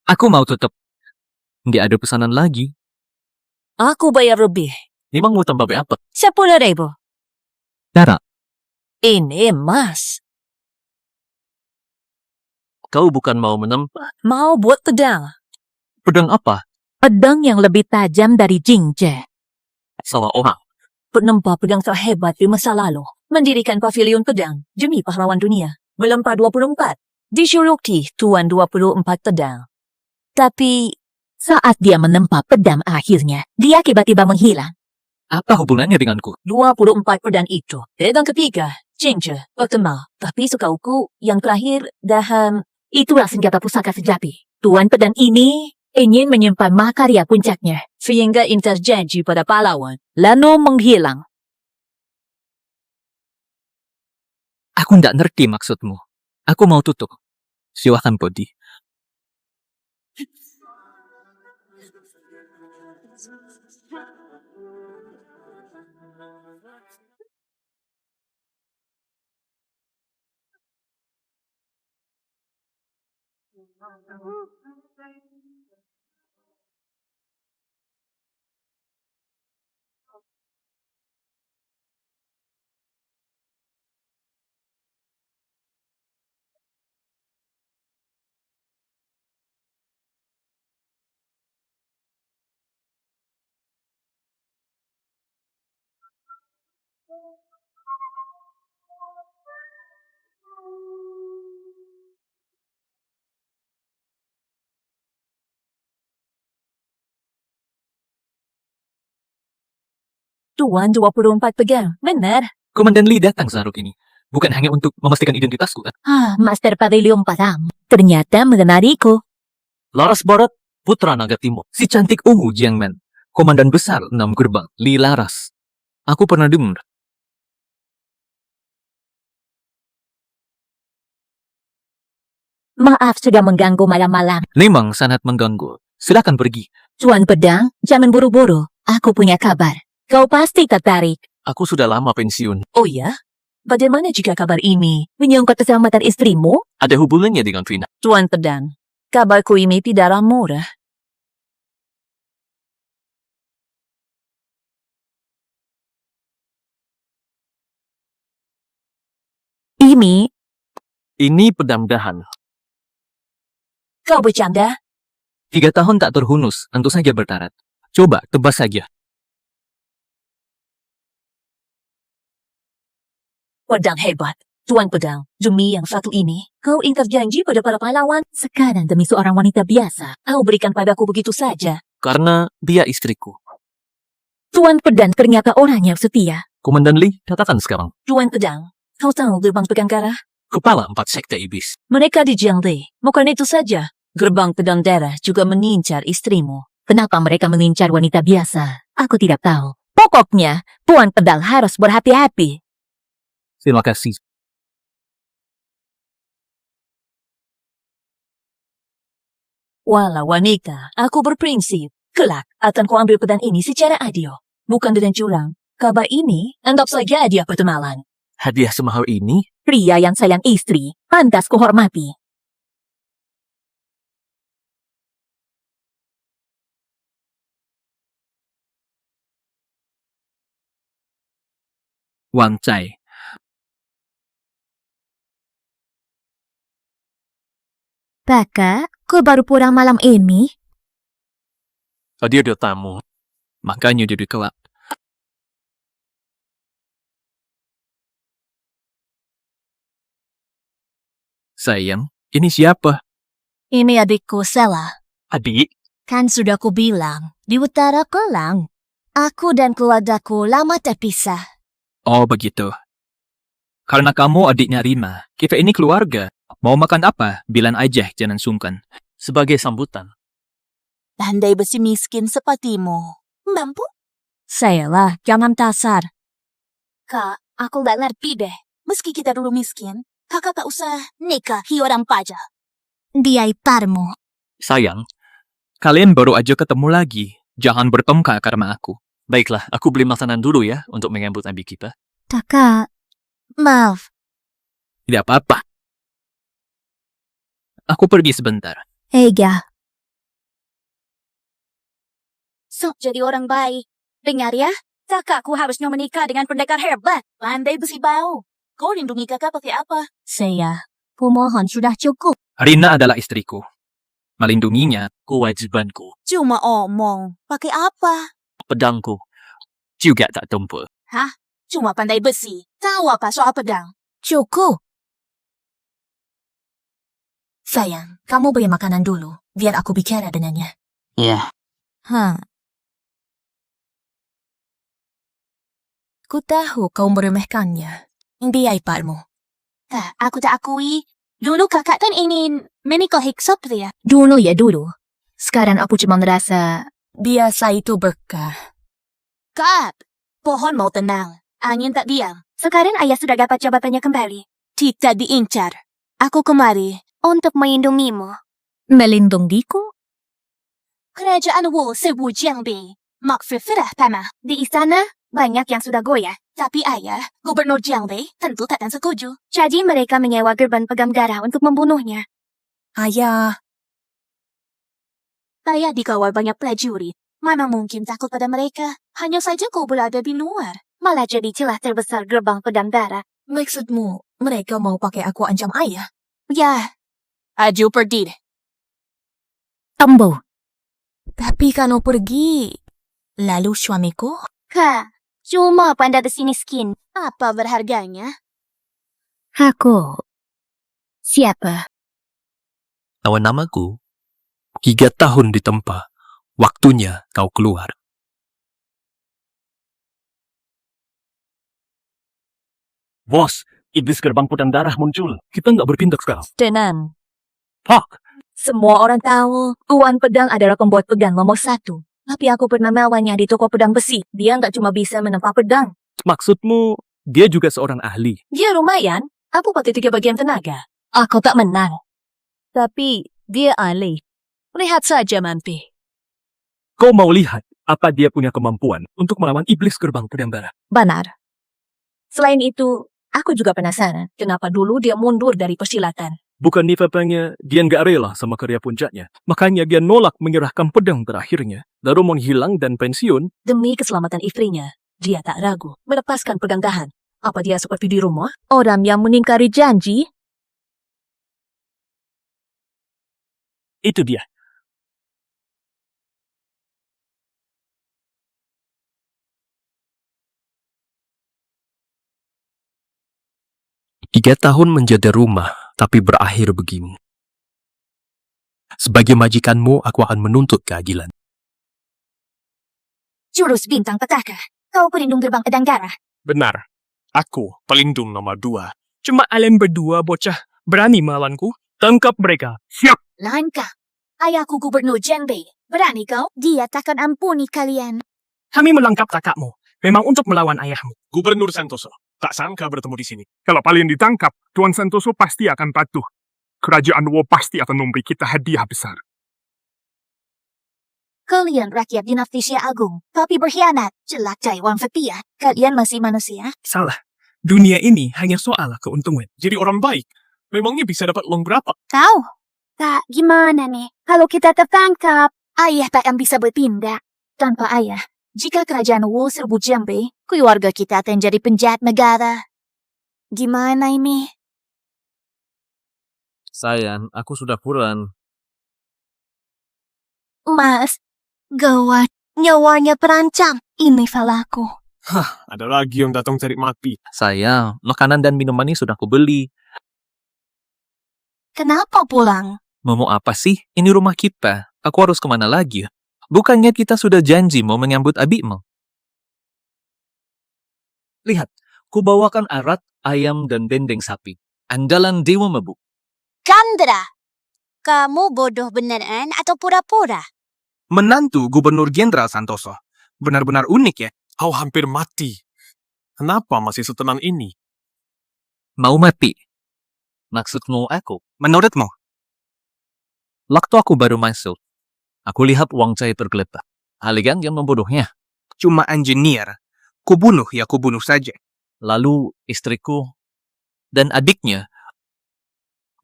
Aku mau tutup. Nggak ada pesanan lagi. Aku bayar lebih. Memang mau tambah berapa? 10.000. Dara, Ini emas. kau bukan mau menempah? Mau buat pedang. Pedang apa? Pedang yang lebih tajam dari Jingje. Salah orang. Penempa pedang terhebat di masa lalu. Mendirikan pavilion pedang demi pahlawan dunia. Melempar 24. Dijuluki Tuan 24 pedang. Tapi saat dia menempa pedang akhirnya, dia tiba-tiba menghilang. Apa hubungannya denganku? 24 pedang itu. Pedang ketiga, Jingje, pertama. Tapi sekauku yang terakhir, dahan. Itulah senjata pusaka sejati. Tuan pedang ini ingin menyimpan makarya puncaknya. Sehingga interjanji pada pahlawan. Lalu menghilang. Aku nggak ngerti maksudmu. Aku mau tutup. Silahkan, Bodi. Tuan 24 pedang, benar. Komandan Lee datang seharusnya ini. Bukan hanya untuk memastikan identitasku, kan? Master Pavilion Padang. Ternyata mengenaliku. Laras Barat, Putra Naga Timur. Si cantik ungu Jiangmen. Komandan besar 6 gerbang. Lee Laras. Aku pernah dengar. Maaf sudah mengganggu malam-malam. Memang sangat mengganggu. Silakan pergi. Tuan pedang, jangan buru-buru. Aku punya kabar. Kau pasti tertarik. Aku sudah lama pensiun. Oh ya? Bagaimana jika kabar ini menyangkut keselamatan istrimu? Ada hubungannya dengan Vina. Tuan pedang, kabarku ini tidaklah murah. Ini pedang dahan. Kau bercanda? 3 tahun tak terhunus, tentu saja bertarat. Coba, tebas saja. Pedang hebat. Tuan pedang, demi yang satu ini, kau ingkar janji pada para pahlawan. Sekarang demi seorang wanita biasa, kau berikan padaku begitu saja. Karena dia istriku. Tuan pedang ternyata orang yang setia. Komandan Lee, katakan sekarang. Tuan pedang, kau tahu gerbang Pegangkara? Kepala 4 sekte iblis. Mereka di Jiangde. Bukan itu saja. Gerbang pedang darah juga mengincar istrimu. Kenapa mereka mengincar wanita biasa? Aku tidak tahu. Pokoknya, Tuan pedang harus berhati-hati. Terima kasih. Walau wanita, aku berprinsip. Kelak akan kuambil pedang ini secara adil. Bukan dengan curang. Kabar ini anggap saja hadiah pertemuan. Hadiah semahal ini? Pria yang sayang istri, pantas kuhormati. Wang Cai. Kakak, kau baru pulang malam ini? Dia ada tamu. Makanya dia kelak. Sayang, ini siapa? Ini adikku Sela. Adik? Kan sudah kubilang, di utara Kelang. Aku dan keluargaku lama terpisah. Oh, begitu. Karena kamu adiknya Rima, kita ini keluarga. Mau makan apa? Bilang aja, jangan sungkan. Sebagai sambutan. Pandai besi miskin sepertimu. Mampu? Saya lah, jangan tasar. Kak, aku gak ngerti deh. Meski kita dulu miskin, kakak tak usah nikahi orang pajak. Dia iparmu. Sayang, kalian baru aja ketemu lagi. Jangan bertengkar karena aku. Baiklah, aku beli makanan dulu ya untuk menyambut nabi kita. Kakak, maaf. Tidak apa-apa. Aku pergi sebentar. Ega, Sok jadi orang baik. Dengar ya, kakakku harusnya menikah dengan pendekar hebat. Pandai besi bau. Kau lindungi kakak pakai apa? Saya, kumohon sudah cukup. Rina adalah istriku. Melindunginya, kewajibanku. Cuma omong. Pakai apa? Pedangku juga tak tumpul. Hah? Cuma pandai besi. Tahu apa soal pedang? Cukup. Sayang, kamu beri makanan dulu, biar aku bicara dengannya. Iya. Ku tahu kau meremehkannya. Dia iparmu. Aku tak akui. Dulu kakak kan ingin menikahi Ksatria. Dulu ya dulu. Sekarang aku cuma merasa biasa itu berkah. Kak, pohon mau tenang. Angin tak diam. Sekarang ayah sudah dapat jabatannya kembali. Tidak diincar. Aku kemari untuk melindungimu. Melindungiku? Kerajaan Wu Sewu Jiangbi. Makfirfirah tanah. Di istana, banyak yang sudah goyah. Tapi ayah, gubernur Jiangbi, tentu takkan setuju. Jadi mereka menyewa gerbang pegang darah untuk membunuhnya. Ayah, Ayah dikawal banyak prajurit. Mana mungkin takut pada mereka? Hanya saja kau berada di luar. Malah jadi celah terbesar gerbang pedang darah. maksudmu mereka mau pakai aku ancam ayah? Ya, Aju pergi. Ambo. Tapi kalau pergi, lalu suamiku? Kak, cuma pandai besi miskin. Apa berharganya? Aku. Siapa? Lawan namaku. 3 tahun ditempa. Waktunya kau keluar. Bos, iblis gerbang pedang darah muncul. Kita nggak bertindak sekarang. Tenang. Pak, Semua orang tahu Tuan Pedang adalah pembuat pedang nomor 1. Tapi aku pernah melawannya di toko pedang besi. Dia nggak cuma bisa menempa pedang. maksudmu dia juga seorang ahli. Dia lumayan. Aku pakai 3 bagian tenaga. Aku tak menang. Tapi dia ahli. Lihat saja nanti. Kau mau lihat apa dia punya kemampuan untuk melawan iblis gerbang pedang darah? Benar. Selain itu, aku juga penasaran kenapa dulu dia mundur dari persilatan. Bukan fatanya dia nggak rela sama karya puncaknya. Makanya dia nolak menyerahkan pedang terakhirnya. Lalu menghilang dan pensiun. Demi keselamatan istrinya, dia tak ragu melepaskan pegangan. Apa dia seperti di rumah? Orang yang mengingkari janji? Itu dia. Tiga tahun menjaga rumah, tapi berakhir begini. Sebagai majikanmu, aku akan menuntut keadilan. Jurus bintang petaka. Kau pelindung gerbang pedang darah. Benar. Aku pelindung nomor 2. Cuma kalian berdua bocah berani melawanku. Tangkap mereka. Siap. Langkah. Ayahku gubernur Jiangbi. Berani kau? Dia takkan ampuni kalian. Kami melangkap kakakmu. Memang untuk melawan ayahmu. Gubernur Santoso. Tak sangka bertemu di sini. Kalau kalian ditangkap, Tuan Santoso pasti akan patuh. Kerajaan Wo pasti akan memberi kita hadiah besar. Kalian rakyat dinasti Xia Agung, tapi berkhianat. Celak Jaiwan Fetia. Kalian masih manusia? Salah. Dunia ini hanya soal keuntungan. Jadi orang baik, memangnya bisa dapat uang berapa? Tahu? Kak, gimana nih? Kalau kita tertangkap, ayah takkan bisa bertindak. Tanpa ayah, jika kerajaan Wu serbu Jiangbi, keluarga kita akan jadi penjahat negara. Gimana ini? Sayang, aku sudah pulang. Mas, gawat. Nyawanya terancam. Ini salahku. Ada lagi yang datang cari mati. Sayang, makanan dan minuman ini sudah kubeli. Kenapa pulang? Mau apa sih? Ini rumah kita. Aku harus kemana lagi? Bukannya kita sudah janji mau menyambut abikmu? Lihat, kubawakan arat, ayam, dan dendeng sapi. Andalan Dewa Mebu. Chandra, kamu bodoh beneran atau pura-pura? Menantu Gubernur Jenderal Santoso. Benar-benar unik ya. Kau hampir mati. Kenapa masih setenang ini? Mau mati? Maksudmu aku? Menurutmu? Waktu aku baru masuk, aku lihat uang cair tergeletak. Kalian yang membodohnya. Cuma engineer. Kubunuh ya kubunuh saja. Lalu istriku dan adiknya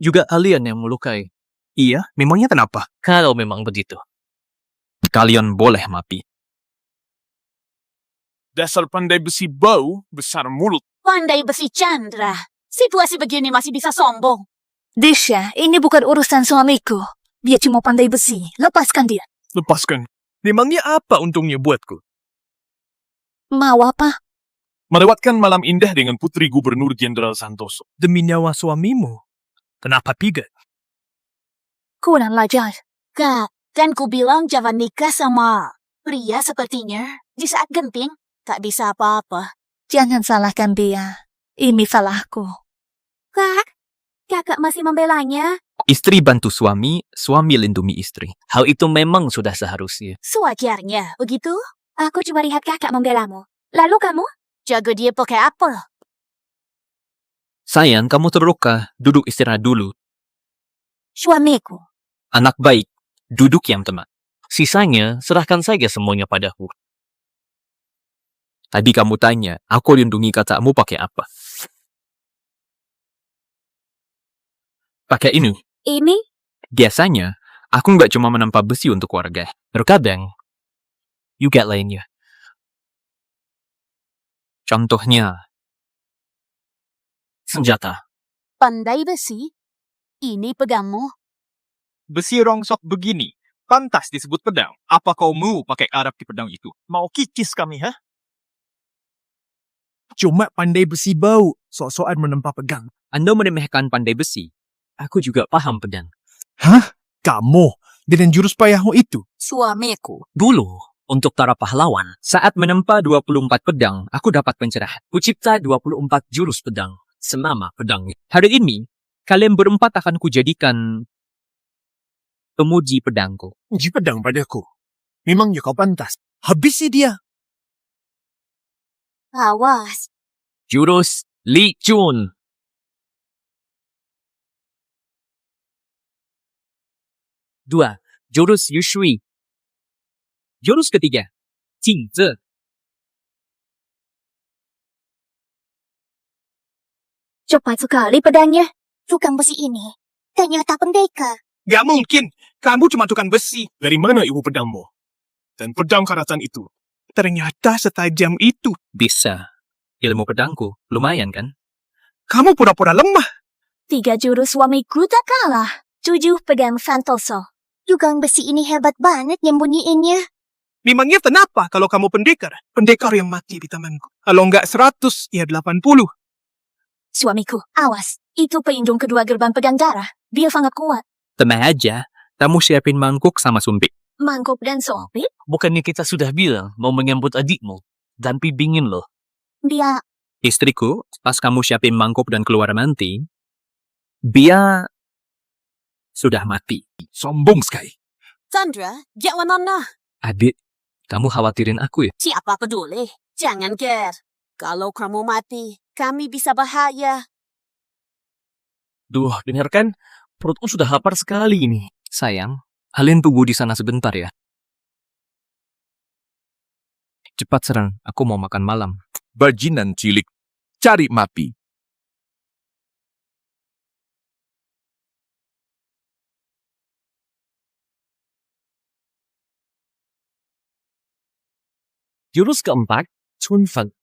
juga kalian yang melukai. Iya, memangnya kenapa? Kalau memang begitu, kalian boleh mati. Dasar pandai besi bau, besar mulut. Pandai besi Chandra. Situasi begini masih bisa sombong. Disha, ini bukan urusan suamiku. Dia cuma pandai besi. Lepaskan dia. Lepaskan. Memangnya apa untungnya buatku? Mau apa? Melewatkan malam indah dengan Putri Gubernur Jenderal Santoso. Demi nyawa suamimu. Kenapa tidak? Kurang lajar. Kak, kan ku bilang jangan nikah sama pria sepertinya. Di saat genting, tak bisa apa-apa. Jangan salahkan dia. Ini salahku. Kak, kakak masih membelanya? Istri bantu suami, suami lindungi istri. Hal itu memang sudah seharusnya. Sewajarnya, begitu? Aku cuma lihat kakak membelamu. Lalu kamu? Jaga dia pakai apa? Sayang, kamu terluka. Duduk istirahat dulu. Suamiku. Anak baik, duduk yang tenang. Sisanya, serahkan saja semuanya padaku. Tadi kamu tanya, aku lindungi kakakmu pakai apa? Pakai ini. Ini? Biasanya, aku nggak cuma menempah besi untuk warga. Terkadang, juga lainnya. Contohnya, Senjata. Pandai besi? Ini pedangmu? Besi rongsok begini. Pantas disebut pedang. Apa kau mau pakai Arab di pedang itu? Mau kikis kami, ha? Cuma pandai besi bau. Sok-sokan menempa pegang. Anda meremehkan pandai besi. Aku juga paham pedang. Hah? Kamu? Dengan jurus payahmu itu? Suamiku. Dulu, untuk para pahlawan, Saat menempa 24 pedang, aku dapat pencerahan. kucipta 24 jurus pedang. Senama pedang. Hari ini, kalian berempat akan kujadikan pemuji pedangku. Uji pedang padaku. Memangnya kau pantas. Habisi dia. Awas. Jurus Li Chun. Dua, jurus Yushui. Jurus ketiga, Jing Ze. Cepat sekali pedangnya. Tukang besi ini. Ternyata pendekar. Gak mungkin. Kamu cuma tukang besi. Dari mana ibu pedangmu? Dan pedang karatan itu. Ternyata setajam itu. Bisa. Ilmu pedangku, lumayan kan? Kamu pura-pura lemah. 3 jurus suamiku tak kalah. 7 pedang Santoso. Tukang besi ini hebat banget nyembunyiinnya. Memangnya kenapa kalau kamu pendekar? Pendekar yang mati di tanganku. Kalau nggak 100, ya 80. Suamiku, awas. Itu pelindung kedua gerbang pedang darah. Dia sangat kuat. Tenang aja, kamu siapin mangkuk sama sumpit. Mangkuk dan sobek. Bukannya kita sudah bilang mau menyambut adikmu? Dan pibingin loh. Dia Istriku, pas kamu siapin mangkuk dan keluar nanti, dia sudah mati. Sombong sekali. Sandra, jangan nana. Adik, kamu khawatirin aku ya? Siapa peduli? Jangan care. Kalau kamu mati, kami bisa bahaya. Duh, dengarkan. Perutku sudah lapar sekali ini. Sayang, kalian tunggu di sana sebentar ya. Cepat serang, aku mau makan malam. Bajingan cilik, cari mapi. Jurus keempat, Chun Feng.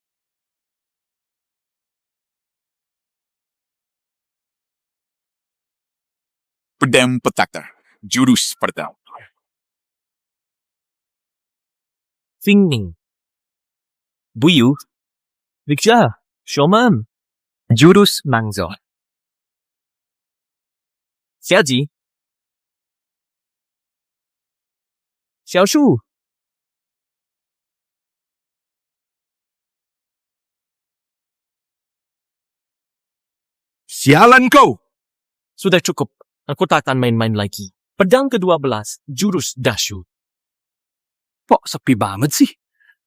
Pedang petaka, jurus pertama. Fing Ning. Buyu. Rikja. Shoman. Jurus Mangzo. Xiaoji. Xiaoshu. Sialan kau. Sudah cukup. Aku tak akan main-main lagi. Pedang ke-12, jurus Dashu. Kok sepi banget sih?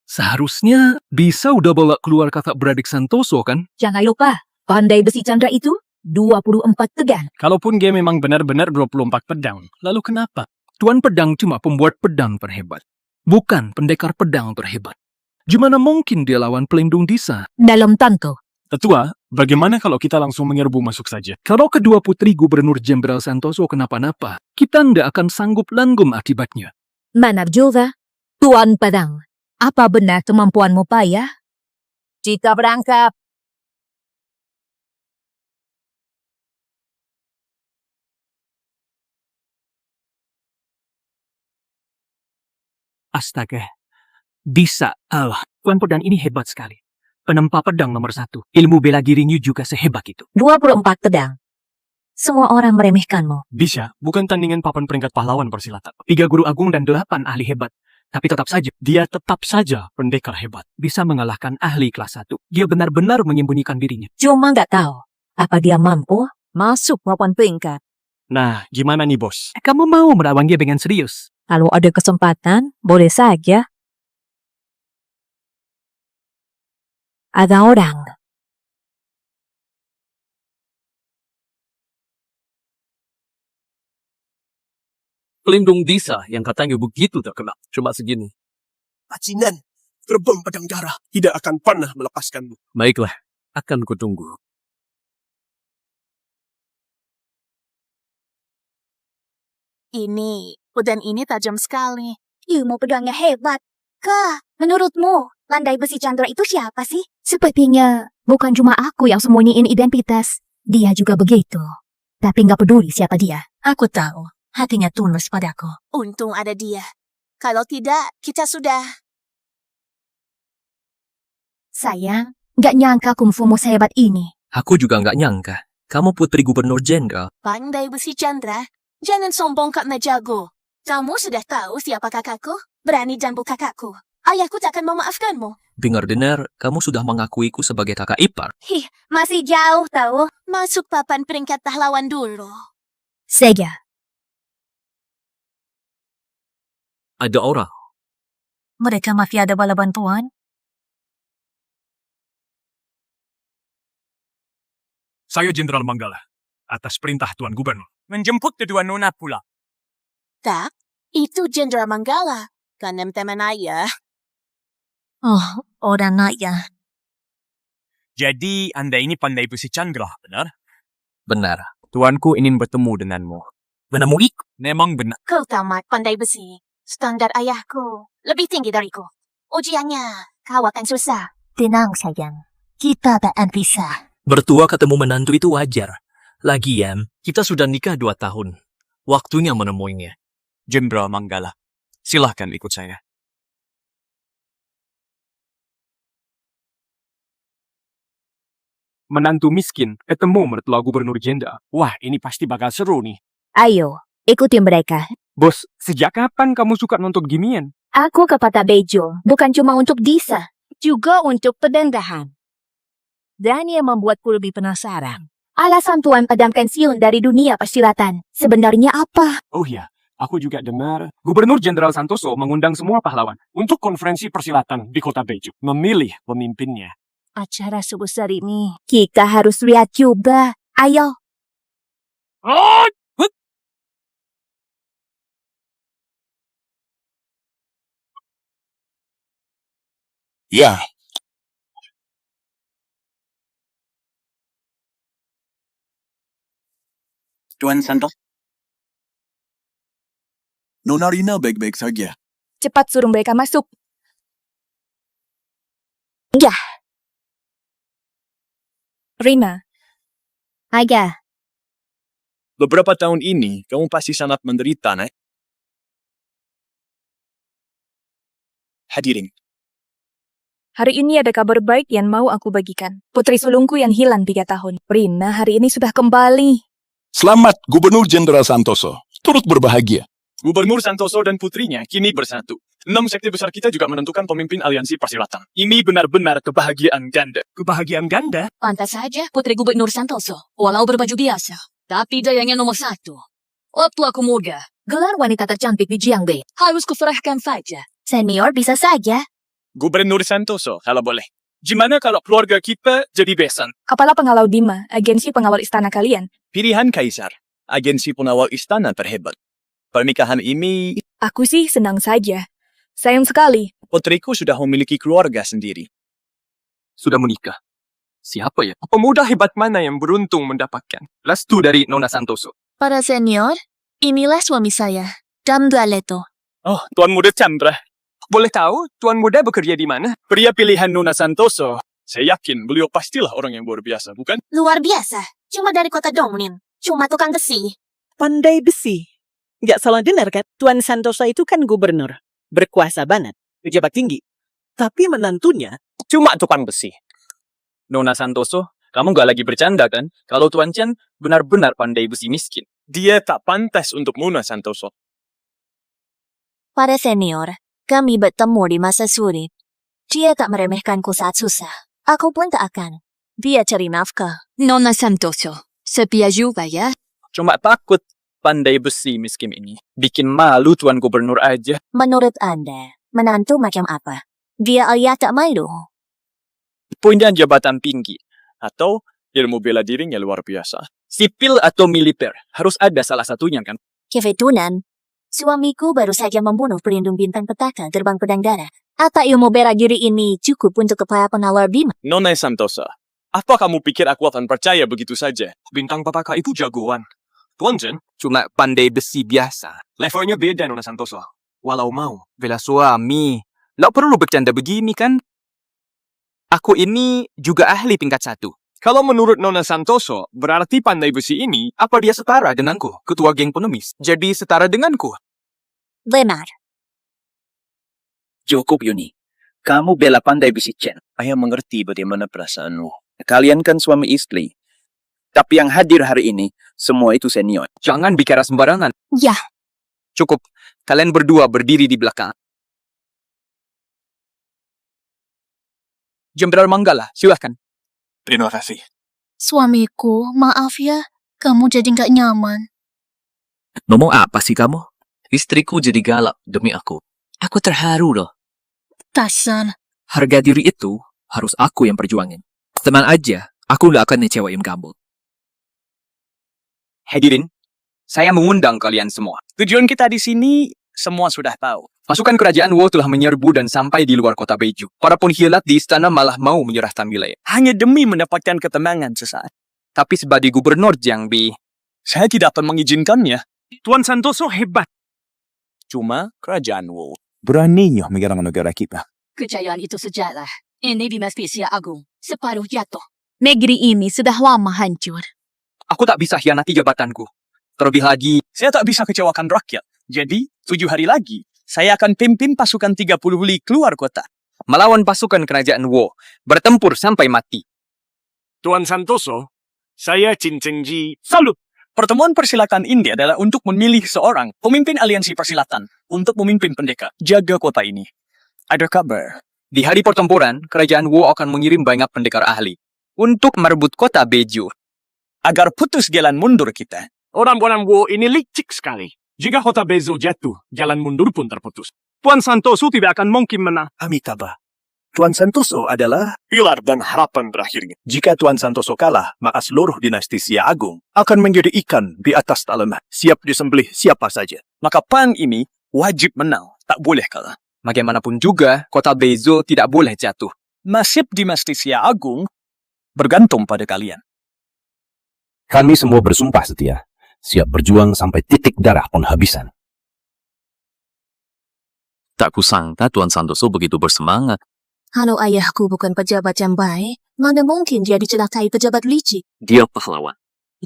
Seharusnya bisa udah bawa keluar kakak beradik Santoso kan? Jangan lupa, pandai besi Chandra itu 24 pedang. Kalaupun dia memang benar-benar 24 pedang, lalu kenapa? Tuan pedang cuma pembuat pedang terhebat. Bukan pendekar pedang terhebat. Gimana mungkin dia lawan pelindung desa? Dalam tanto, Tetua, bagaimana kalau kita langsung menyerbu masuk saja? Kalau kedua putri Gubernur Jenderal Santoso kenapa-napa, kita ndak akan sanggup langgum akibatnya. Manarjova, Tuan Pedang. Apa benar kemampuanmu payah? Jika berangkap, Astaga. Bisa. Tuan Pedang ini hebat sekali. Penempa pedang nomor 1. Ilmu bela dirinya juga sehebat itu. 24 pedang. Semua orang meremehkanmu. Bisa, bukan tandingan papan peringkat pahlawan persilatan. 3 guru agung dan 8 ahli hebat. Tapi tetap saja, Dia tetap saja pendekar hebat. bisa mengalahkan ahli kelas 1. Dia benar-benar menyembunyikan dirinya. Cuma nggak tahu, apa dia mampu masuk papan peringkat. Nah, gimana nih bos? Kamu mau melawan dia dengan serius? Kalau ada kesempatan, boleh saja. Ada orang. Pelindung Disa yang katanya begitu terkenal. Cuma segini. Acinan, gerbang pedang darah tidak akan pernah melepaskanmu. Baiklah, akan kutunggu. Ini, pedang ini tajam sekali. Ilmu pedangnya hebat. Kak, menurutmu, landai besi Chandra itu siapa sih? Sepertinya bukan cuma aku yang sembunyiin identitas. Dia juga begitu. Tapi nggak peduli siapa dia. Aku tahu, hatinya tulus padaku. Untung ada dia. Kalau tidak, kita sudah... Sayang, nggak nyangka kungfumu sehebat ini. Aku juga nggak nyangka. Kamu putri gubernur jenderal. Pandai besi Chandra, jangan sombong karena jago. Kamu sudah tahu siapa kakakku? Berani jambu kakakku. Ayahku takkan memaafkanmu. Dengar-dengar, kamu sudah mengakuiku sebagai kakak ipar. Masih jauh tahu. Masuk papan peringkat pahlawan dulu. Sega, Ada orang. mereka masih ada bala bantuan? Saya Jenderal Manggala, atas perintah Tuan Gubernur. Menjemput kedua nona pula. Tak, itu Jenderal Manggala. Kanem teman ayah. Oh, orang ya. Jadi, Anda ini pandai besi Chandra, benar? Benar. Tuanku ingin bertemu denganmu. Menemui Memang benar. Kau tamat pandai besi. Standar ayahku lebih tinggi dariku. Ujiannya, kau akan susah. Tenang sayang, kita takkan pisah. bertua ketemu menantu itu wajar. Lagian, Kita sudah nikah 2 tahun. Waktunya menemuinya. Jenderal Manggala, silahkan ikut saya. Menantu miskin ketemu mertua gubernur jenderal. Wah, ini pasti bakal seru nih. Ayo, ikuti mereka. Bos, sejak kapan kamu suka nonton ginian? Aku ke Pata Bejo, bukan cuma untuk Disa, juga untuk pedandahan. Dan yang membuatku lebih penasaran. Alasan Tuan Pedang pensiun dari dunia persilatan sebenarnya apa? Oh ya, aku juga dengar Gubernur Jenderal Santoso mengundang semua pahlawan untuk konferensi persilatan di Kota Beju, memilih pemimpinnya. Acara sebesar ini, kita harus lihat juga. Ayo. Ya, Tuan Santos, Nona Rina baik-baik saja. Cepat suruh mereka masuk. Ya. Rina. Aga. beberapa tahun ini kamu pasti sangat menderita, Nek. Hadirin, Hari ini ada kabar baik yang mau aku bagikan. Putri sulungku yang hilang 3 tahun. Rina hari ini sudah kembali. Selamat Gubernur Jenderal Santoso. Turut berbahagia. Gubernur Santoso dan putrinya kini bersatu. 6 sekte besar kita juga menentukan pemimpin aliansi persilatan. Ini benar-benar kebahagiaan ganda. Kebahagiaan ganda? Pantas saja Putri Gubernur Santoso, walau berbaju biasa. Tapi dayanya nomor 1. Waktu aku muda, gelar wanita tercantik di Jiangwei harus kuserahkan saja. Senior bisa saja. Gubernur Santoso, kalau boleh. Gimana kalau keluarga kita jadi besan? Kepala pengawal Dima, agensi pengawal istana kalian. Pilihan Kaisar, agensi pengawal istana terhebat. Pernikahan ini, Aku sih senang saja. Sayang sekali, putriku sudah memiliki keluarga sendiri. sudah menikah. Siapa ya? Pemuda hebat mana yang beruntung mendapatkan restu dari Nona Santoso? Para senior, inilah suami saya, Dam Dualeto. Oh, Tuan Muda Chandra. Boleh tahu Tuan Muda bekerja di mana? Pria pilihan Nona Santoso. Saya yakin beliau pastilah orang yang luar biasa, bukan? Luar biasa. Cuma dari kota Dongnin. Cuma tukang besi. Pandai besi. Nggak salah dengar kan? Tuan Santoso itu kan gubernur. Berkuasa banget. Pejabat tinggi. Tapi menantunya Cuma tukang besi. Nona Santoso, kamu nggak lagi bercanda kan? Kalau Tuan Chen benar-benar pandai besi miskin. Dia tak pantas untuk Nona Santoso. Para senior, kami bertemu di masa sulit. Dia tak meremehkanku saat susah. Aku pun tak akan. Dia cari nafkah. Nona Santoso, setia juga ya. Cuma takut pandai besi miskin ini. Bikin malu Tuan Gubernur aja. Menurut Anda, menantu macam apa? Dia ayah tak malu. Punya jabatan tinggi. Atau ilmu bela dirinya luar biasa. Sipil atau militer, harus ada salah satunya kan? Kebetulan, suamiku baru saja membunuh pelindung bintang petaka gerbang pedang darah. Apa ilmu bela diri ini cukup untuk kepala penawar Bima? Nona Santoso, apa kamu pikir aku akan percaya begitu saja? Bintang petaka itu jagoan. Tuan Chen cuma pandai besi biasa. Levelnya beda Nona Santoso. Walau mau bela suami, nggak perlu bercanda begini kan? Aku ini juga ahli tingkat 1. Kalau menurut Nona Santoso, berarti pandai besi ini, apa dia setara denganku, ketua geng pengemis? Jadi setara denganku. Benar. Cukup, Yuni. Kamu bela pandai besi Chen. Saya mengerti bagaimana perasaanmu. Kalian kan suami istri. Tapi yang hadir hari ini, semua itu senior. Jangan bicara sembarangan. Ya. Cukup. Kalian berdua berdiri di belakang. Jenderal Manggala, silahkan. Terima kasih. Suamiku, maaf ya. Kamu jadi nggak nyaman. Ngomong apa sih kamu? Istriku jadi galak demi aku. Aku terharu loh. Tasan. Harga diri itu harus aku yang perjuangin. Tenang aja, aku nggak akan ngecewain kamu. Hadirin, saya mengundang kalian semua. Tujuan kita di sini, semua sudah tahu. Pasukan kerajaan Wu telah menyerbu dan sampai di luar kota Beiju. Para pengkhianat di istana malah mau menyerahkan wilayah. Hanya demi mendapatkan ketenangan sesaat. Tapi sebagai gubernur Jiangbi, Saya tidak akan mengizinkannya. Tuan Santoso hebat. Cuma kerajaan Wu. Beraninya menyerang negara kita. Kejayaan itu sejarah. Ini dinasti agung. Separuh jatuh. Negeri ini sudah lama hancur. aku tak bisa hianati jabatanku. Terlebih lagi, Saya tak bisa kecewakan rakyat. Jadi, 7 hari lagi, saya akan pimpin pasukan 30 li keluar kota. melawan pasukan kerajaan Wu, bertempur sampai mati. Tuan Santoso, saya Chin Chengji. Salut! Pertemuan persilatan ini adalah untuk memilih seorang pemimpin aliansi persilatan untuk memimpin pendekar. Jaga kota ini. Ada kabar. Di hari pertempuran, kerajaan Wu akan mengirim banyak pendekar ahli untuk merebut kota Beiju. Agar putus jalan mundur kita. Orang-orang Wu ini licik sekali. Jika kota Beiju jatuh, jalan mundur pun terputus. Tuan Santoso tidak akan mungkin menang. Amitabha. Tuan Santoso adalah Pilar dan harapan terakhirnya. jika Tuan Santoso kalah, maka seluruh dinasti Sia Agung akan menjadi ikan di atas talenan, siap disembelih siapa saja. Maka PAN ini wajib menang. Tak boleh kalah. Bagaimanapun juga, kota Beiju tidak boleh jatuh. Nasib dinasti Sia Agung bergantung pada kalian. Kami semua bersumpah setia, siap berjuang sampai titik darah penghabisan. Tak kusangka Tuan Santoso begitu bersemangat. Kalau ayahku bukan pejabat yang baik, mana mungkin dia dicelakai pejabat licik? Dia pahlawan.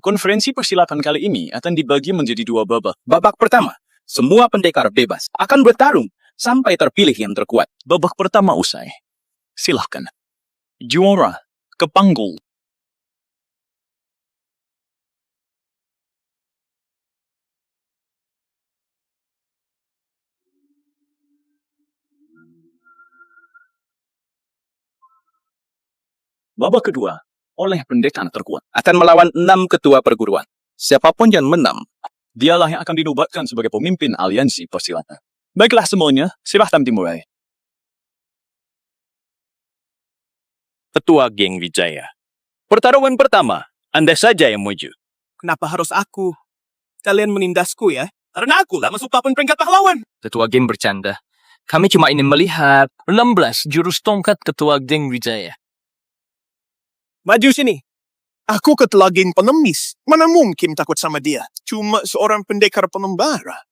Konferensi persilatan kali ini akan dibagi menjadi 2 babak. Babak pertama, semua pendekar bebas akan bertarung sampai terpilih yang terkuat. Babak pertama usai. Silahkan. Juara ke panggul. Babak kedua oleh pendekar terkuat. Akan melawan 6 ketua perguruan. Siapapun yang menang, Dialah yang akan dinobatkan sebagai pemimpin aliansi persilatan. Baiklah semuanya, silahkan dimulai. Ketua Geng Wijaya. Pertarungan pertama, Anda saja yang maju. Kenapa harus aku? Kalian menindasku ya? Karena aku lah masuk papan peringkat pahlawan. ketua game bercanda. Kami cuma ingin melihat 16 jurus tongkat Ketua Geng Wijaya. Maju sini. Aku ketua geng pengemis. Mana mungkin takut sama dia? Cuma seorang pendekar pengembara.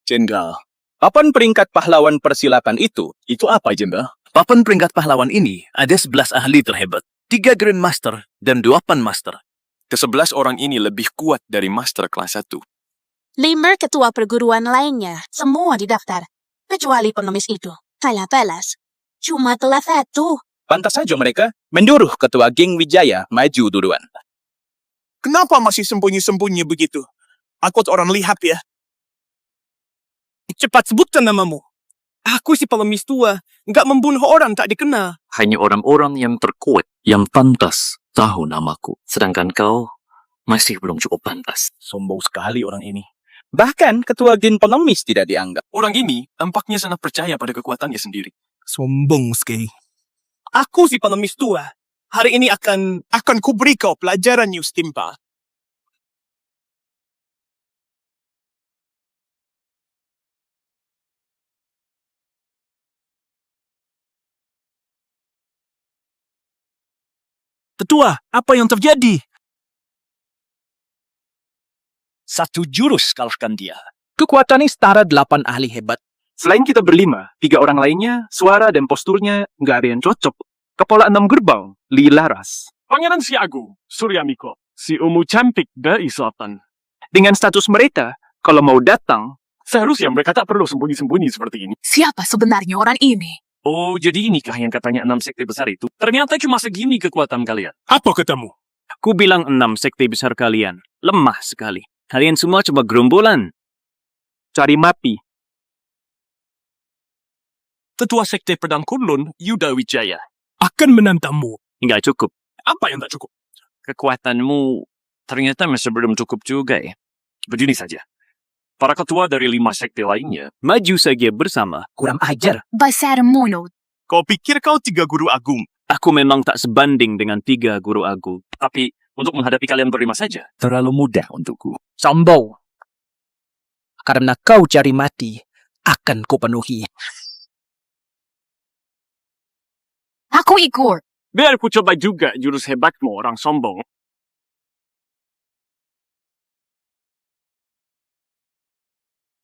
Jenderal, Papan peringkat pahlawan persilatan itu apa, Jemba? Papan peringkat pahlawan ini ada 11 ahli terhebat, 3 Grandmaster dan 2 Panmaster. Ke-11 orang ini lebih kuat dari Master kelas 1. 5 ketua perguruan lainnya, semua didaftar. Kecuali pengemis itu. Kalah balas. Cuma telah 1. Pantas saja mereka menyuruh ketua geng Wijaya maju duluan. Kenapa masih sembunyi-sembunyi begitu? Aku orang lihat ya. Cepat sebutkan namamu. Aku si pengemis tua, nggak membunuh orang tak dikenal. Hanya orang-orang yang terkuat yang pantas tahu namaku. Sedangkan kau masih belum cukup pantas. Sombong sekali orang ini. Bahkan ketua geng pengemis tidak dianggap. Orang ini tampaknya sangat percaya pada kekuatannya sendiri. Sombong sekali. Aku si pengemis tua. Hari ini akan kuberi kau pelajaran yang setimpal. Tetua, apa yang terjadi? Satu jurus kalahkan dia. Kekuatannya setara 8 ahli hebat. Selain kita berlima, 3 orang lainnya, suara dan posturnya nggak ada yang cocok. Kepala 6 gerbang, Li Laras. Pangeran Si Agung, Suryamiko, si Umu Cantik dari Selatan. Dengan status mereka, kalau mau datang, Seharusnya mereka tak perlu sembunyi-sembunyi seperti ini. Siapa sebenarnya orang ini? Oh, jadi inikah yang katanya 6 sekte besar itu? Ternyata cuma segini kekuatan kalian. Apa katamu? Ku bilang 6 sekte besar kalian. Lemah sekali. Kalian semua coba gerombolan. cari Mapi. Tetua Sekte Pedang Kunlun, Yuda Wijaya, akan menantangmu. Enggak cukup. Apa yang tak cukup? Kekuatanmu ternyata masih belum cukup juga ya. Begini saja. Para ketua dari 5 sekte lainnya maju saja bersama. Kurang ajar. Besar mulut. Kau pikir kau 3 guru agung? Aku memang tak sebanding dengan 3 guru agung. Tapi untuk menghadapi kalian berlima saja. Terlalu mudah untukku. Sombong. Karena kau cari mati, akan kupenuhi. Aku ikut. Biar ku coba juga jurus hebatmu orang sombong.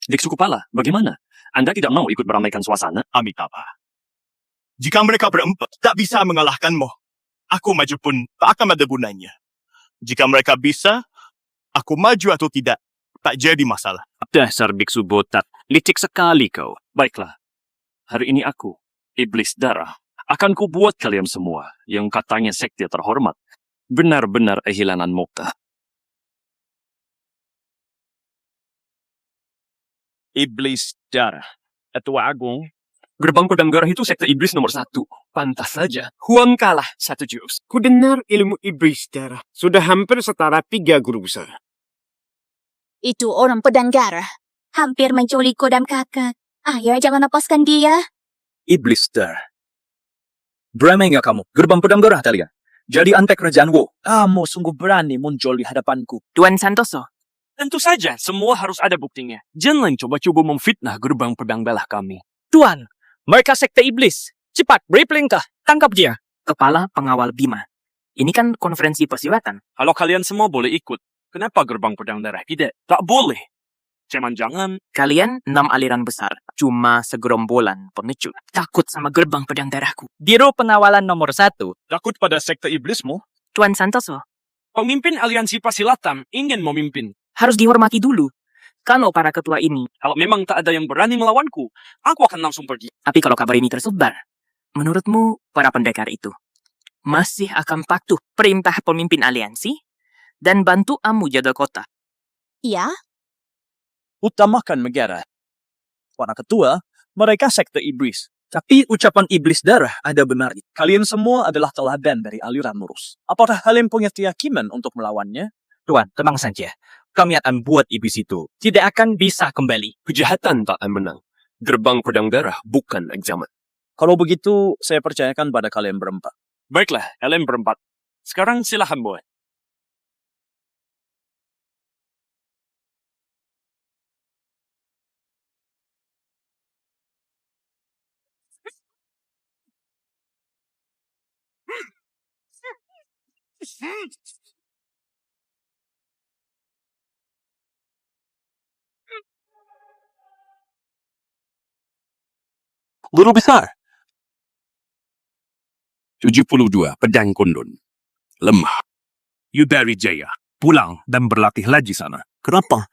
Biksu Kepala, bagaimana? Anda tidak mau ikut meramaikan suasana? Amitabha. Jika mereka berempat tak bisa mengalahkanmu, aku maju pun tak akan ada gunanya. Jika mereka bisa, aku maju atau tidak, tak jadi masalah. Dasar biksu botak, licik sekali kau. Baiklah, hari ini aku, Iblis Darah, akan kubuat kalian semua yang katanya sekte terhormat, benar-benar kehilangan muka. Iblis Darah. Ketua Agung. Gerbang Pedang Darah itu sekte iblis nomor 1. Pantas saja. Huang kalah 1 jurus. Ku dengar ilmu iblis darah sudah hampir setara 3 guru besar. Itu orang pedang darah. Hampir menculik kodam kakak. Ayah, jangan lepaskan dia. Iblis Darah. Berani nggak kamu? Gerbang Pedang Darah kalian. Jadi antek kerajaan Wo. Kamu sungguh berani muncul di hadapanku. Tuan Santoso. Tentu saja, semua harus ada buktinya. Jangan coba-coba memfitnah gerbang pedang belah kami. Tuan, mereka sekte iblis. Cepat, beri perintah. Tangkap dia. Kepala Pengawal Bima. Ini kan konferensi persilatan. Kalau kalian semua boleh ikut, kenapa gerbang pedang darah tidak? Tak boleh. Jangan-jangan Kalian 6 aliran besar. Cuma segerombolan pengecut. Takut sama gerbang pedang darahku. Biro pengawalan nomor 1. Takut pada sekte iblismu? Tuan Santoso. pemimpin aliansi persilatan ingin memimpin. Harus dihormati dulu. Kalau para ketua ini, Kalau memang tak ada yang berani melawanku, aku akan langsung pergi. tapi kalau kabar ini tersebar, menurutmu para pendekar itu masih akan patuh perintah pemimpin aliansi dan bantu kamu jaga kota? Ya, Utamakan negara. Para ketua, mereka sekte iblis. Tapi ucapan iblis darah ada benarnya. Kalian semua adalah teladan dari aliran lurus. Apakah kalian punya keyakinan untuk melawannya? Tuan, tenang saja. Kami akan buat iblis itu tidak akan bisa kembali. Kejahatan tak akan menang. Gerbang pedang darah bukan ancaman. Kalau begitu, saya percayakan pada kalian berempat. Baiklah, kalian berempat. Sekarang silahkan buat. Guru besar. 72 pedang kundun. Lemah. Yudari Jaya, pulang dan berlatih lagi sana. Kenapa?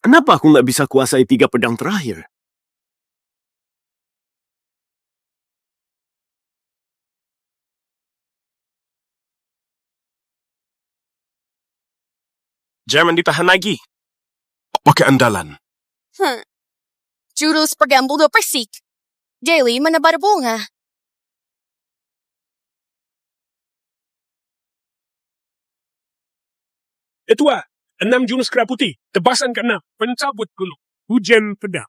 Kenapa aku nggak bisa kuasai 3 pedang terakhir? Jangan ditahan lagi. Pakai andalan. Jurus pergambul persik. Daily menebar bunga. Ketua, 6 jurus kera putih. Tebasan ke-6. Pencabut gunung. Hujan pedang.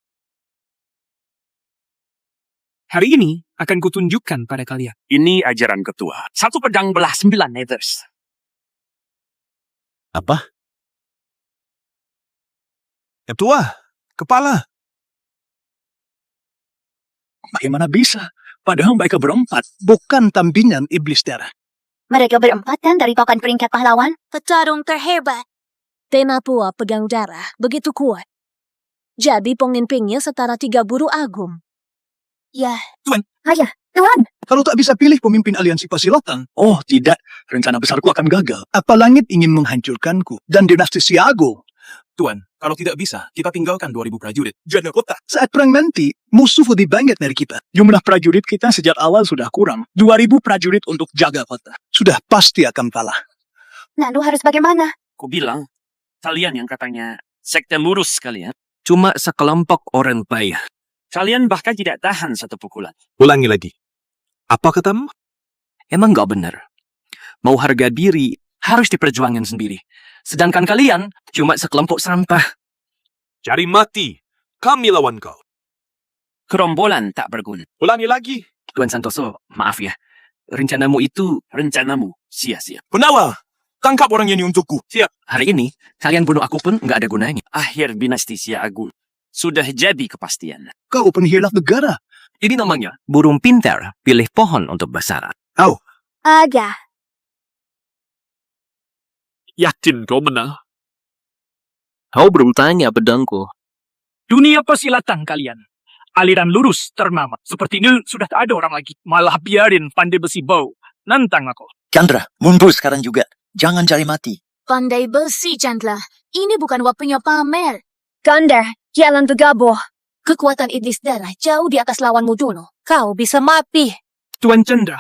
Hari ini akan kutunjukkan pada kalian. Ini ajaran ketua. 1 pedang belah 9 nethers. Apa? Ketua, kepala. Bagaimana bisa? Padahal mereka berempat. Bukan tampingan iblis darah. Mereka berempat kan dari papan peringkat pahlawan? Petarung terhebat. Tenapua pegang darah begitu kuat. Jadi pemimpinnya setara 3 guru agung. Ya. Tuan. Ayah, Tuan. Kalau tak bisa pilih pemimpin aliansi Pasilatan. Oh, tidak. Rencana besarku akan gagal. Apa langit ingin menghancurkanku dan dinasti Siago? Tuan, kalau tidak bisa, kita tinggalkan 2000 prajurit. Janda kota. Saat perang nanti, musuh lebih banyak dari kita. Jumlah prajurit kita sejak awal sudah kurang. 2000 prajurit untuk jaga kota. Sudah pasti akan kalah. Lalu harus bagaimana? Ku bilang, kalian yang katanya sekte lurus sekalian. Cuma sekelompok orang payah. Kalian bahkan tidak tahan 1 pukulan. Ulangi lagi. Apa katamu? Emang nggak benar. Mau harga diri harus diperjuangkan sendiri. Sedangkan kalian cuma sekelompok sampah. Cari mati. Kami lawan kau. Kerombolan tak berguna. Ulangi lagi. Tuan Santoso, maaf ya. Rencanamu itu Rencanamu sia-sia. Penawal, tangkap orang ini untukku. Siap. hari ini, kalian bunuh aku pun nggak ada gunanya. Akhir dinasti Siagung sudah jadi kepastian. Kau pengkhianat negara. Ini namanya burung pintar pilih pohon untuk bersarang. Agak. Yakin kau menang? Kau bertanya pedangku. Dunia persilatan kalian. Aliran lurus ternama. Seperti ini sudah tak ada orang lagi. Malah biarin pandai besi bau. Nantang aku. Chandra, mundur sekarang juga. Jangan cari mati. Pandai besi, Chandra. Ini bukan waktunya pamer. Gandar, jalan bergabung. Kekuatan iblis darah jauh di atas lawanmu dulu. Kau bisa mati. Tuan Chandra,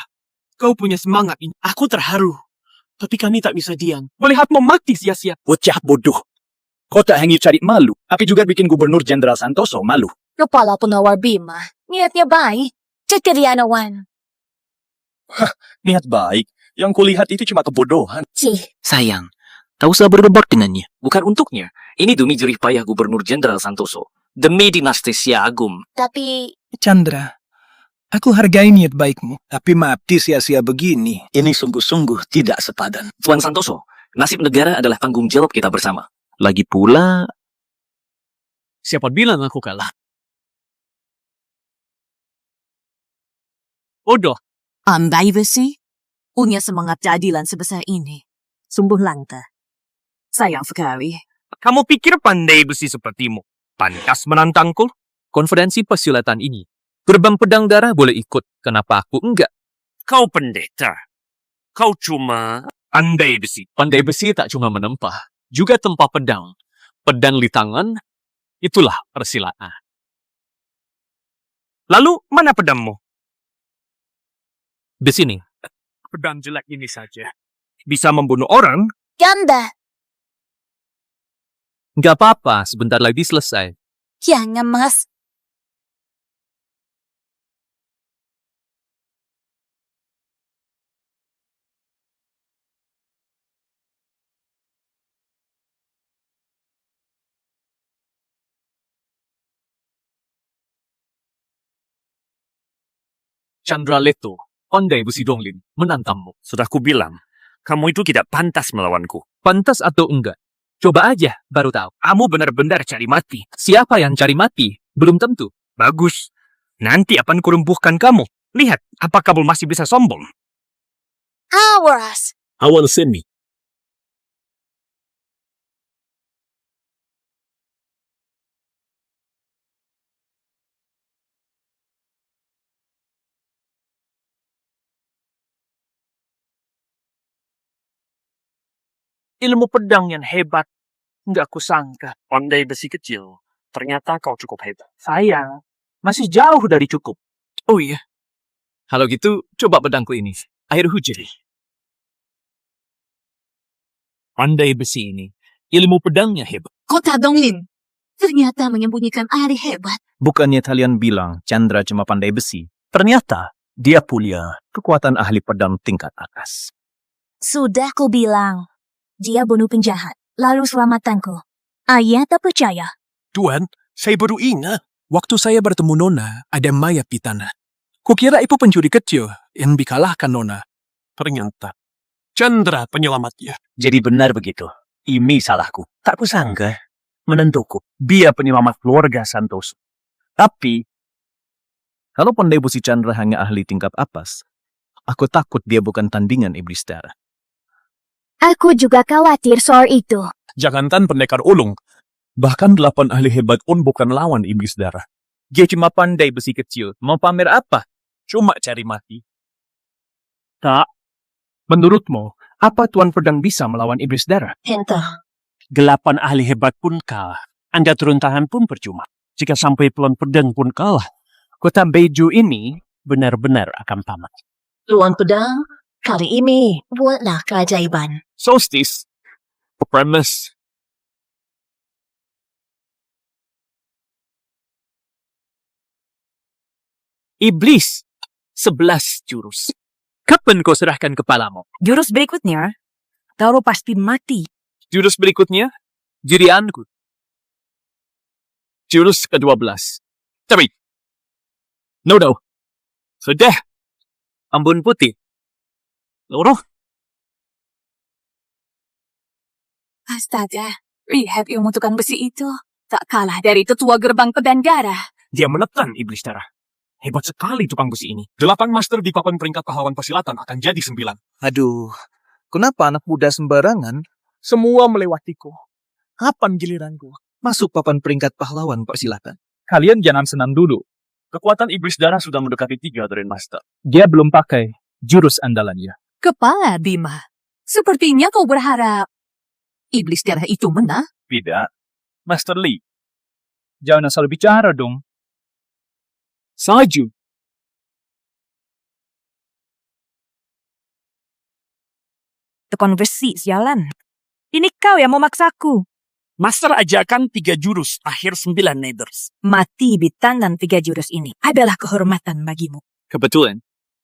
kau punya semangat ini. Aku terharu. Tapi kami tak bisa diam. Melihatmu mati sia-sia. Bocah bodoh. Kau tak hanya cari malu, tapi juga bikin Gubernur Jenderal Santoso malu. Kepala penawar Bima. Niatnya baik. Ceterianawan. Niat baik. Yang kulihat itu cuma kebodohan. Sayang, tak usah berdebat dengannya. Bukan untuknya. Ini demi jerih payah Gubernur Jenderal Santoso. Demi dinasti Siagung. Tapi Chandra, aku hargai niat baikmu, tapi mati sia-sia begini. Ini sungguh-sungguh tidak sepadan. Tuan Santoso, nasib negara adalah tanggung jawab kita bersama. Lagi pula, Siapa bilang aku kalah? Bodoh. Andai besi, punya semangat keadilan sebesar ini. Sungguh langka. Sayang sekali. Kamu pikir pandai besi sepertimu pantas menantangku? konferensi persilatan ini, gerbang pedang darah boleh ikut. Kenapa aku enggak? Kau pendeta. Kau cuma Andai besi. Pandai besi tak cuma menempah, juga tempah pedang. Pedang di tangan, itulah persilatan. Lalu mana pedangmu? Di sini, Pedang jelek ini saja. Bisa membunuh orang? ganda. nggak apa-apa, sebentar lagi selesai. Jangan, Mas. Chandra Leto, pandai besi Donglin, menantangmu. Sudah kubilang, kamu itu tidak pantas melawanku. Pantas atau enggak? Coba aja, baru tahu. Kamu benar-benar cari mati. Siapa yang cari mati? Belum tentu. Bagus. Nanti akan kurumpuhkan kamu. Lihat, apakah kamu masih bisa sombong? Awas. I want to send me. Ilmu pedang yang hebat. Nggak kusangka. Pandai besi kecil. Ternyata kau cukup hebat. Sayang, masih jauh dari cukup. Oh iya. Kalau gitu, coba pedangku ini. Air hujan. Pandai besi ini. Ilmu pedangnya hebat. Kota Donglin. Ternyata menyembunyikan ahli hebat. Bukannya kalian bilang Chandra cuma pandai besi? Ternyata dia punya kekuatan ahli pedang tingkat atas. Sudah ku bilang. Dia bunuh penjahat. Lalu selamatkanku. Ayah tak percaya. Tuan, saya baru ingat. Waktu saya bertemu Nona, ada mayat di tanah. Kukira itu pencuri kecil yang dikalahkan Nona. Ternyata Chandra penyelamatnya. Jadi benar begitu. Ini salahku. Tak kusangka. Menentuku. Dia penyelamat keluarga Santoso. Tapi, kalau pandai besi Chandra hanya ahli tingkat atas, aku takut dia bukan tandingan iblis darah. Aku juga khawatir soal itu. Jangankan pendekar ulung, bahkan 8 ahli hebat pun bukan lawan iblis darah. Dia cuma pandai besi kecil. Mau pamer apa? Cuma cari mati. Tak. Menurutmu, apa Tuan Pedang bisa melawan iblis darah? Entah. 8 ahli hebat pun kalah. Anda turun tahan pun percuma. Jika sampai Tuan Pedang pun kalah, Kota Beju ini benar-benar akan tamat. Tuan Pedang, kali ini buatlah keajaiban. Solstice. Premise. Iblis. 11 jurus. Kapan kau serahkan kepalamu? Jurus berikutnya, kau pasti mati. Jurus berikutnya, jurianku. Jurus ke-12. Tapi, no. Sudah. Ambun putih. Luruh. Astaga, lihat ilmu tukang besi itu. Tak kalah dari tetua gerbang pedang darah. Dia menekan iblis darah. Hebat sekali tukang besi ini. 8 master di papan peringkat pahlawan persilatan akan jadi 9. Aduh, kenapa anak muda sembarangan? Semua melewatiku. Kapan giliranku? Masuk papan peringkat pahlawan persilatan. Kalian jangan senang dulu. Kekuatan iblis darah sudah mendekati 3 Grand Master. Dia belum pakai jurus andalannya. Kepala Bima. Sepertinya kau berharap iblis darah itu menang? Tidak. Master Lee. Jangan asal bicara dong. Saju. Tukang besi, sialan. Ini kau yang memaksaku. Master ajarkan 3 jurus, akhir 9 nethers. Mati di tangan 3 jurus ini adalah kehormatan bagimu. Kebetulan,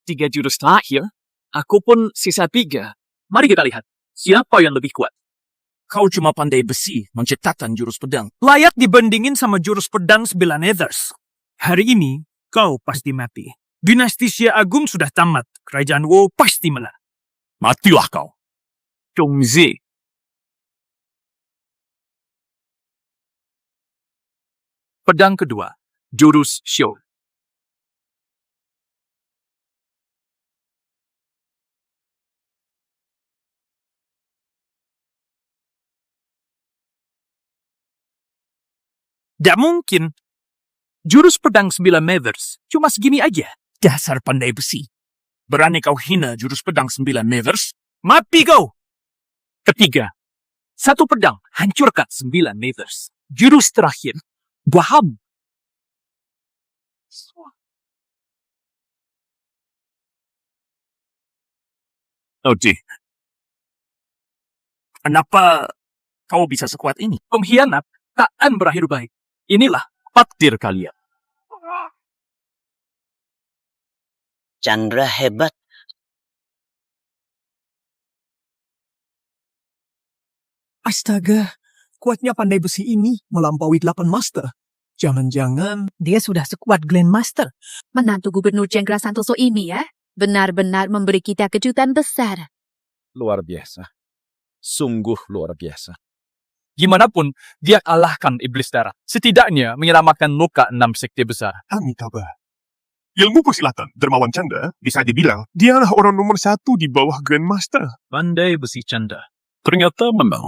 3 jurus terakhir, aku pun sisa 3. Mari kita lihat, siapa yang lebih kuat. Kau cuma pandai besi, menciptakan jurus pedang. Layak dibandingin sama jurus pedang 9 nethers. Hari ini, kau pasti mati. Dinasti Xia Agung sudah tamat. Kerajaan Wu pasti menang. Matilah kau. Zhongzi. Pedang kedua, jurus Xiu. Tidak mungkin. Jurus pedang 9 nethers cuma segini aja. Dasar pandai besi. Berani kau hina jurus pedang 9 nethers? Mati kau! Ketiga, satu pedang hancurkan 9 nethers. Jurus terakhir, Waham. Oji. Kenapa kau bisa sekuat ini? Pengkhianat takkan berakhir baik. Inilah takdir kalian. Chandra hebat. Astaga, kuatnya pandai besi ini melampaui 8 master. Jangan-jangan Dia sudah sekuat Grandmaster. Menantu Gubernur Jenderal Santoso ini ya, benar-benar memberi kita kejutan besar. Luar biasa. Sungguh luar biasa. Gimanapun, dia kalahkan iblis darah. Setidaknya menyelamatkan luka 6 sekte besar. Amitabha. Ilmu persilatan Dermawan Chandra bisa dibilang dialah orang nomor 1 di bawah Grandmaster. Pandai besi Chandra. Ternyata menang.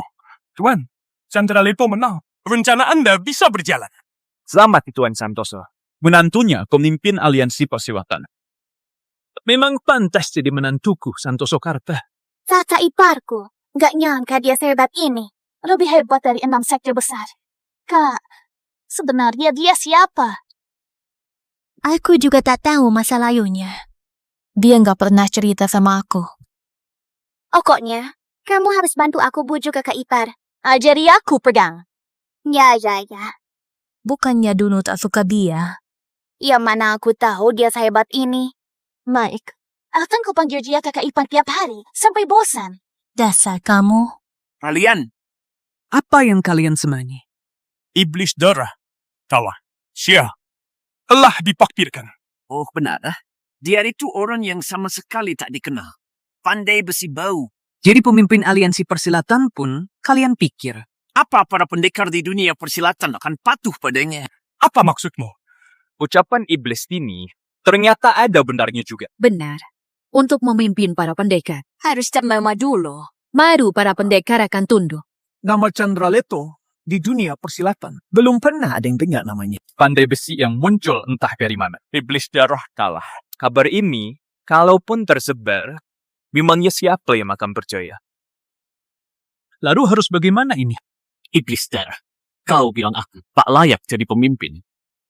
Tuan, Chandra Leto menang. Rencana Anda bisa berjalan. Selamat Tuan Santoso. Menantunya pemimpin aliansi persilatan. Memang pantas jadi menantuku Santoso Karta. Tata iparku. Gak nyangka dia sehebat ini. Lebih hebat dari 6 sekte besar. Kak, sebenarnya dia siapa? Aku juga tak tahu masa layunya. Dia nggak pernah cerita sama aku. Pokoknya, kamu harus bantu aku bujuk kakak ipar. Ajari aku pedang. Ya. Bukannya dulu tak suka dia. Ya mana aku tahu dia sehebat ini. Mike, Akan ku panggil dia kakak ipar tiap hari, sampai bosan. dasar kamu. Kalian, Apa yang kalian semangi? Iblis darah. Kalah. Sia. Telah dipaktirkan. Oh, benar. Dia itu orang yang sama sekali tak dikenal. Pandai besi bau. Jadi pemimpin aliansi persilatan pun kalian pikir. Apa para pendekar di dunia persilatan akan patuh padanya? Apa maksudmu? Ucapan iblis ini ternyata ada benarnya juga. Benar. Untuk memimpin para pendekar, harus ternama dulu. Baru para pendekar akan tunduk. nama Chandra Leto di dunia persilatan. Belum pernah ada yang dengar namanya. Pandai besi yang muncul entah dari mana. Iblis darah kalah. Kabar ini, kalaupun tersebar, memangnya siapa yang akan percaya? Lalu harus bagaimana ini? Iblis darah. Kau bilang aku tak layak jadi pemimpin.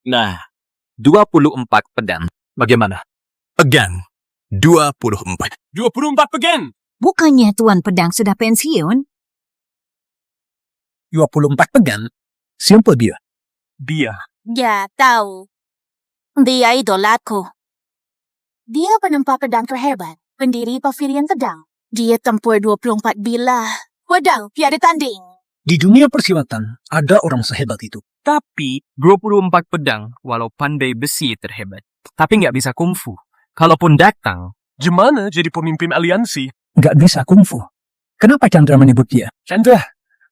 Nah, 24 pedang. Bagaimana? Pegang. 24. 24 pegen. Bukannya Tuan Pedang sudah pensiun? 24 pegan. Siapa dia? Dia. Ya, tahu. Dia idolatku. Dia penempa pedang terhebat, pendiri pavilion pedang. Dia tempur 24 bilah. Pedang tiada tanding. Di dunia persilatan ada orang sehebat itu. Tapi 24 pedang walau pandai besi terhebat. Tapi nggak bisa kungfu. Kalaupun datang, Gimana jadi pemimpin aliansi? Gak bisa kungfu. Kenapa Chandra menyebut dia? Chandra,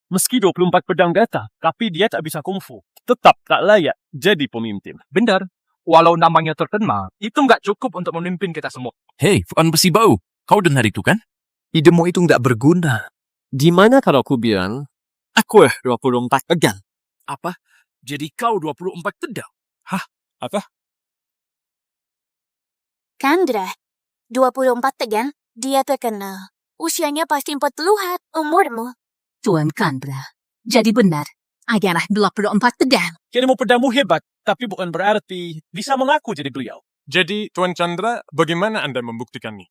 meski 24 pedang datang, tapi dia tak bisa kungfu. Tetap tak layak jadi pemimpin. benar. Walau namanya terkenal, itu nggak cukup untuk memimpin kita semua. Hei, Tuan Besi Bau, kau dengar itu kan? Idemu itu nggak berguna. Di mana kalau aku bilang, aku 24 pedang. Apa? Jadi kau 24 pedang? Kandra, 24 tegan, dia terkenal. Usianya pasti 40-an, umurmu. Tuan Kandra. Jadi benar. Adalah 24 pedang. Kiramu pedangmu hebat, tapi bukan berarti bisa mengaku jadi beliau. Jadi, Tuan Chandra, bagaimana Anda membuktikannya?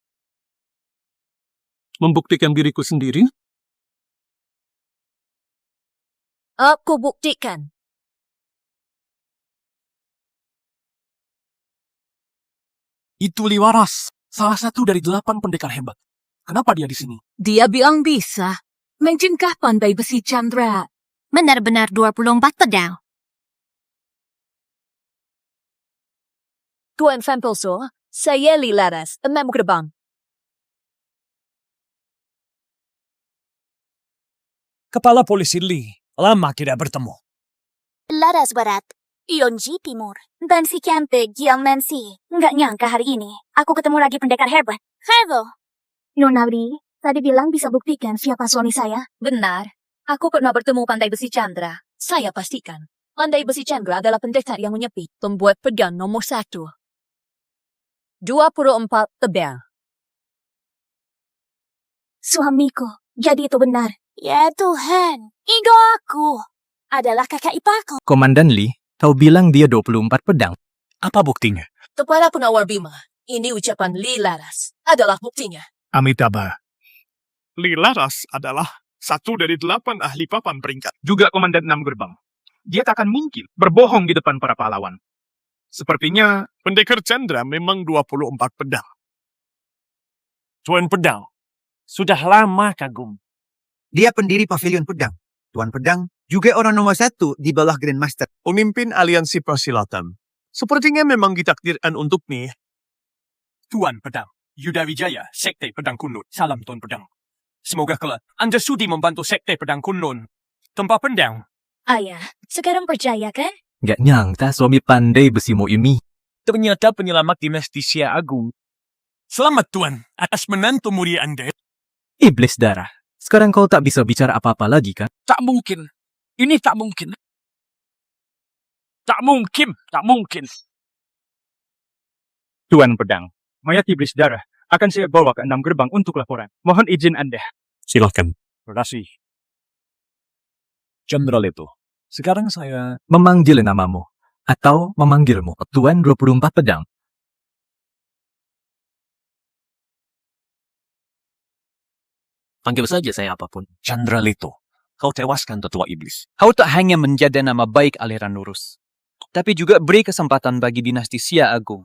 Membuktikan diriku sendiri? Aku buktikan. Itu Liwaras, salah satu dari 8 pendekar hebat. Kenapa dia di sini? Dia bilang bisa. Mencinkah pandai besi Chandra? Benar-benar 24 pedang. Tuan Santoso, saya Lilaras, enam gerbang. Kepala Polisi Lee, lama tidak bertemu. Laras Barat, Yonji Timur, dan si cantik Jiang Nancy. Nggak nyangka hari ini, aku ketemu lagi pendekar hebat. Halo. Nonabri, tadi bilang bisa buktikan siapa suami saya. Benar. Aku pernah bertemu pandai besi Chandra. Saya pastikan. Pandai besi Chandra adalah pendekar yang menyepi. Pembuat pedang nomor 1. 24 pedang. Suamiku, jadi itu benar. Ya Tuhan, ego aku adalah kakak iparku. Komandan Lee, kau bilang dia 24 pedang. Apa buktinya? Kepada penawar Bima, ini ucapan Lilaras adalah buktinya. Amitabha. Lilaras adalah satu dari 8 ahli papan peringkat. Juga komandan 6 gerbang. Dia tak akan mungkin berbohong di depan para pahlawan. Sepertinya Pendekar Chandra memang 24 pedang. Tuan Pedang, sudah lama kagum. Dia pendiri pavilion pedang. Tuan Pedang juga orang nomor 1 di bawah Grandmaster. Pemimpin aliansi persilatan. Sepertinya memang ditakdirkan untuk nih. Tuan Pedang, Yuda Wijaya, Sekte Pedang Kunlun. Salam Tuan Pedang. Semoga kelak Anda sudi membantu Sekte Pedang Kunlun. Tempat pedang. Ayah, sekarang percaya kan? nggak nyangka suami pandai besimu ini. Ternyata penyelamat dinasti Xia Agung. Selamat Tuan atas menantu mulia Anda. Iblis darah. Sekarang kau tak bisa bicara apa-apa lagi kan? Tak mungkin. Ini tak mungkin. Tak mungkin. Tak mungkin. Tuan Pedang, mayat iblis darah akan saya bawa ke 6 gerbang untuk laporan. Mohon izin Anda. Silakan. Terima kasih. Jenderal itu. Sekarang saya Memanggil namamu. Atau memanggilmu Tuan 24 Pedang. Panggil saja saya apapun. Jenderal itu. Kau tewaskan tetua iblis. Kau tak hanya menjaga nama baik aliran lurus, tapi juga beri kesempatan bagi dinasti Xia Agung.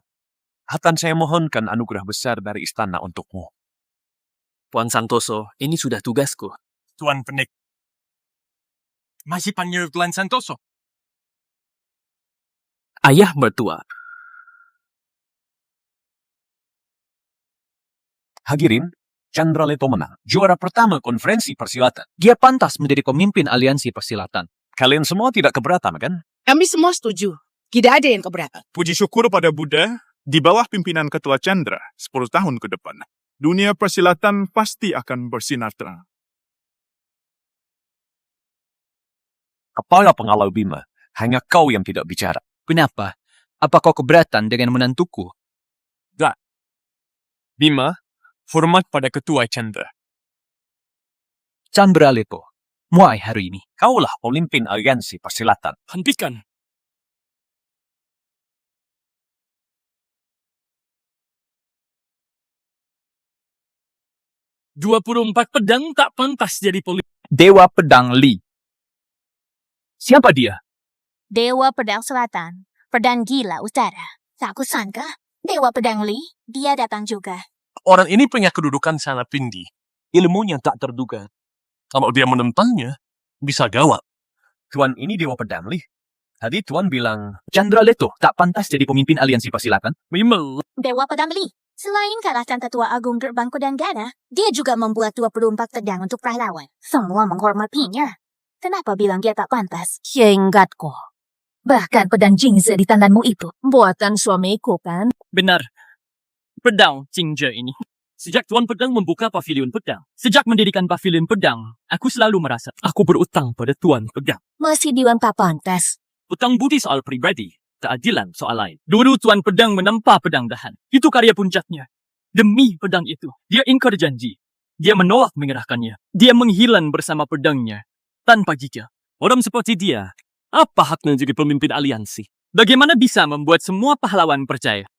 Akan saya mohonkan anugerah besar dari istana untukmu. Tuan Santoso, ini sudah tugasku. Tuan Penik. Masih panggil Tuan Santoso. Ayah mertua. Hadirin, Jenderal itu menang. Juara pertama konferensi persilatan. Dia pantas menjadi pemimpin aliansi persilatan. Kalian semua tidak keberatan, kan? Kami semua setuju. Tidak ada yang keberatan. Puji syukur pada Buddha, di bawah pimpinan Ketua Chandra 10 tahun ke depan, dunia persilatan pasti akan bersinar terang. Kepala Pengalau Bima, hanya kau yang tidak bicara. Kenapa? Apa kau keberatan dengan menantuku? Bima, hormat pada Ketua Chandra. Chandra Leto, mulai hari ini. Kaulah pemimpin aliansi persilatan. Hentikan. Pedang tak pantas jadi politik. Dewa Pedang Li. Siapa dia? Dewa Pedang Selatan, pedang gila utara. Tak kusangka, Dewa Pedang Li, dia datang juga. Orang ini punya kedudukan sangat tinggi. Ilmunya tak terduga. Kalau dia menentangnya, bisa gawat. Tuan ini Dewa Pedang Li. Tadi Tuan bilang, Chandra Leto tak pantas jadi pemimpin aliansi persilatan. Dewa Pedang Li, selain kalahkan Tetua Agung Gerbang Pedang Gana, dia juga membuat 24 pedang untuk pahlawan. Semua menghormatinya. Kenapa bilang dia tak pantas? Hinggatku. Bahkan pedang Jingze di tanganmu itu, buatan suamiku kan? Benar. Pedang Jingze ini. Sejak Tuan Pedang membuka pavilion pedang, sejak mendirikan pavilion pedang, aku selalu merasa aku berutang pada Tuan Pedang. Masih dibilang tak pantas. Utang budi soal pribadi, keadilan soal lain. Dulu Tuan Pedang menempa pedang dahan. Itu karya puncaknya. Demi pedang itu, dia ingkar janji. Dia menolak menyerahkannya. Dia menghilang bersama pedangnya. Tanpa jika. Orang seperti dia, apa haknya jadi pemimpin aliansi? Bagaimana bisa membuat semua pahlawan percaya?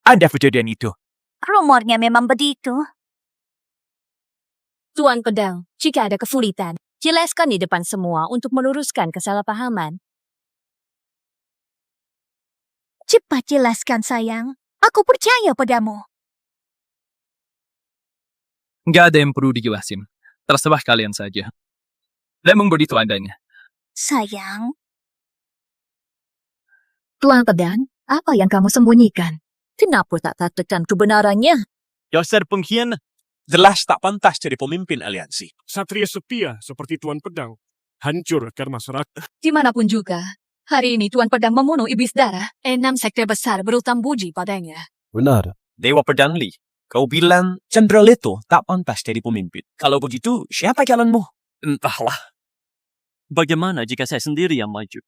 Ada kejadian itu. Rumornya memang begitu. Tuan Pedang, jika ada kesulitan, jelaskan di depan semua untuk meluruskan kesalahpahaman. Cepat jelaskan, sayang. Aku percaya padamu. Nggak ada yang perlu dijelasin. Terserah kalian saja. Memang begitu adanya. Sayang, Tuan Pedang, apa yang kamu sembunyikan? Kenapa tak katakan kebenarannya? Dasar pengkhianat. Jelas tak pantas jadi pemimpin aliansi. Satria setia seperti Tuan Pedang. Hancur karena masyarakat. Dimanapun juga, hari ini Tuan Pedang membunuh iblis darah. 6 sekte besar berutang budi padanya. Benar. Dewa Pedang Li, kau bilang Jenderal itu tak pantas jadi pemimpin. Kalau begitu, siapa calonmu? Entahlah. Bagaimana jika saya sendiri yang maju?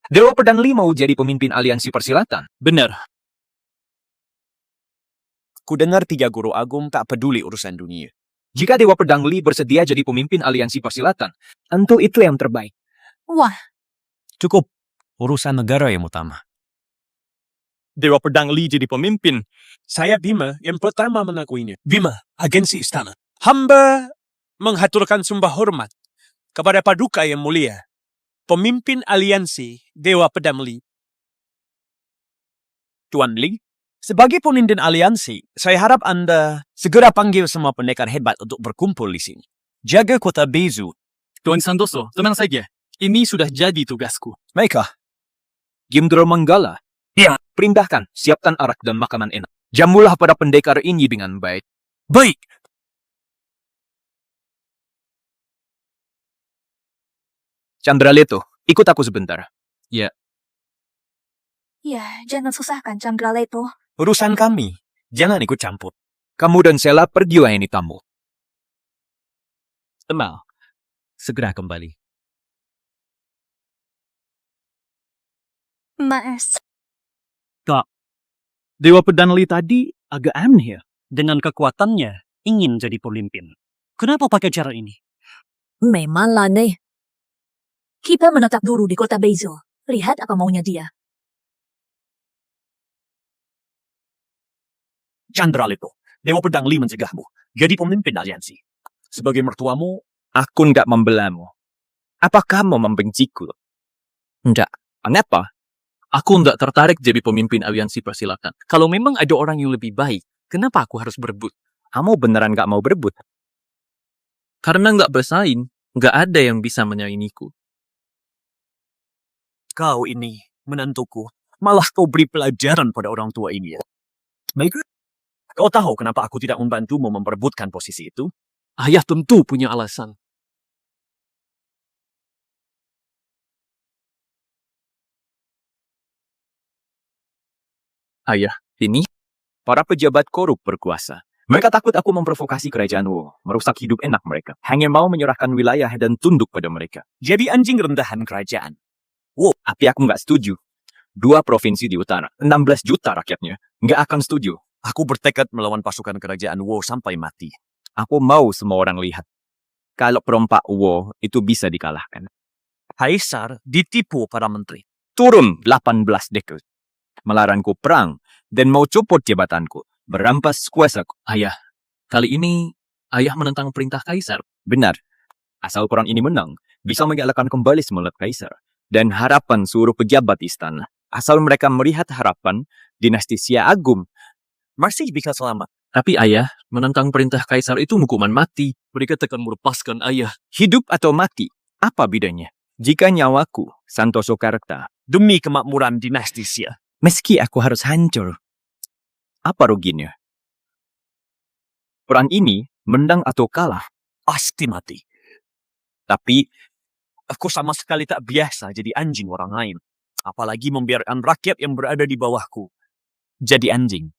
Dewa Pedang Li mau jadi pemimpin aliansi persilatan. Benar. Ku dengar 3 guru agung tak peduli urusan dunia. Jika Dewa Pedang Li bersedia jadi pemimpin aliansi persilatan, tentu itu yang terbaik. wah, Cukup. Urusan negara yang utama. Dewa Pedang Li jadi pemimpin. Saya Bima yang pertama mengakuinya. Bima, agensi istana. Hamba menghaturkan sumpah hormat kepada Paduka yang mulia, pemimpin aliansi Dewa Pedang Li. Tuan Li, sebagai pemimpin aliansi, saya harap Anda segera panggil semua pendekar hebat untuk berkumpul di sini. Jaga kota Bezu. Tuan Santoso, tenang saja. Ini sudah jadi tugasku. Baiklah. Gimdra Manggala. Ya. Perintahkan, siapkan arak dan makanan enak. Jamulah pada pendekar ini dengan baik. Baik. Chandra Leto, ikut aku sebentar. Ya. ya jangan susahkan Chandra Leto. Urusan kami. Jangan ikut campur. Kamu dan Sela pergi layani tamu. Temal. Segera kembali. Mas, Dewa Pedang Li tadi Agak aneh ya. Dengan kekuatannya, ingin jadi pemimpin. Kenapa pakai cara ini? Memanglah nih. Kita menetap dulu di kota Bezo. Lihat apa maunya dia. Chandra Leto, Dewa Pedang Li mencegahmu. Jadi pemimpin aliansi. Sebagai mertuamu, Aku nggak membelamu. Apa kamu membenciku? Enggak. Kenapa? Aku nggak tertarik jadi pemimpin aliansi persilatan. Kalau memang ada orang yang lebih baik, kenapa aku harus berebut? Kamu beneran nggak mau berebut? Karena nggak bersaing, nggak ada yang bisa menyaingiku. kau ini menantuku. Malah kau beri pelajaran pada orang tua ini ya. Baiklah. Kau tahu kenapa aku tidak membantumu memperebutkan posisi itu? Ayah tentu punya alasan. Ayah, ini para pejabat korup berkuasa. Mereka takut aku memprovokasi kerajaan Wu, merusak hidup enak mereka. Hanya mau menyerahkan wilayah dan tunduk pada mereka. Jadi anjing rendahan kerajaan. Tapi aku nggak setuju. 2 provinsi di utara, 16 juta rakyatnya, nggak akan setuju. Aku bertekad melawan pasukan kerajaan Wu sampai mati. Aku mau semua orang lihat. Kalau perompak Wu itu bisa dikalahkan. Kaisar ditipu para menteri. Turun 18 dekade. Melarangku perang dan mau copot jabatanku. Merampas kuasaku. Ayah, kali ini ayah menentang perintah kaisar. Benar. Asal perang ini menang, bisa mengalahkan kembali semangat kaisar. Dan harapan seluruh pejabat istana. Asal mereka melihat harapan dinasti Xia Agung. Masih bisa selamat. Tapi ayah, menentang perintah kaisar itu hukuman mati. Mereka akan melepaskan ayah. Hidup atau mati, apa bedanya? Jika nyawaku, Santoso Karta, Demi kemakmuran dinasti Xia. meski aku harus hancur, apa ruginya? Perang ini, menang atau kalah, Pasti mati. tapi Aku sama sekali tak biasa jadi anjing orang lain. Apalagi membiarkan rakyat yang berada di bawahku jadi anjing.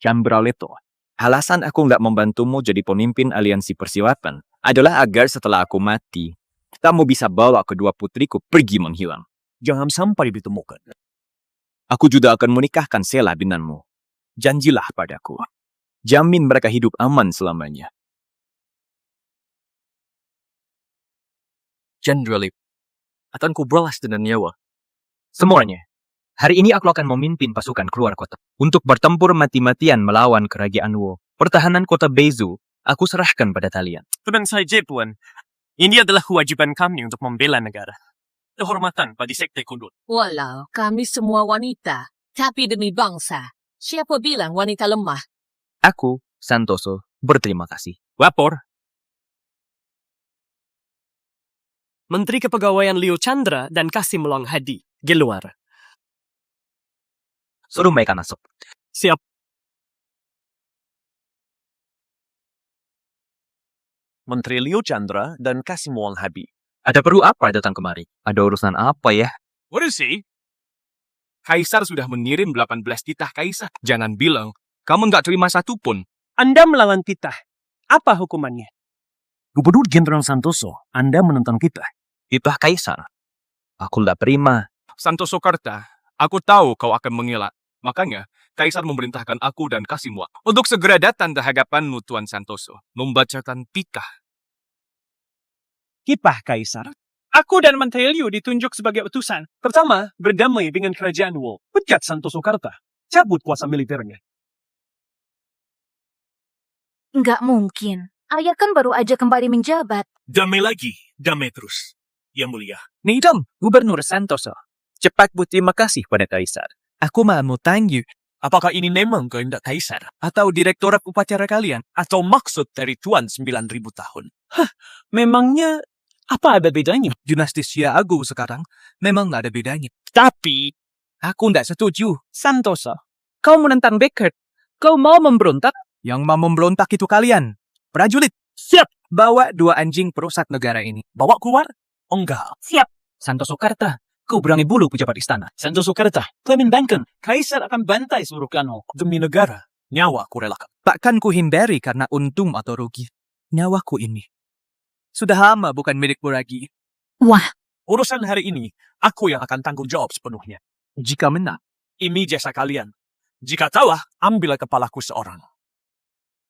Chandra Leto, alasan aku nggak membantumu jadi pemimpin aliansi persilatan adalah agar setelah aku mati, kamu bisa bawa kedua putriku pergi menghilang. Jangan sampai ditemukan. Aku juga akan menikahkan Sela denganmu. Janjilah padaku. Jamin mereka hidup aman selamanya. Chandra Leto, akan ku balas dengan nyawa. Semuanya. Hari ini aku akan memimpin pasukan keluar kota untuk bertempur mati-matian melawan kerajaan Wu. Pertahanan kota Bezu, aku serahkan pada kalian. Tenang saja, Tuan. Ini adalah kewajiban kami untuk membela negara. Kehormatan pada sekte kudus. Walau kami semua wanita, tapi demi bangsa. Siapa bilang wanita lemah? Aku, Santoso, berterima kasih. Lapor. Menteri Kepegawaian Liu Chandra dan Kasim Long Hadi. Geluar. Suruh mereka masuk. Siap. Menteri Liu Chandra dan Kasim Wong Hadi. Ada perlu apa datang kemari? Ada urusan apa ya? What is he? Kaisar sudah mengirim 18 titah kaisar. Jangan bilang, kamu nggak terima satu pun. Anda melawan titah. Apa hukumannya? Gubernur Jenderal Santoso, Anda menentang kita. Titah kaisar. Aku nggak terima. Santoso Karta, aku tahu kau akan mengelak. Makanya, Kaisar memerintahkan aku dan Kasimwa untuk segera datang ke hadapanmu, Tuan Santoso, membacakan titah. Kipah Kaisar. Aku dan Menteri Liu ditunjuk sebagai utusan. Pertama, berdamai dengan kerajaan Wu. Pecat Santoso Karta. Cabut kuasa militernya. Nggak mungkin. Ayah kan baru aja kembali menjabat. Damai lagi, damai terus. Yang mulia. Nidam, Gubernur Santoso. Cepat berterima kasih pada Kaisar. Aku mau tanya, Apakah ini memang kehendak Kaisar? atau direktorat upacara kalian? Atau maksud dari Tuan 9.000 tahun? Memangnya apa ada bedanya? Dinasti Xia Agung sekarang memang nggak ada bedanya. Tapi, Aku nggak setuju. Santoso, kau menentang Beckert. Kau mau memberontak? Yang mau memberontak itu kalian. Prajurit, Siap. bawa 2 anjing perusak negara ini. Bawa keluar? Oh, enggak. Santoso Karta, kau berani bulu pejabat istana. Santoso Karta, Clement Duncan. Kaisar akan bantai seluruh kano. Demi negara, nyawa aku relakan. Takkan ku hindari karena untung atau rugi. Nyawaku ini sudah lama bukan milikmu lagi. Wah, Urusan hari ini, aku yang akan tanggung jawab sepenuhnya. Jika menang, Ini jasa kalian. Jika tahu, ambillah kepalaku seorang.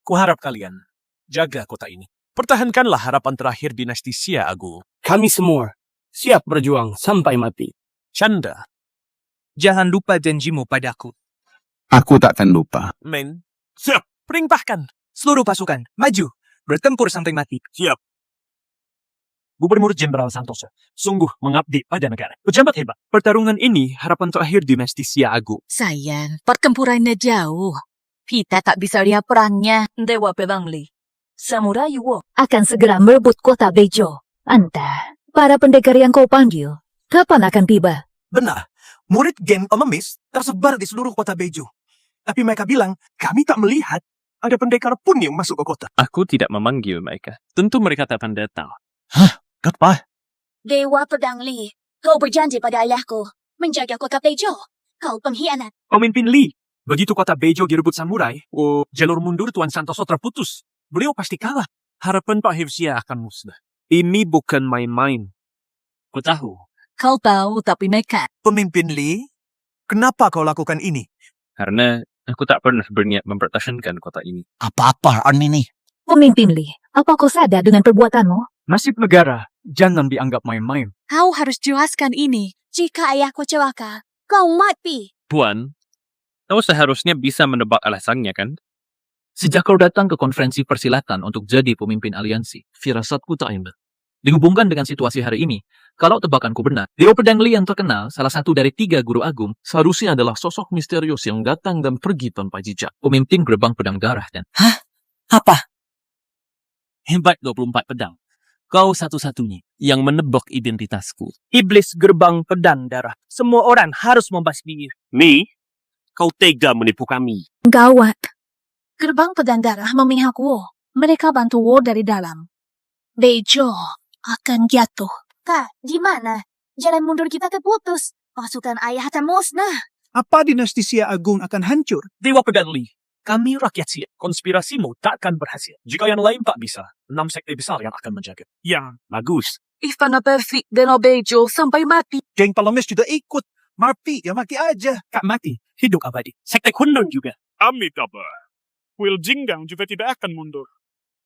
Kuharap kalian jaga kota ini. Pertahankanlah harapan terakhir dinasti Xia Agung. Kami semua siap berjuang sampai mati. Canda, Jangan lupa janjimu padaku. Aku takkan lupa. men. Siap, perintahkan. Seluruh pasukan, maju. Bertempur sampai mati. Siap. Gubernur Jenderal Santoso sungguh mengabdi pada negara. Pejabat hebat. Pertarungan ini harapan terakhir dinasti Xia Agung. Sayang, pertempurannya jauh. Kita tak bisa lihat perangnya. Dewa Pedang Li. Samurai Wo. Akan segera merebut kota Bejo. Entah, para pendekar yang kau panggil, kapan akan tiba? Benar, murid geng pengemis tersebar di seluruh kota Beju. Tapi mereka bilang, kami tak melihat ada pendekar pun yang masuk ke kota. Aku tidak memanggil mereka. Tentu mereka tak akan datang. Kenapa? Dewa Pedang Li, kau berjanji pada ayahku menjaga kota Bejo. Kau pengkhianat. Pemimpin Li, begitu kota Bejo direbut samurai, jalur mundur Tuan Santoso terputus. Beliau pasti kalah. Harapan Pak Hifzia akan musnah. Ini bukan main-main. Ku tahu. Kau tahu tapi nekat. Pemimpin Li, kenapa kau lakukan ini? Karena aku tak pernah berniat mempertahankan kota ini. Apa-apaan ini? Pemimpin Li, apa kau sadar dengan perbuatanmu? Nasib negara jangan dianggap main-main. Kau harus jelaskan ini. Jika ayahku celaka, kau mati. Puan, kau seharusnya bisa menebak alasannya kan? Sejak kau datang ke konferensi persilatan untuk jadi pemimpin aliansi, firasatku tak indah. Dihubungkan dengan situasi hari ini, kalau tebakanku benar, Dewa Pedang Li yang terkenal, salah satu dari 3 guru agung, seharusnya adalah sosok misterius yang datang dan pergi tanpa jejak. Pemimpin gerbang pedang darah dan... Apa? Hebat 24 pedang. Kau satu-satunya yang menebak identitasku. Iblis gerbang pedang darah. Semua orang harus membasminya. Mi, kau tega menipu kami. Gawat. Gerbang Pedang Darah memihak Wo. Mereka bantu Wo dari dalam. Bejo akan jatuh. Kak, gimana? Jalan mundur kita terputus. Pasukan ayah akan musnah. Apa dinasti Xia Agung akan hancur? Dewa Pedang Li, kami rakyat Xia. Konspirasimu tak akan berhasil. Jika yang lain tak bisa, 6 sekte besar yang akan menjaga. Ya, Bagus. Istana Persik dan Bejo sampai mati. Geng pengemis juga ikut. Marpi, ya mati aja. Tak mati, hidup abadi. Sekte Kunlun juga. Amitabha. Wil Jinggang juga tidak akan mundur.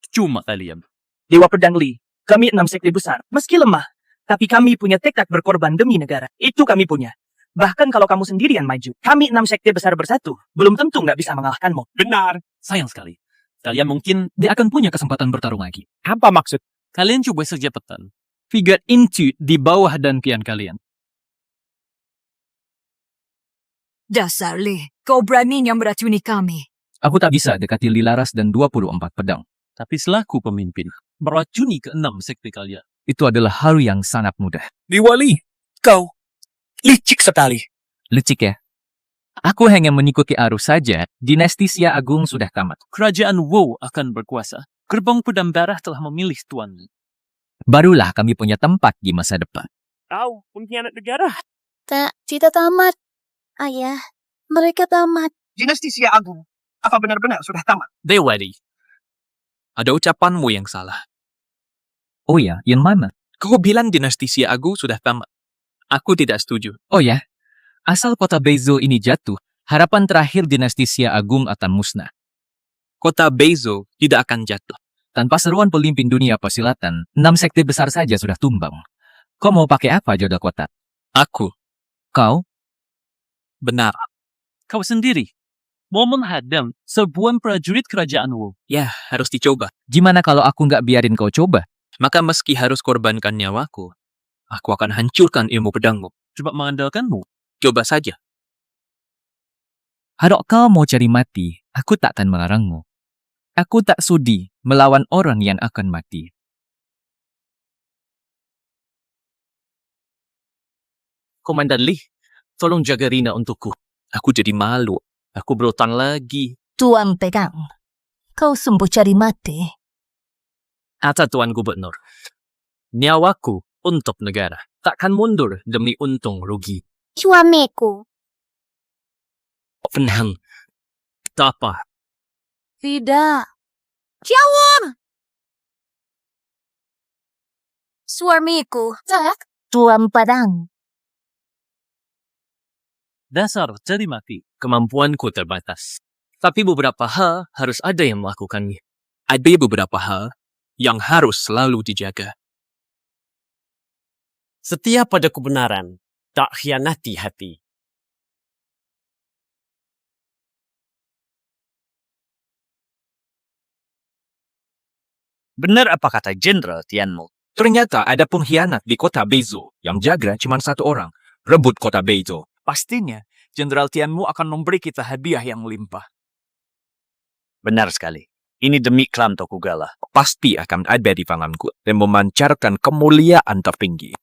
Cuma kalian. Dewa Pedang Li, kami 6 sekte besar. Meski lemah, tapi kami punya tekad berkorban demi negara. Itu kami punya. Bahkan kalau kamu sendirian maju, kami 6 sekte besar bersatu, belum tentu nggak bisa mengalahkanmu. Benar. Sayang sekali. Kalian mungkin dia akan punya kesempatan bertarung lagi. Apa maksud? Kalian coba saja petan. Figure inti di bawah dan kian kalian. Dasar Li, kau beraninya meracuni kami. Aku tak bisa dekati Lilaras dan 24 pedang. Tapi selaku pemimpin, meracuni ke-6 sekte kalian. Itu adalah hal yang sangat mudah. Diwali, kau licik sekali. Lecik ya? Aku hanya mengikuti arus saja. Dinasti Xia Agung sudah tamat. Kerajaan Wu akan berkuasa. Gerbang Pedang Darah telah memilih Tuan. Barulah kami punya tempat di masa depan. Kau pengkhianat negara. Tak, kita tamat. Ayah, mereka tamat. Dinasti Xia Agung, apa benar-benar sudah tamat? Dewadi, ada ucapanmu yang salah. Oh ya, yang mana? Kau bilang dinasti Xia Agung sudah tamat. Aku tidak setuju. Oh ya, asal kota Bezo ini jatuh, harapan terakhir dinasti Xia Agung akan musnah. Kota Bezo tidak akan jatuh. Tanpa seruan pemimpin dunia persilatan, 6 sekte besar saja sudah tumbang. Kau mau pakai apa jodoh kota? Aku. Kau? Benar. Kau sendiri mau menghadang sebuah prajurit kerajaan Wu. Ya, harus dicoba. Gimana kalau aku nggak biarin kau coba? Maka meski harus korbankan nyawaku, aku akan hancurkan ilmu pedangmu. Coba mengandalkanmu. Coba saja. Kalau kau mau cari mati, aku tak akan melarangmu. Aku tak sudi melawan orang yang akan mati. Komandan Li, tolong jaga Rina untukku. Aku jadi malu. Aku berutang lagi. Tuan Pedang, kau sungguh cari mati. Kata Tuan Gubernur, nyawaku untuk negara. Takkan mundur demi untung rugi. Suamiku. Tenang. Tak apa. Tidak. Jawab! Suamiku. Tak. Tuan Pedang. Dasar cari mati. Kemampuanku terbatas. Tapi beberapa hal harus ada yang melakukannya. Ada beberapa hal yang harus selalu dijaga. Setia pada kebenaran, tak khianati hati. Benar apa kata Jenderal Tianmu? Ternyata ada pengkhianat di kota Beizhou yang jaga cuma satu orang. Rebut kota Beizhou. Pastinya, Jenderal Tianmu akan memberi kita hadiah yang melimpah. Benar sekali. Ini demi klan Tokugawa. Pasti akan ada di tanganku dan memancarkan kemuliaan tertinggi.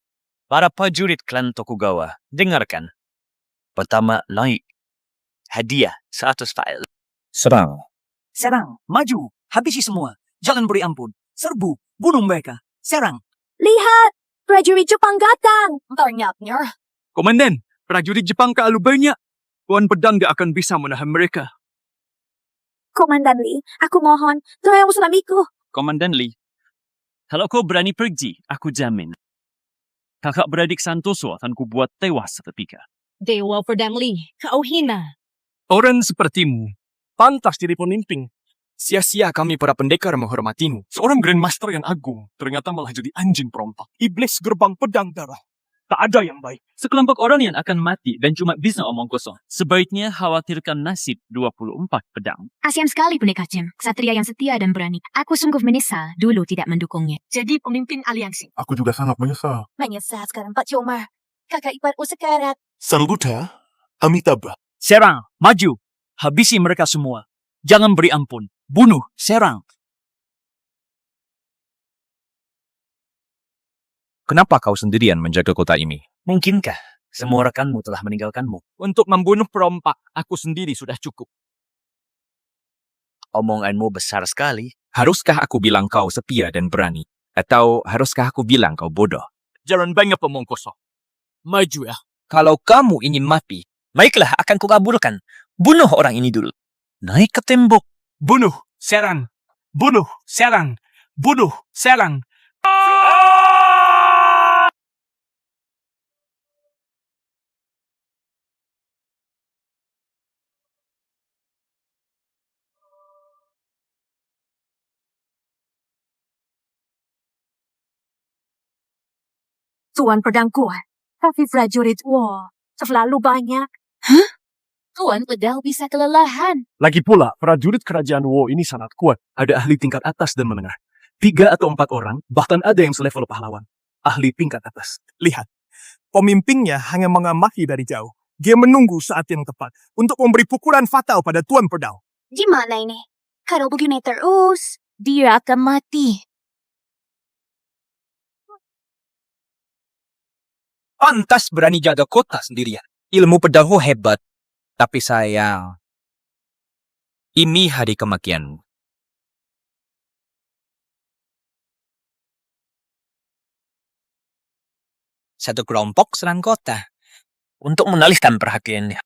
Para prajurit klan Tokugawa, dengarkan. Pertama, naik. Hadiah 100 file. Serang. Serang, maju, habisi semua. Jangan beri ampun. Serbu, bunuh mereka. Serang. Lihat, prajurit Jepang datang. Banyaknya. Komandan, prajurit Jepang terlalu banyak. Tuan pedang gak akan bisa menahan mereka. Komandan Lee, aku mohon, tolong suamiku. Komandan Lee, kalau kau berani pergi, aku jamin. Kakak beradik Santoso akan kubuat tewas seketika. Dewa Pedang Lee, kau hina. Orang sepertimu pantas jadi pemimpin. Sia-sia kami para pendekar menghormatimu. Seorang Grandmaster yang agung ternyata malah jadi anjing perompak. Iblis gerbang pedang darah. Tak ada yang baik. Sekelompok orang yang akan mati dan cuma bisa omong kosong. Sebaiknya khawatirkan nasib 24 pedang. Kasihan sekali pendekar Chen, ksatria yang setia dan berani. Aku sungguh menyesal dulu tidak mendukungnya. Jadi pemimpin aliansi. Aku juga sangat menyesal. Menyesal sekarang Pak Cumar. Kakak iparku sekarat. Sang Buddha, Amitabha. Serang, maju. Habisi mereka semua. Jangan beri ampun. Bunuh, serang. Kenapa kau sendirian menjaga kota ini? Mungkinkah semua rekanmu telah meninggalkanmu? Untuk membunuh perompak, aku sendiri sudah cukup. Omonganmu besar sekali. Haruskah aku bilang kau setia dan berani? Atau haruskah aku bilang kau bodoh? Jangan banyak omong kosong. Maju ya. Kalau kamu ingin mati, Baiklah, akan kukabulkan. Bunuh orang ini dulu. Naik ke tembok. Bunuh, serang. Bunuh, serang. Bunuh, serang. Tuan pedang kuat, tapi prajurit terlalu banyak. Tuan pedang bisa kelelahan. Lagi pula, prajurit kerajaan Wo ini sangat kuat. Ada ahli tingkat atas dan menengah. 3 atau 4 orang, bahkan ada yang selevel pahlawan. Ahli tingkat atas. Lihat, pemimpinnya hanya mengamati dari jauh. Dia menunggu saat yang tepat untuk memberi pukulan fatal pada Tuan Pedang. Gimana ini? Kalau begini terus, dia akan mati. pantas berani jaga kota sendirian. Ilmu pedangmu hebat, tapi sayang, ini hari kematianmu. Satu kelompok serang kota. Untuk mengalihkan perhatiannya.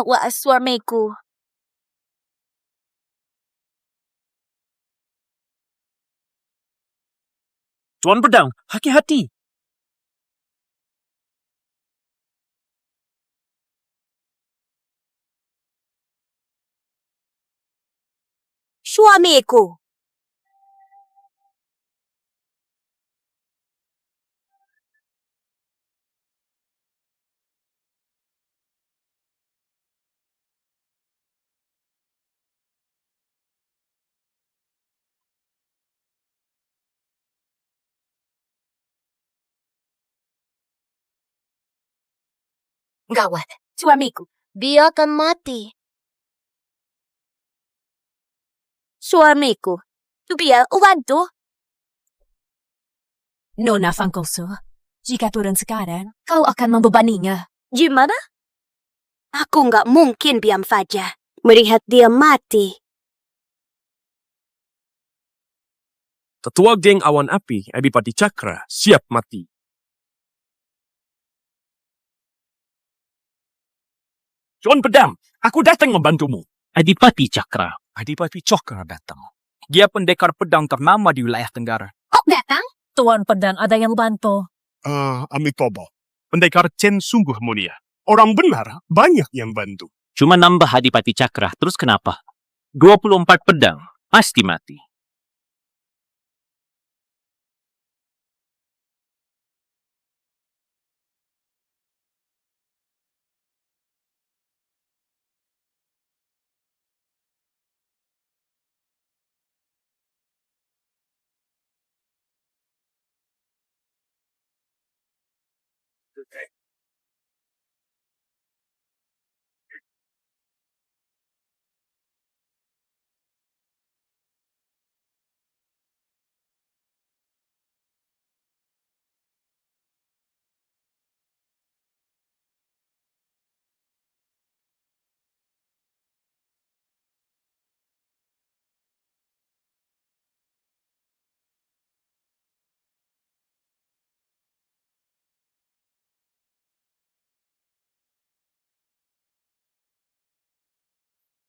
Wah, suamiku. Tuan Pedang, hati-hati. Suamiku. Gawat, suamiku. Biarkan mati. Suamiku. Biar ubantu. Nona Fangkoso, jika turun sekarang, kau akan membebaninya. Gimana? Aku nggak mungkin diam saja melihat dia mati. Ketua geng awan api, Adipati Cakra, siap mati. Tuan Pedang, aku datang membantumu. Adipati Cakra. Adipati Cakra datang. Dia pendekar pedang ternama di wilayah Tenggara. Oh, datang? Tuan Pedang ada yang bantu. Amitabha. Pendekar Chen sungguh mulia. Orang benar, banyak yang bantu. Cuma nambah Adipati Cakra, terus kenapa? 24 pedang, pasti mati.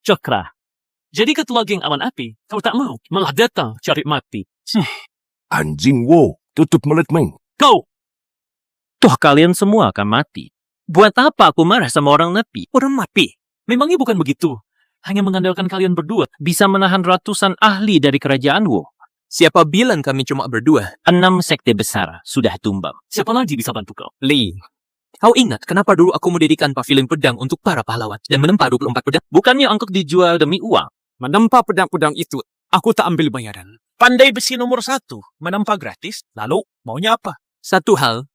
Cakra. Jadi ketua geng awan api, kau tak mau, malah datang cari mati. Anjing wo, tutup mulut main. Kau! Toh kalian semua akan mati. Buat apa aku marah sama orang napi? Orang mati. Memangnya bukan begitu. Hanya mengandalkan kalian berdua. Bisa menahan ratusan ahli dari kerajaan Wu. Siapa bilang kami cuma berdua? 6 sekte besar sudah tumbang. Siapa lagi bisa bantu kau? Lee, kau ingat kenapa dulu aku mendirikan pavilion pedang untuk para pahlawan dan menempa 24 pedang? Bukannya angkut dijual demi uang? Menempa pedang-pedang itu, aku tak ambil bayaran. Pandai besi nomor 1, menempa gratis, lalu maunya apa? Satu hal,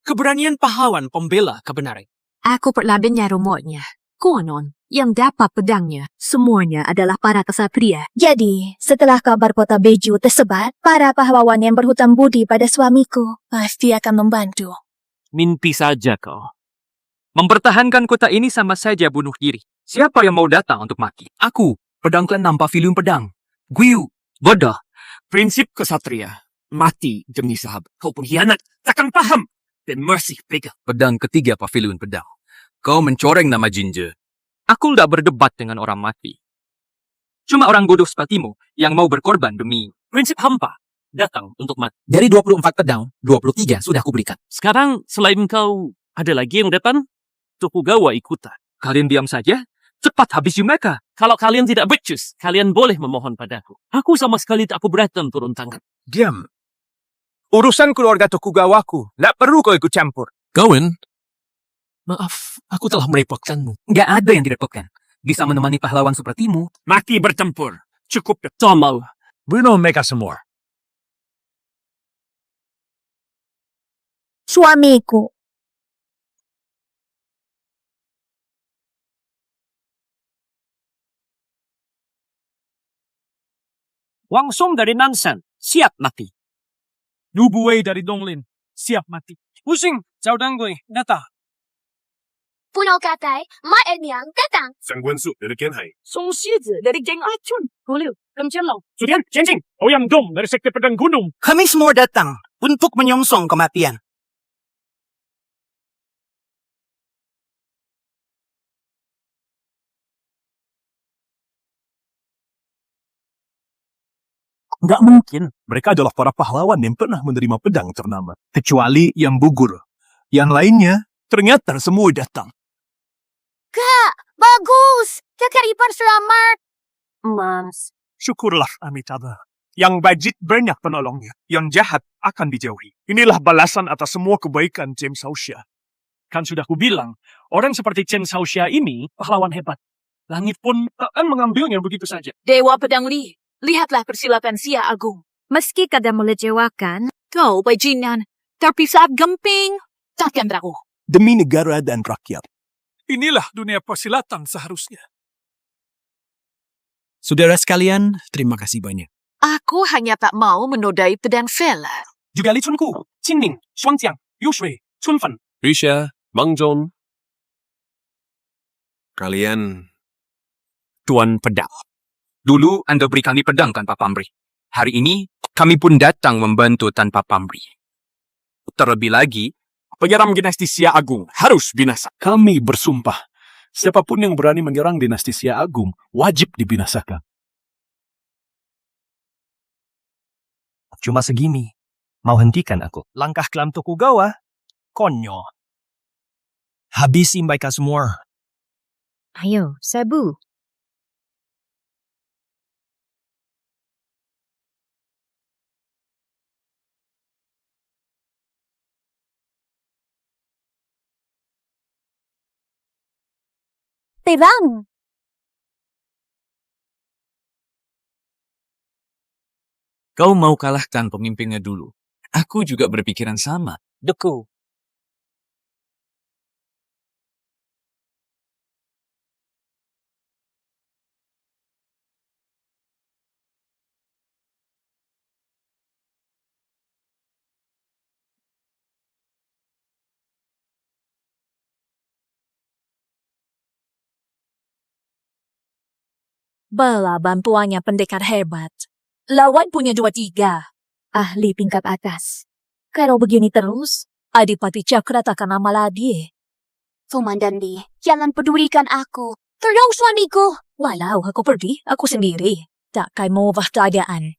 keberanian pahlawan pembela kebenaran. Aku perlahannya rumornya. Konon, yang dapat pedangnya, semuanya adalah para kesatria. Jadi, setelah kabar kota Beju tersebar, para pahlawan yang berhutang budi pada suamiku pasti akan membantu. Mimpi saja kau. Mempertahankan kota ini sama saja bunuh diri. Siapa yang mau datang untuk mati? Aku, pedang ke-6 pavilion pedang. Guiu, bodoh. Prinsip kesatria, mati demi sahabat. Kau pengkhianat, takkan paham. Dan mercy, pegang. Pedang ketiga pavilion pedang. Kau mencoreng nama Jinja. Aku tidak berdebat dengan orang mati. Cuma orang bodoh sepertimu yang mau berkorban demi Prinsip hampa. Datang untuk mati. Dari 24 pedang, 23 sudah kuberikan. Sekarang, selain kau, ada lagi yang datang? Tokugawa ikutan. Kalian diam saja? Cepat habisi mereka. Kalau kalian tidak becus, kalian boleh memohon padaku. Aku sama sekali tak keberatan turun tangan. Diam. Urusan keluarga Tokugawaku. Tak perlu kau ikut campur. Kawan, maaf, aku telah merepotkanmu. Nggak ada yang direpotkan. Bisa menemani pahlawan sepertimu. Mati bertempur. Cukup. Tomau. Bunuh mereka semua. Suamiku. Wang Song dari Nansan, siap mati. Nubuwei dari Donglin, siap mati. Pusing, Cao Dangui, datang. Pulau Katai, Ma Enyang datang. Sangguansu dari Kenhai. Song Shizi dari geng Acun. Huliu, Kem Chenlong. Sudian, Chenjing, Ouyang Dong dari Sekte Pedang Gunung. Kami semua datang untuk menyongsong kematian. Nggak mungkin. Mereka adalah para pahlawan yang pernah menerima pedang ternama. Kecuali yang gugur. Yang lainnya, ternyata semua datang. Kak, bagus. Kakak ipar selamat. Mams, Syukurlah, Amitabha. Yang bajit banyak penolongnya. Yang jahat akan dijauhi. Inilah balasan atas semua kebaikan Chen Shaoxia. Kan sudah kubilang, orang seperti Chen Shaoxia ini pahlawan hebat. Langit pun takkan mengambilnya begitu saja. Dewa Pedang Li, lihatlah persilakan Sia Agung. Meski kadang melecewakan, kau bajinan, tapi saat gemping, takkan ragu. Demi negara dan rakyat, Inilah dunia persilatan seharusnya. Saudara sekalian, terima kasih banyak. Aku hanya tak mau menodai pedang Vela. Juga Li Chunku, Qingning, Shuangjiang, Yu Shui, Chun Fen. Risha, Mang Zhong. Kalian Tuan Pedang. Dulu Anda beri kami pedang tanpa pamrih. Hari ini, kami pun datang membantu tanpa pamrih. Terlebih lagi, Penyeram dinasti Xia Agung harus binasa. kami bersumpah, siapapun yang berani menyerang dinasti Xia Agung wajib dibinasakan. Cuma segini. Mau hentikan aku. Langkah kelam Tokugawa. Konyol. Habisi mereka semua. Ayo, sabu. Pedang. kau mau kalahkan pemimpinnya dulu. Aku juga berpikiran sama. Deku. Bala bantuannya pendekar hebat. Lawan punya 2-3. Ahli tingkat atas. Kalau begini terus, Adipati Cakra takkan lama lagi. Komandan Lee, jangan pedulikan aku. Tolong suamiku. Walau aku pergi, aku sendiri. Takkan mengubah keadaan.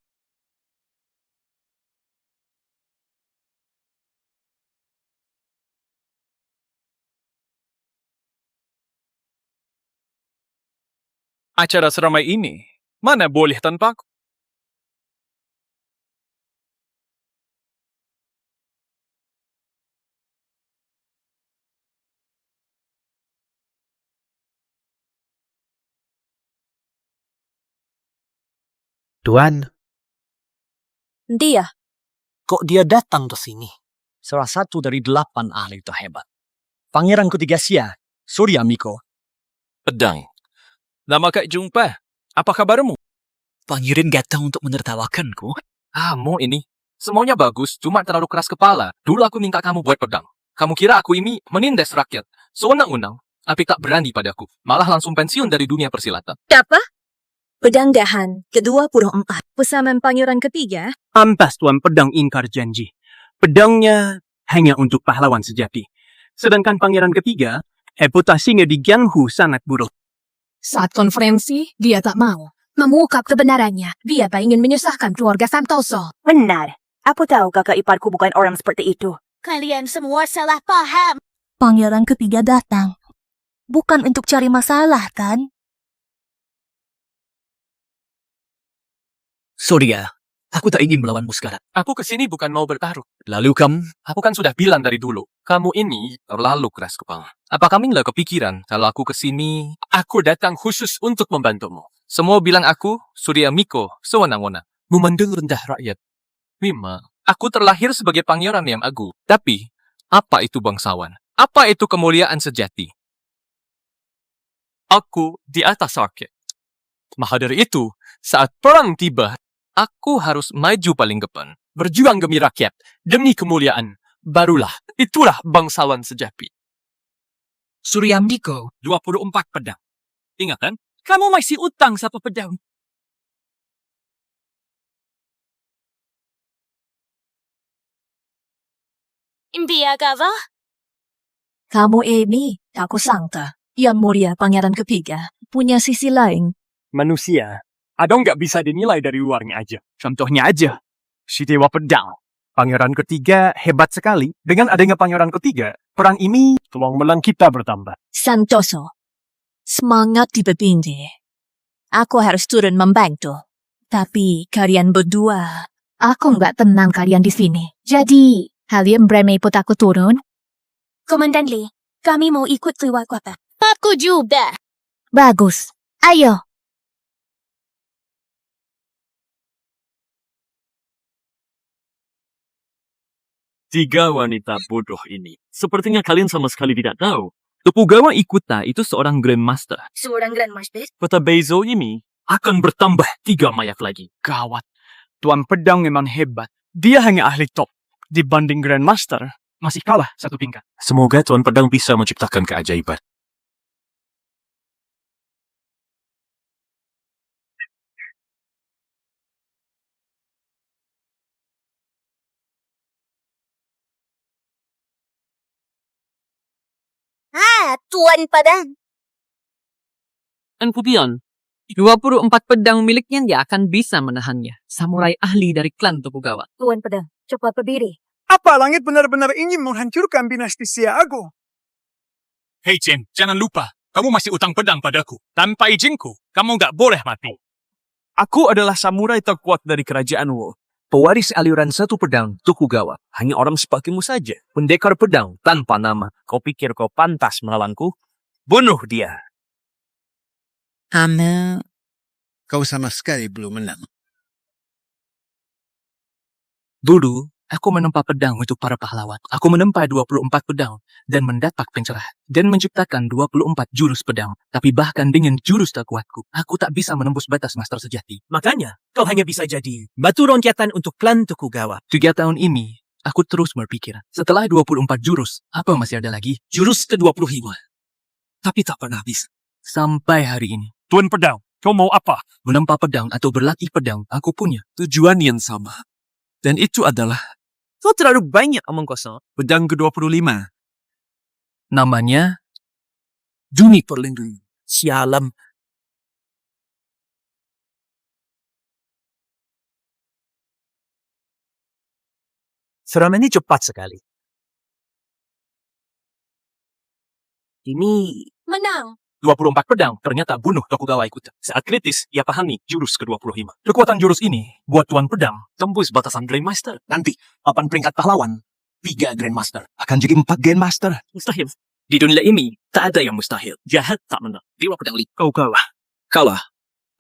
Acara seramai ini, mana boleh tanpaku? Tuan, Dia, kok dia datang ke sini? Salah satu dari 8 ahli itu hebat. Pangeran ketiga Xia, Surya Miko. Pedang. Lama kak jumpa. Apa kabarmu? Pangeran datang untuk menertawakanku. Kamu ini, semuanya bagus, cuma terlalu keras kepala. Dulu aku minta kamu buat pedang. Kamu kira aku ini menindas rakyat. Sewenang-wenang, tapi tak berani padaku. Malah langsung pensiun dari dunia persilatan. Apa? Pedang Dahan ke-24 pesanan pangeran ketiga. Ampas Tuan Pedang ingkar janji. Pedangnya hanya untuk pahlawan sejati. Sedangkan pangeran ketiga, reputasinya di Jianghu sangat buruk. saat konferensi, dia tak mau. Mengungkap kebenarannya, dia tak ingin menyusahkan keluarga Santoso. Benar. Aku tahu kakak iparku bukan orang seperti itu. Kalian semua salah paham. Pangeran ketiga datang. Bukan untuk cari masalah, kan? Surya, aku tak ingin melawanmu sekarang. Aku kesini bukan mau bertaruh. Lalu kamu? Aku kan sudah bilang dari dulu, kamu ini terlalu keras kepala. Apa kamu nggak kepikiran kalau aku kesini, aku datang khusus untuk membantumu. Semua bilang aku, Surya Miko, sewenang-wenang. Memandang rendah rakyat. Wima, aku terlahir sebagai pangeran yang agung. Tapi, apa itu bangsawan? Apa itu kemuliaan sejati? Aku di atas rakyat. Maka dari itu, saat perang tiba, aku harus maju paling depan. Berjuang demi rakyat, demi kemuliaan. Barulah, itulah bangsawan sejati. Surya Miko, 24 pedang. Ingat kan? Kamu masih utang satu pedang. Dia kava? Kamu ini, aku sangka, yang mulia pangeran ketiga, punya sisi lain. Manusia, ada nggak bisa dinilai dari luarnya aja. Contohnya aja, si Dewa Pedang. Pangeran ketiga hebat sekali. Dengan adanya pangeran ketiga, perang ini tulang belang kita bertambah. Santoso, semangat dipepindi. Aku harus turun membantu. Tapi kalian berdua, aku nggak tenang kalian di sini. Jadi, kalian berani ikut aku turun? Komandan Lee, kami mau ikut keluar kota. Aku juga. Bagus. Ayo. Tiga wanita bodoh ini. Sepertinya kalian sama sekali tidak tahu. Tokugawa Ikuta itu seorang Grandmaster. Seorang Grandmaster? Kota Beizo ini akan bertambah 3 mayak lagi. Gawat. Tuan Pedang memang hebat. Dia hanya ahli top. Dibanding Grandmaster, masih kalah 1 tingkat. Semoga Tuan Pedang bisa menciptakan keajaiban. Tuan Padang. Dan Pupion, 24 pedang miliknya dia akan bisa menahannya. Samurai ahli dari klan Tokugawa. Tuan Pedang, cepat berdiri. Apa langit benar-benar ingin menghancurkan dinasti Siago? Hei Chen, jangan lupa. Kamu masih utang pedang padaku. Tanpa izinku, kamu nggak boleh mati. Aku adalah samurai terkuat dari kerajaan Wo. Pewaris aliran 1 pedang Tokugawa. Hanya orang sepakimu saja. Pendekar pedang tanpa nama. Kau pikir kau pantas melawanku? Bunuh dia. Kau sama sekali belum menang. Dulu, aku menempa pedang untuk para pahlawan. Aku menempa 24 pedang dan mendapat pencerahan. Dan menciptakan 24 jurus pedang. Tapi bahkan dengan jurus terkuatku, aku tak bisa menembus batas master sejati. Makanya, kau hanya bisa jadi batu loncatan untuk klan Tokugawa. 3 tahun ini, aku terus berpikir, setelah 24 jurus, apa masih ada lagi? Jurus ke-25. Tapi tak pernah bisa. Sampai hari ini. Tuan Pedang, kau mau apa? Menempa pedang atau berlatih pedang, aku punya Tujuan yang sama. Dan itu adalah kau terlalu banyak omong kosong. Pedang ke-25. namanya Juni Perlindung. Sialam. Serangan ini cepat sekali. Ini Menang. 24 pedang ternyata bunuh Tokugawa Ikuta. Saat kritis, ia pahami jurus ke-25. Kekuatan jurus ini buat Tuan Pedang tembus batasan Grandmaster. Nanti, papan peringkat pahlawan, 3 Grandmaster. Akan jadi 4 Grandmaster. Mustahil. Di dunia ini, tak ada yang mustahil. Jahat tak menang. Dewa Pedang Li. Kau kalah. Kalah.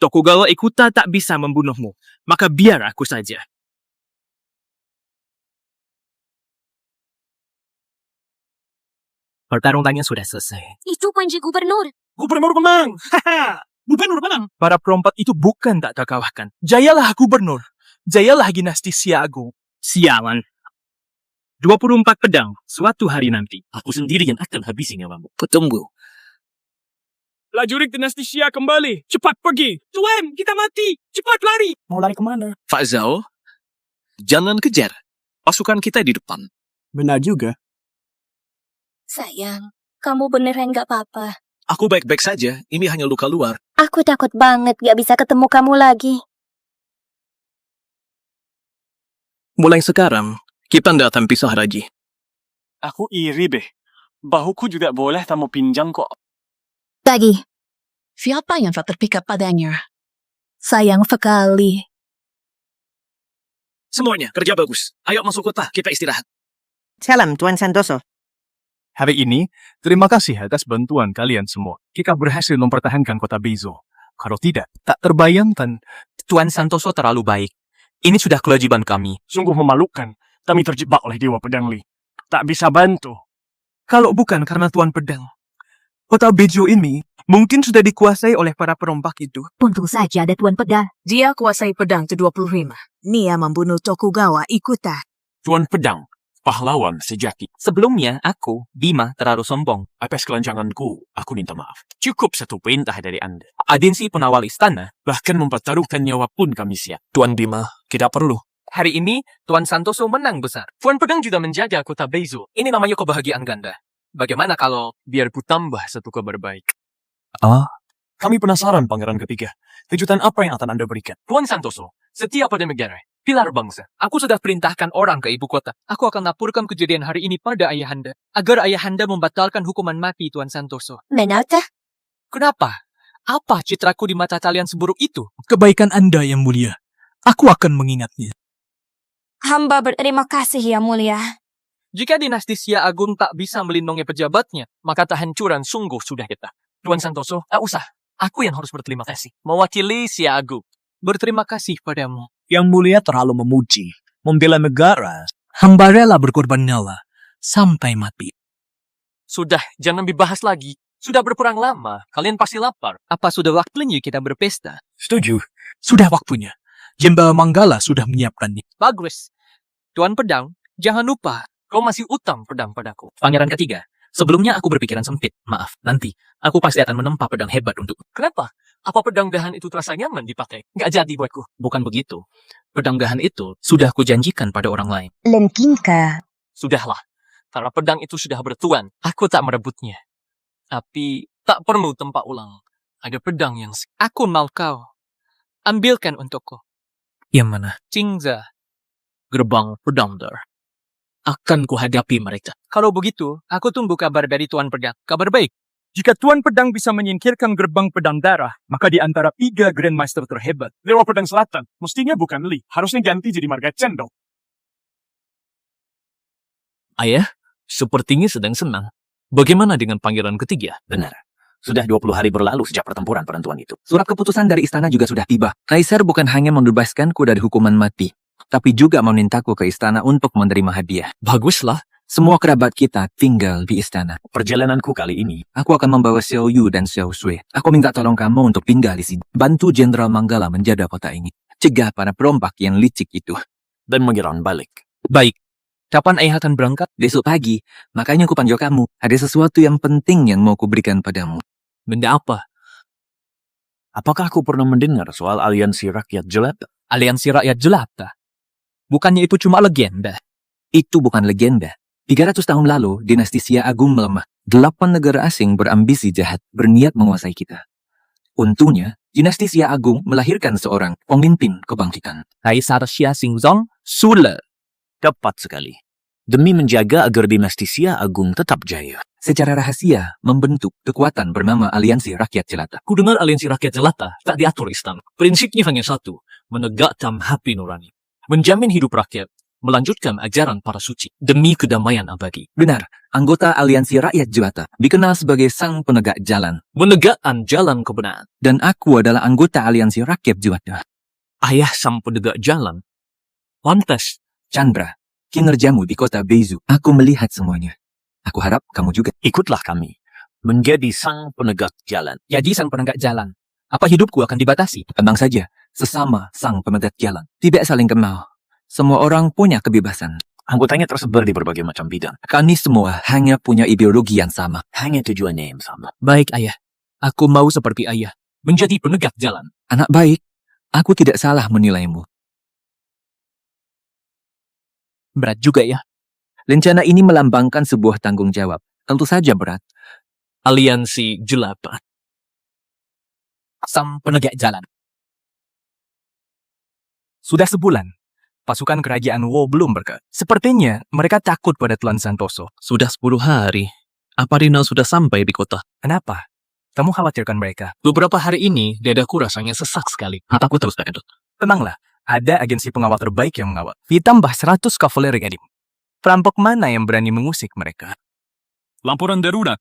Tokugawa Ikuta tak bisa membunuhmu. Maka biar aku saja. Pertarungannya sudah selesai. Itu kunci gubernur. Gubernur menang. Haha. Gubernur menang. Para perompak itu bukan tak terkalahkan. Jayalah gubernur. Jayalah dinasti Siago. Sialan. 24 pedang. Suatu hari nanti, aku sendiri yang akan habisi nyawamu. Kutunggu. Prajurit dinasti Xia kembali. Cepat pergi. Tuan, kita mati. Cepat lari. Mau lari kemana? Pak Zhao, jangan kejar. Pasukan kita di depan. Benar juga. Sayang, kamu beneran gak apa-apa. Aku baik-baik saja. Ini hanya luka luar. Aku takut banget gak bisa ketemu kamu lagi. Mulai sekarang, kita tidak akan pisah lagi. Aku iri, Beh. Bahuku juga boleh tamu pinjam kok. Pagi. Siapa yang tak terpikat padanya? Sayang sekali. Semuanya, kerja bagus. Ayo masuk kota, kita istirahat. Salam, Tuan Santoso. Hari ini, terima kasih atas bantuan kalian semua. Kita berhasil mempertahankan kota Beizo. Kalau tidak, tak terbayangkan. Tuan Santoso terlalu baik. Ini sudah kewajiban kami. Sungguh memalukan. Kami terjebak oleh Dewa Pedang Li. Tak bisa bantu. Kalau bukan karena Tuan Pedang, kota Beizo ini mungkin sudah dikuasai oleh para perompak itu. Untung saja ada Tuan Pedang. Dia kuasai pedang ke-25. Nia membunuh Tokugawa Ikuta. Tuan Pedang, pahlawan sejati. Sebelumnya, aku, Bima, terlalu sombong. Atas kelancanganku, aku minta maaf. Cukup 1 perintah dari Anda. Adensi penawal istana. Bahkan mempertaruhkan nyawa pun kami siap. Tuan Bima, tidak perlu. Hari ini, Tuan Santoso menang besar. Tuan Pedang juga menjaga kota Beizo. Ini namanya kebahagiaan ganda. Bagaimana kalau biar ku tambah 1 kabar baik? Kami penasaran, Pangeran Ketiga. Kejutan apa yang akan Anda berikan? Tuan Santoso, setia pada negara, pilar bangsa. Aku sudah perintahkan orang ke ibu kota. Aku akan laporkan kejadian hari ini pada ayahanda, agar ayahanda membatalkan hukuman mati Tuan Santoso. Benarkah? Kenapa? Apa citraku di mata kalian seburuk itu? Kebaikan Anda yang mulia. Aku akan mengingatnya. Hamba berterima kasih, Yang Mulia. Jika dinasti Xia Agung tak bisa melindungi pejabatnya, maka kehancuran sungguh sudah kita. Tuan Santoso, tak usah. Aku yang harus berterima kasih. Mewakili Xia Agung. Berterima kasih padamu. Yang mulia terlalu memuji. Membela negara. Hamba rela berkorban nyawa sampai mati. Sudah, jangan dibahas lagi. Sudah berperang lama, kalian pasti lapar. Apa sudah waktunya kita berpesta? Setuju. Sudah waktunya. Jenderal Manggala sudah menyiapkannya. Bagus. Tuan Pedang, jangan lupa. Kau masih utang pedang padaku. Pangeran ketiga, sebelumnya aku berpikiran sempit. Maaf, nanti aku pasti akan menempa pedang hebat untuk. Kenapa? Apa pedang dahan itu terasa nyaman dipakai? Nggak jadi buatku. Bukan begitu. Pedang dahan itu sudah kujanjikan pada orang lain. Lengkingka. Sudahlah, karena pedang itu sudah bertuan. Aku tak merebutnya. Tapi tak perlu tempat ulang. Ada pedang yang... Aku mau kau. Ambilkan untukku. Yang mana? Qingza. Gerbang pedang dar. Akan kuhadapi mereka. Kalau begitu, aku tunggu kabar dari Tuan Pedang. Kabar baik. Jika Tuan Pedang bisa menyingkirkan gerbang pedang darah, maka di antara 3 Grandmaster terhebat, Dewa Pedang Selatan, mestinya bukan Li. Harusnya ganti jadi Marga Chen dong. Ayah, sepertinya sedang senang. Bagaimana dengan pangeran ketiga? Benar. Sudah 20 hari berlalu sejak pertempuran penentuan itu. Surat keputusan dari istana juga sudah tiba. Kaisar bukan hanya membebaskanku dari hukuman mati, tapi juga memintaku ke istana untuk menerima hadiah. Baguslah. Semua kerabat kita tinggal di istana. Perjalananku kali ini, aku akan membawa Xiao Yu dan Xiao Sui. Aku minta tolong kamu untuk tinggal di sini. Bantu Jenderal Manggala menjaga kota ini. Cegah para perompak yang licik itu. Dan menyerang balik. Baik. Kapan ayah akan berangkat? Besok pagi. Makanya aku panggil kamu. Ada sesuatu yang penting yang mau kuberikan padamu. Benda apa? Apakah aku pernah mendengar soal aliansi rakyat jelata? Aliansi rakyat jelata? Bukannya itu cuma legenda? Itu bukan legenda. 300 tahun lalu, dinasti Xia Agung melemah. 8 negara asing berambisi jahat, berniat menguasai kita. Untungnya, dinasti Xia Agung melahirkan seorang pemimpin kebangkitan. Kaisar Xia Xingzong Sule. Tepat sekali. Demi menjaga agar dinasti Xia Agung tetap jaya. Secara rahasia, membentuk kekuatan bernama Aliansi Rakyat Jelata. Ku dengar aliansi rakyat jelata tak diatur istana. Prinsipnya hanya satu, menegakkan hati nurani. Menjamin hidup rakyat, melanjutkan ajaran para suci demi kedamaian abadi. Benar, anggota Aliansi Rakyat Jelata dikenal sebagai sang penegak jalan. Menegakkan jalan kebenaran. Dan aku adalah anggota Aliansi Rakyat Jelata. Ayah sang penegak jalan. Lantas, Chandra, kinerjamu di kota Beizu, aku melihat semuanya. Aku harap kamu juga ikutlah kami menjadi sang penegak jalan. Jadi sang penegak jalan. Apa hidupku akan dibatasi? Tenang saja, sesama sang penegak jalan. Tidak saling kenal. Semua orang punya kebebasan. Anggotanya tersebar di berbagai macam bidang. Kami semua hanya punya ideologi yang sama. Hanya tujuannya yang sama. baik ayah. Aku mau seperti ayah. Menjadi penegak jalan. Anak baik, aku tidak salah menilaimu. Berat juga ya. Rencana ini melambangkan sebuah tanggung jawab. Tentu saja berat. Aliansi jelata. Sang penegak jalan. Sudah sebulan, pasukan kerajaan Wu belum bergerak. Sepertinya mereka takut pada Tuan Santoso. Sudah 10 hari. Apa Rina sudah sampai di kota? Kenapa? Kamu khawatirkan mereka? Beberapa hari ini, dadaku rasanya sesak sekali. Mataku terus terkedut. Tenanglah, ada agensi pengawal terbaik yang mengawal. Ditambah 100 kavaleri edim. Perampok mana yang berani mengusik mereka? Laporan darurat.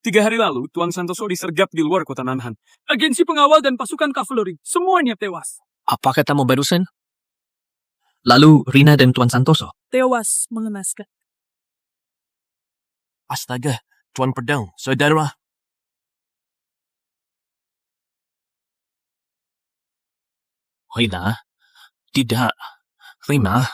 3 hari lalu, Tuan Santoso disergap di luar kota Nanhan. Agensi pengawal dan pasukan kavaleri, semuanya tewas. Apa katamu barusan? Lalu Rina dan Tuan Santoso? Tewas mengenaskan. Astaga, Tuan Pedang, saudara. Rina? Tidak. Rina?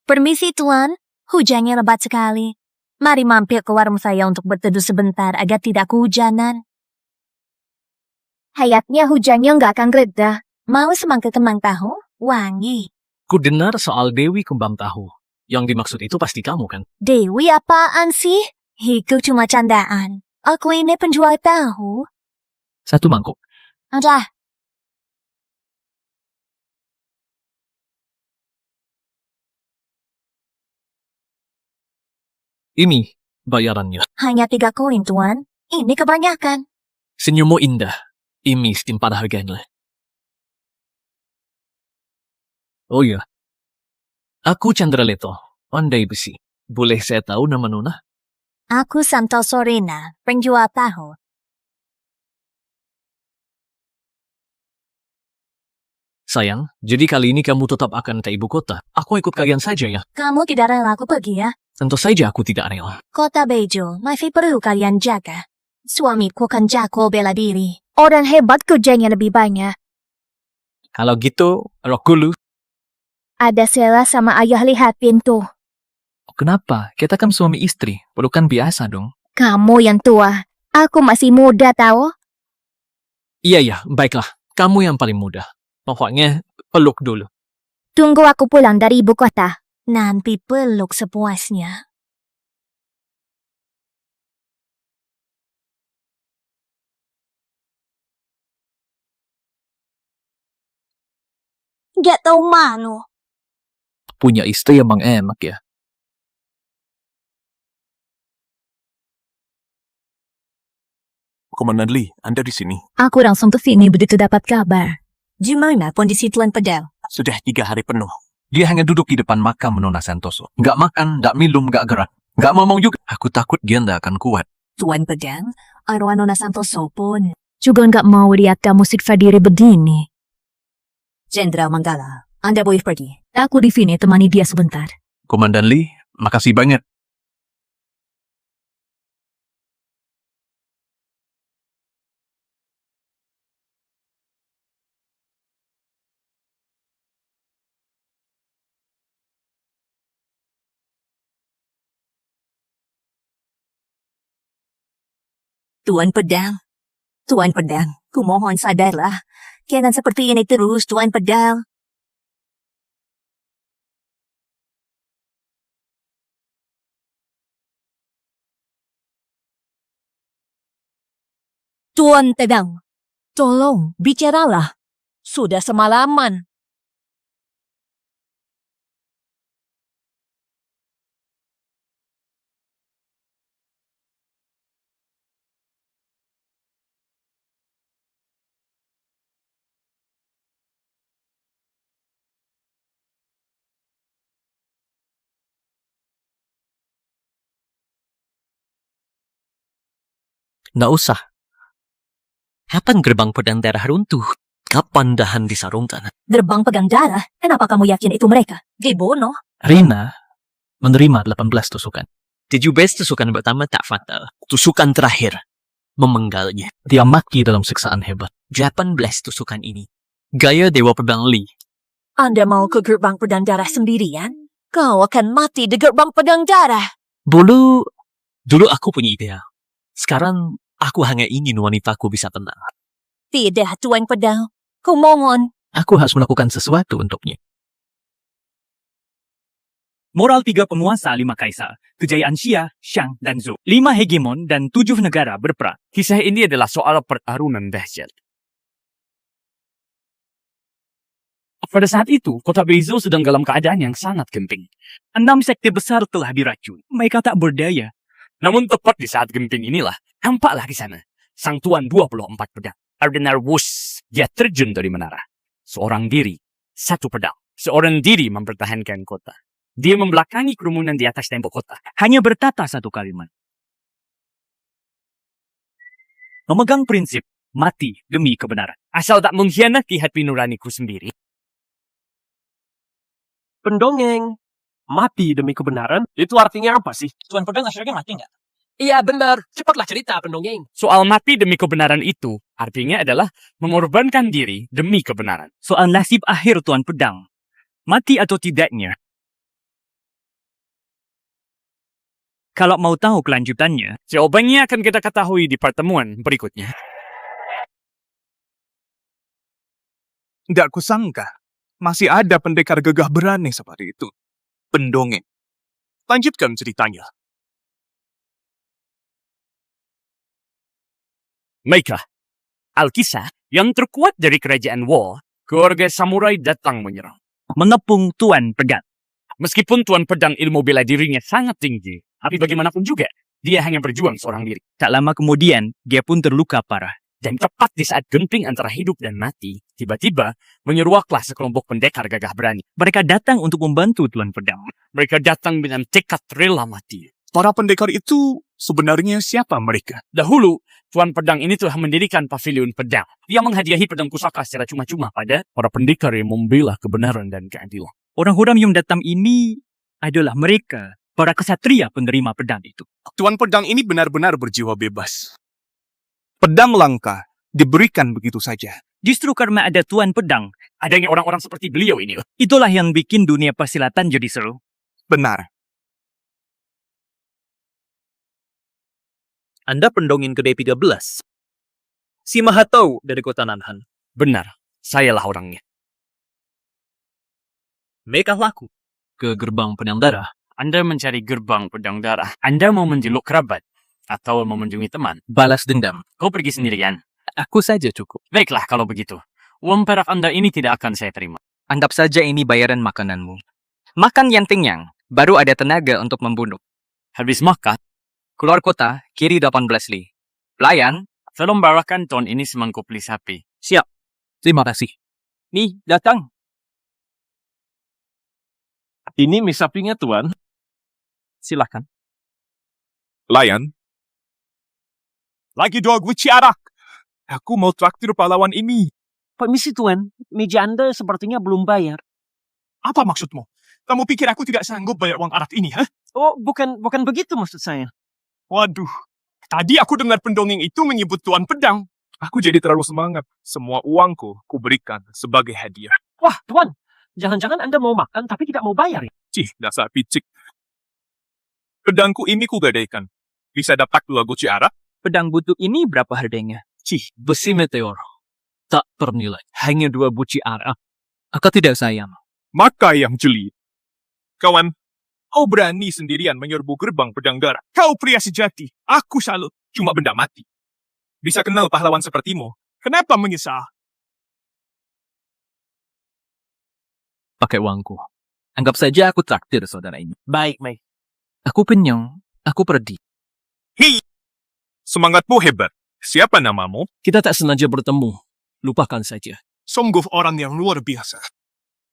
Permisi Tuan, hujannya lebat sekali. Mari mampir ke warung saya untuk berteduh sebentar agar tidak kehujanan. Hayatnya hujannya nggak akan reda. Mau semangka kembang tahu? Wangi. Ku dengar soal Dewi Kembang Tahu. Yang dimaksud itu pasti kamu kan? Dewi apaan sih? Itu cuma candaan. Aku ini penjual tahu. 1 mangkuk. Udah. Ini bayarannya. Hanya 3 koin, Tuan. Ini kebanyakan. Senyummu indah. Ini setimpal harganya. Oh iya. Aku Chandra Leto, pandai besi. Boleh saya tahu nama Nona? Aku Santoso Rena, penjual tahu. Sayang, jadi kali ini kamu tetap akan ke ibu kota. Aku ikut kalian saja ya. Kamu tidak rela aku pergi ya? Tentu saja aku tidak rela. Kota Bejo masih perlu kalian jaga. Suamiku kan jago bela diri. Orang hebat kerjanya lebih banyak. Kalau gitu, Rokulu. Ada Sela sama ayah lihat pintu. Kenapa? Kita kan suami istri. Bukan biasa dong. Kamu yang tua. Aku masih muda tahu. Iya, baiklah. Kamu yang paling muda. Pokoknya peluk dulu. Tunggu aku pulang dari ibu kota. Nanti peluk sepuasnya. Gak tahu malu. Punya istri emang enak ya. Komandan Lee, Anda di sini. Aku langsung ke sini begitu dapat kabar. Gimana kondisi Tuan Pedang? Sudah 3 hari penuh. Dia hanya duduk di depan makam Nona Santoso. Nggak makan, nggak minum, nggak gerak. Nggak ngomong juga. Aku takut dia nggak akan kuat. Tuan Pedang, arwah Nona Santoso pun juga nggak mau lihat kamu siksa diri begini. Jenderal Manggala, Anda boleh pergi. Aku di sini temani dia sebentar. Komandan Lee, makasih banyak. Tuan Pedang, kumohon sadarlah. Jangan seperti ini terus, Tuan Pedang. Tuan Pedang, tolong bicaralah. Sudah semalaman. Nggak usah. Kapan gerbang pedang darah runtuh? Kapan dahan disarungkan? Gerbang pegang darah, kenapa kamu yakin itu mereka? Gebono. Rina menerima 18 tusukan. 17 tusukan pertama tak fatal. Tusukan terakhir memenggalnya. Dia mati dalam siksaan hebat. 18 tusukan ini gaya Dewa Pedang Lee. Anda mau ke gerbang pedang darah sendirian? Kau akan mati di gerbang pedang darah. Dulu aku punya ide. Sekarang aku hanya ingin wanitaku bisa tenang. Tidak, Tuan Pedang. Kumohon. Aku harus melakukan sesuatu untuknya. Moral 3 penguasa 5 kaisar, kejayaan Xia, Shang, dan Zhou. 5 hegemon dan 7 negara berperang. Kisah ini adalah soal pertarungan dahsyat. Pada saat itu, kota Bezo sedang dalam keadaan yang sangat genting. 6 sekte besar telah diracun. Mereka tak berdaya. Namun tepat di saat genting inilah, nampaklah di sana Sang Tuan 24 pedang, Ardenar Wus. Dia terjun dari menara. Seorang diri, satu pedang. Seorang diri mempertahankan kota. Dia membelakangi kerumunan di atas tembok kota. Hanya bertata satu kalimat. Memegang prinsip, mati demi kebenaran. Asal tak mengkhianati hati nuraniku sendiri. Pendongeng. Mati demi kebenaran? Itu artinya apa sih? Tuan Pedang akhirnya mati nggak? Iya benar, cepatlah cerita pendongeng. Soal mati demi kebenaran itu, artinya adalah mengorbankan diri demi kebenaran. Soal nasib akhir Tuan Pedang. Mati atau tidaknya. Kalau mau tahu kelanjutannya, jawabannya akan kita ketahui di pertemuan berikutnya. Tidak kusangka, masih ada pendekar gagah berani seperti itu. Pendongeng. Lanjutkan ceritanya. Baiklah, Alkisah yang terkuat dari kerajaan Wo, keluarga samurai datang menyerang. Mengepung Tuan Pedang. Meskipun Tuan Pedang ilmu bela dirinya sangat tinggi, tapi bagaimanapun juga, dia hanya berjuang seorang diri. Tak lama kemudian, dia pun terluka parah. Dan tepat di saat genting antara hidup dan mati, tiba-tiba menyeruaklah sekelompok pendekar gagah berani. Mereka datang untuk membantu Tuan Pedang. Mereka datang dengan tekad rela mati. Para pendekar itu sebenarnya siapa mereka? Dahulu, Tuan Pedang ini telah mendirikan pavilion pedang. Dia menghadiahi pedang pusaka secara cuma-cuma pada para pendekar yang membela kebenaran dan keadilan. Orang-orang yang datang ini adalah mereka, para kesatria penerima pedang itu. Tuan Pedang ini benar-benar berjiwa bebas. Pedang langka diberikan begitu saja. Justru karena ada Tuan Pedang, Adanya orang-orang seperti beliau ini. itulah yang bikin dunia persilatan jadi seru. Benar. Anda pendongeng kedai 13. Si Mahatau dari kota Nanhan. Benar, sayalah orangnya. Mereka laku. Ke gerbang pedang darah. Anda mencari gerbang pedang darah. Anda mau menjeluk kerabat atau mau mengunjungi teman. Balas dendam. Kau pergi sendirian. Aku saja cukup. Baiklah kalau begitu. Uang perak Anda ini tidak akan saya terima. Anggap saja ini bayaran makananmu. Makan yang kenyang, baru ada tenaga untuk membunuh. Habis makan, Keluar kota, kiri 18 li. Pelayan, tolong bawakan ton ini semangkuk beli sapi. Siap. Terima kasih. nih datang. Ini mie sapinya, Tuan. Silakan. Layan. Lagi 2 guci arak. Aku mau traktir pahlawan ini. Permisi Tuan, meja Anda sepertinya belum bayar. Apa maksudmu? Kamu pikir aku tidak sanggup bayar uang arak ini, ha? Oh, bukan begitu maksud saya. Waduh. Tadi aku dengar pendongeng itu menyebut Tuan Pedang. Aku jadi terlalu semangat. Semua uangku kuberikan sebagai hadiah. Wah, Tuan, jangan-jangan Anda mau makan tapi tidak mau bayar ya? Cih, dasar picik. Pedangku ini kugadaikan. Bisa dapat 2 guci arak? Pedang butut ini berapa harganya? Cih, Besi meteor. Tak ternilai. Hanya 2 buci arak. Aku tidak sayang. maka yang jeli. Kawan, kau berani sendirian menyerbu gerbang pedang darah. Kau pria sejati. Aku salut. Cuma benda mati. Bisa kenal pahlawan sepertimu. Kenapa menyesal? Pakai uangku. Anggap saja aku traktir saudara ini. Baik. Aku kenyang. Aku pergi. Hi! Semangatmu hebat. Siapa namamu? Kita tak sengaja bertemu. Lupakan saja. Sungguh orang yang luar biasa.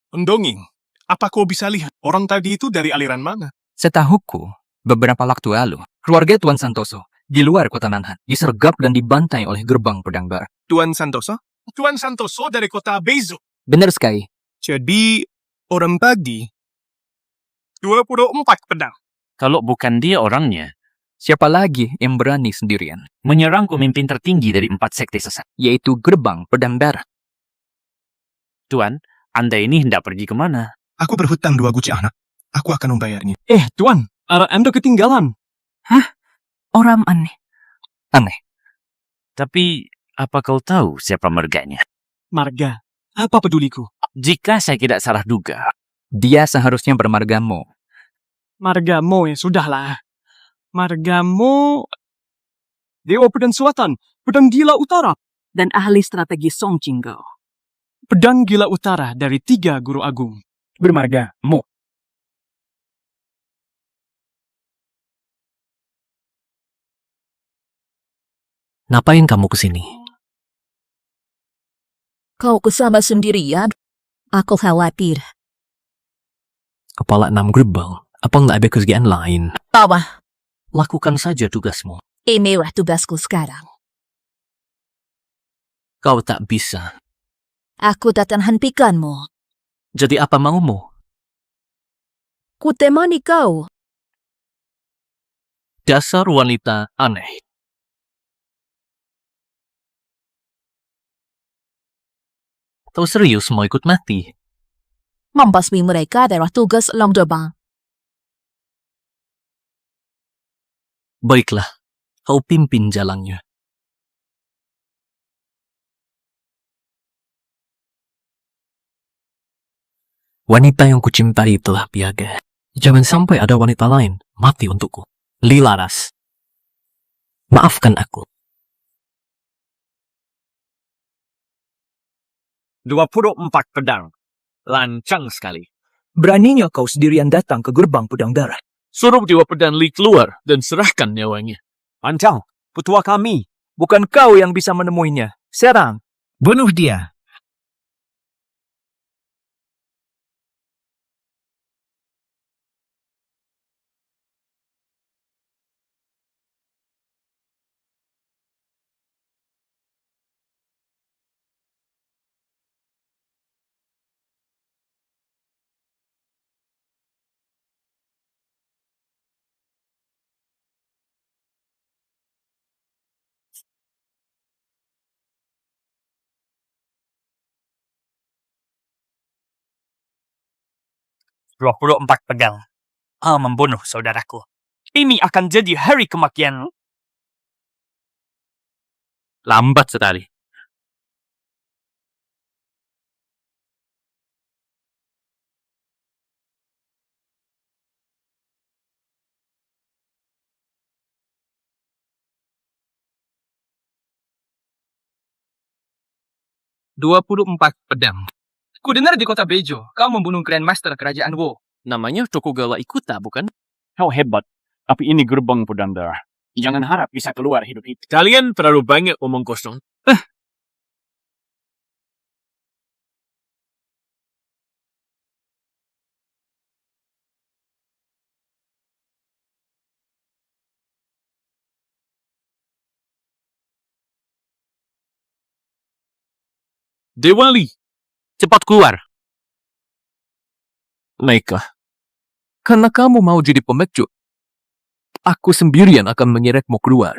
Pendongeng, apa kau bisa lihat orang tadi itu dari aliran mana? Setahuku, beberapa waktu lalu, keluarga Tuan Santoso di luar kota Nanhan disergap dan dibantai oleh gerbang pedang darah. Tuan Santoso? Tuan Santoso dari kota Bezo. Benar sekali. Jadi, orang tadi 24 pedang. Kalau bukan dia orangnya, Siapa lagi yang berani sendirian? menyerang pemimpin tertinggi dari 4 sekte sesat. Yaitu gerbang pedang darah. Tuan, Anda ini hendak pergi kemana? Aku berhutang 2 guci anak. Aku akan membayarnya. Tuan, arak Anda ketinggalan. Orang aneh. Tapi, apa kau tahu siapa marganya? Marga, apa peduliku? Jika saya tidak salah duga, Dia seharusnya bermargamu. Margamu ya sudahlah. Margamu Dewa Pedang Selatan, Pedang Gila Utara, Dan ahli strategi Song Jinggao. Pedang Gila Utara dari 3 guru agung. Bermarga, Mo. Ngapain kamu kesini? Kau kesama sendirian? Aku khawatir. Kepala 6 gerbang. Apa nggak ada kerjaan lain? Tawa, Lakukan saja tugasmu. inilah tugasku sekarang. Kau tak bisa. Aku tak akan hentikanmu. Jadi apa maumu? Ku temani kau. Dasar wanita aneh. Kau serius mau ikut mati? Membasmi mereka adalah tugas Long Derbang. Baiklah, kau pimpin jalannya. Wanita yang kucintai telah piaga. Jangan sampai ada wanita lain mati untukku. Lilaras, maafkan aku. 24 pedang. Lancang sekali. Beraninya kau sendirian datang ke gerbang pedang darah. Suruh Dewa Pedang Li keluar dan serahkan nyawanya. Pancang, petua kami. Bukan kau yang bisa menemuinya. Serang. Bunuh dia. 24 pedang. Membunuh saudaraku. Ini akan jadi hari kematian. Lambat sekali. "24 pedang. Ku dengar di kota Bejo, kau membunuh Grandmaster Kerajaan Wu. Namanya Tokugawa Ikuta, bukan? Kau hebat. Tapi ini gerbang pedang darah. Jangan harap bisa keluar hidup-hidup. Kalian terlalu banyak omong kosong. Dewali, cepat keluar. Baiklah. Karena kamu mau jadi pemecut, aku sendirian akan mengeretmu keluar.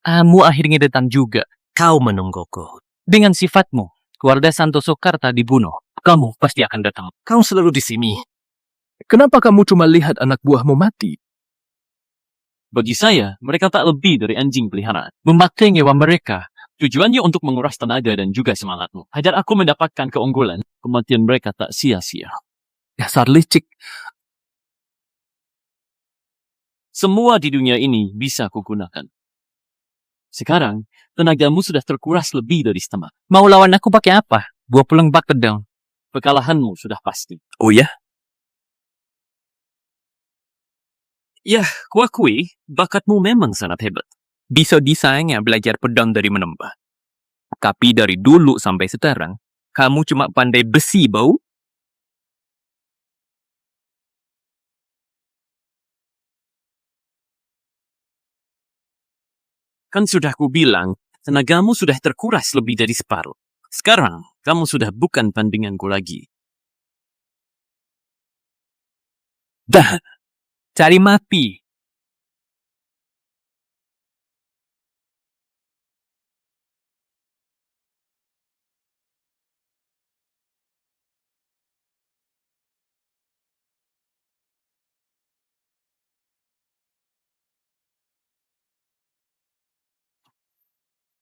Kamu akhirnya datang juga. Kau menungguku. Dengan sifatmu, keluarga Santoso Karta dibunuh. Kamu pasti akan datang. Kau selalu di sini. Kenapa kamu cuma lihat anak buahmu mati? Bagi saya, mereka tak lebih dari anjing peliharaan. Memakai nyawa mereka. Tujuannya untuk menguras tenaga dan juga semangatmu. Agar aku mendapatkan keunggulan, kematian mereka tak sia-sia. Dasar licik. Semua di dunia ini bisa kugunakan. Sekarang, tenagamu sudah terkuras lebih dari setengah. Mau lawan aku pakai apa? 24 pedang. Kekalahanmu sudah pasti. Oh ya? Ya, kuakui, bakatmu memang sangat hebat. Bisa-bisanya belajar pedang dari menembak. Tapi dari dulu sampai sekarang, kamu cuma pandai besi, bau. Kan sudah kubilang, tenagamu sudah terkuras lebih dari separuh. Sekarang, kamu sudah bukan tandinganku lagi. Dah, cari mati.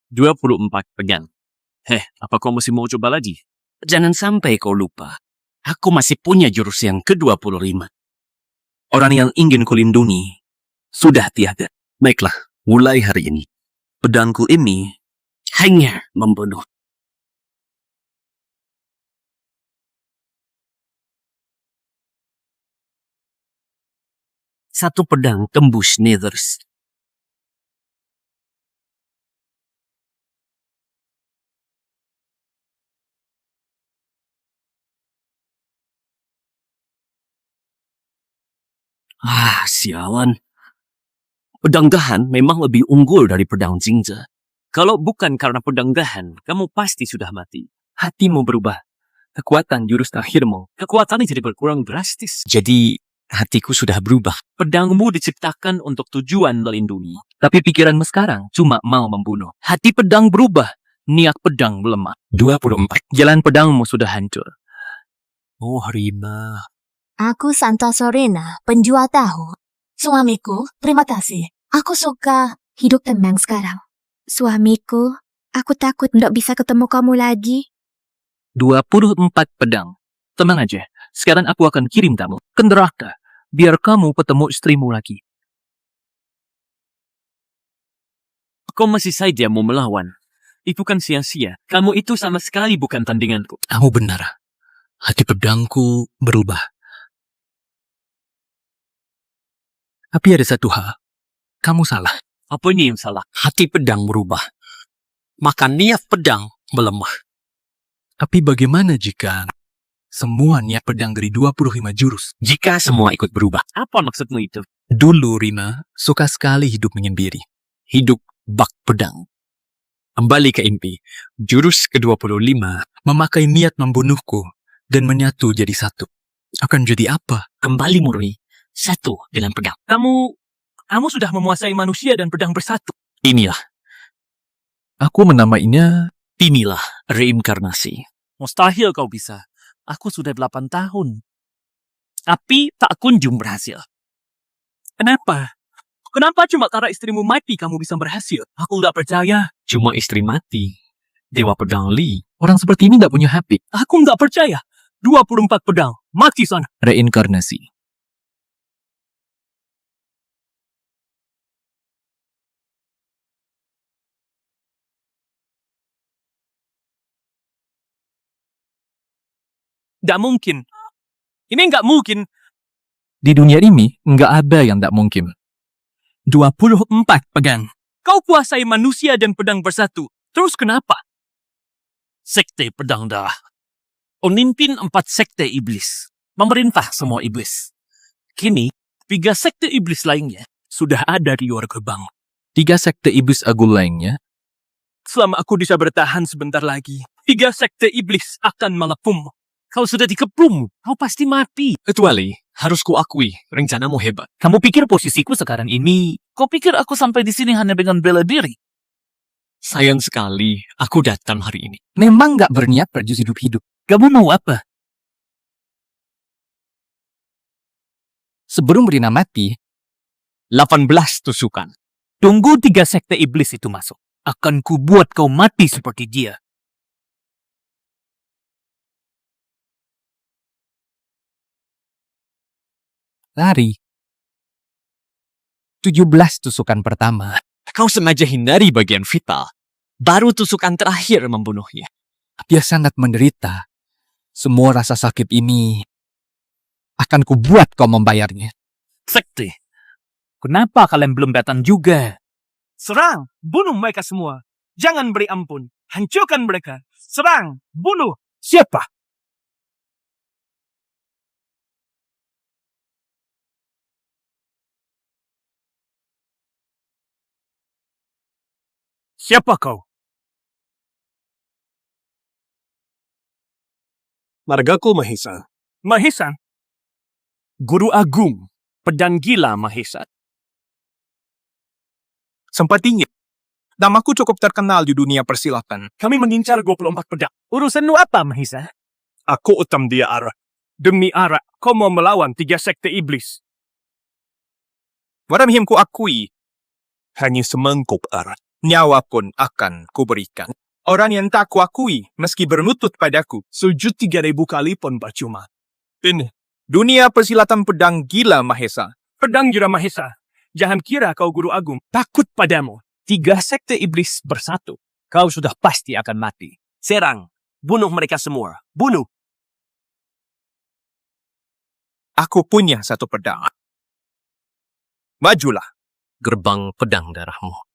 "24 pedang. Apa kau masih mau coba lagi? Jangan sampai kau lupa. Aku masih punya jurus yang ke-25. Orang yang ingin kulindungi sudah tiada. Baiklah, mulai hari ini. Pedangku ini hanya membunuh. Satu pedang tembus Nethers. Sialan. Pedang Gahan memang lebih unggul dari pedang Jingzhe. Kalau bukan karena pedang Gahan, kamu pasti sudah mati. Hatimu berubah. Kekuatan jurus terakhirmu. Kekuatannya jadi berkurang drastis. Jadi, hatiku sudah berubah. Pedangmu diciptakan untuk tujuan melindungi. Tapi pikiranmu sekarang cuma mau membunuh. Hati pedang berubah. Niat pedang melemah. 24. Jalan pedangmu sudah hancur. Oh, Rima. Aku Santoso Rena, penjual tahu. Suamiku, terima kasih. Aku suka hidup tenang sekarang. Suamiku, aku takut tidak bisa ketemu kamu lagi. 24 pedang. Tenang aja. Sekarang aku akan kirim kamu ke neraka. Biar kamu ketemu istrimu lagi. Kau masih saja mau melawan. Itu kan sia-sia. Kamu itu sama sekali bukan tandinganku. Kamu benar. Hati pedangku berubah. Tapi ada satu hal. Kamu salah. Apa ini yang salah? Hati pedang berubah. Maka niat pedang melemah. Tapi bagaimana jika semua niat pedang dari 25 jurus? Jika semua ikut berubah. Apa maksudmu itu? Dulu Rima suka sekali hidup menyendiri. Hidup bak pedang. Kembali ke impi. Jurus ke-25 memakai niat membunuhku dan menyatu jadi satu. Akan jadi apa? Kembali Murni, satu dengan pedang. Kamu sudah menguasai manusia dan pedang bersatu. Inilah. Aku menamainya Inilah reinkarnasi. Mustahil kau bisa. Aku sudah 8 tahun. Tapi tak kunjung berhasil. Kenapa? Kenapa cuma karena istrimu mati kamu bisa berhasil? Aku nggak percaya. cuma istri mati. Dewa pedang Li. Orang seperti ini tidak punya habit. Aku nggak percaya. 24 pedang. Mati sana. Reinkarnasi. Nggak mungkin. Ini nggak mungkin. Di dunia ini, nggak ada yang tidak mungkin. 24 pedang. Kau kuasai manusia dan pedang bersatu. Terus kenapa? Sekte pedang darah. Pemimpin 4 sekte iblis. Memerintah semua iblis. Kini, 3 sekte iblis lainnya Sudah ada di luar gerbang. 3 sekte iblis agung lainnya. Selama aku bisa bertahan sebentar lagi, 3 sekte iblis akan melapum. kau sudah dikepung. Kau pasti mati. Kecuali, harus kuakui, rencanamu hebat. Kamu pikir posisiku sekarang ini? Kau pikir aku sampai di sini hanya dengan bela diri? Sayang sekali, aku datang hari ini. Memang nggak berniat berjus hidup-hidup. Kamu mau apa? Sebelum Rina mati, 18 tusukan. Tunggu 3 sekte iblis itu masuk. Akan kubuat kau mati seperti dia. lari. 17 tusukan pertama. Kau sengaja hindari bagian vital. Baru tusukan terakhir membunuhnya. Dia sangat menderita. Semua rasa sakit ini akan kubuat kau membayarnya. Sekte. Kenapa kalian belum datang juga? Serang, bunuh mereka semua. Jangan beri ampun. Hancurkan mereka. Serang, bunuh. Siapa? Siapa kau? Margaku Mahesa. Mahesa. Guru Agung. Pedang gila Mahesa. Sepertinya, namaku cukup terkenal di dunia persilatan. Kami mengincar 24 pedang. Urusanmu apa, Mahesa? Aku utam dia arah. Demi Ara, kau mau melawan 3 sekte iblis. Waramhim ku akui, hanya semangkuk arah. Nyawa pun akan kuberikan. Orang yang tak kuakui, meski berlutut padaku, sujud 3.000 kali pun percuma. Ini, dunia persilatan pedang gila Mahesa. Pedang gila Mahesa. Jangan kira kau guru agung takut padamu. 3 sekte iblis bersatu. Kau sudah pasti akan mati. Serang. Bunuh mereka semua. Bunuh. Aku punya satu pedang. Majulah. Gerbang pedang darahmu.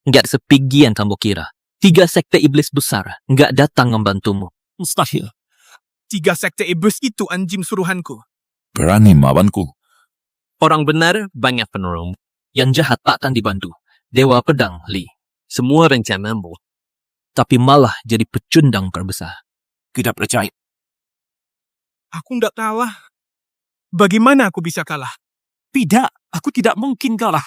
Nggak sepigi yang kamu kira. 3 sekte iblis besar nggak datang membantumu. Mustahil. 3 sekte iblis itu anjing suruhanku. Berani melawanku. Orang benar banyak penolong. Yang jahat tak akan dibantu. Dewa pedang Li. Semua rencanamu. Tapi malah jadi pecundang terbesar. Tidak percaya. Aku nggak kalah. Bagaimana aku bisa kalah? Tidak. Aku tidak mungkin kalah.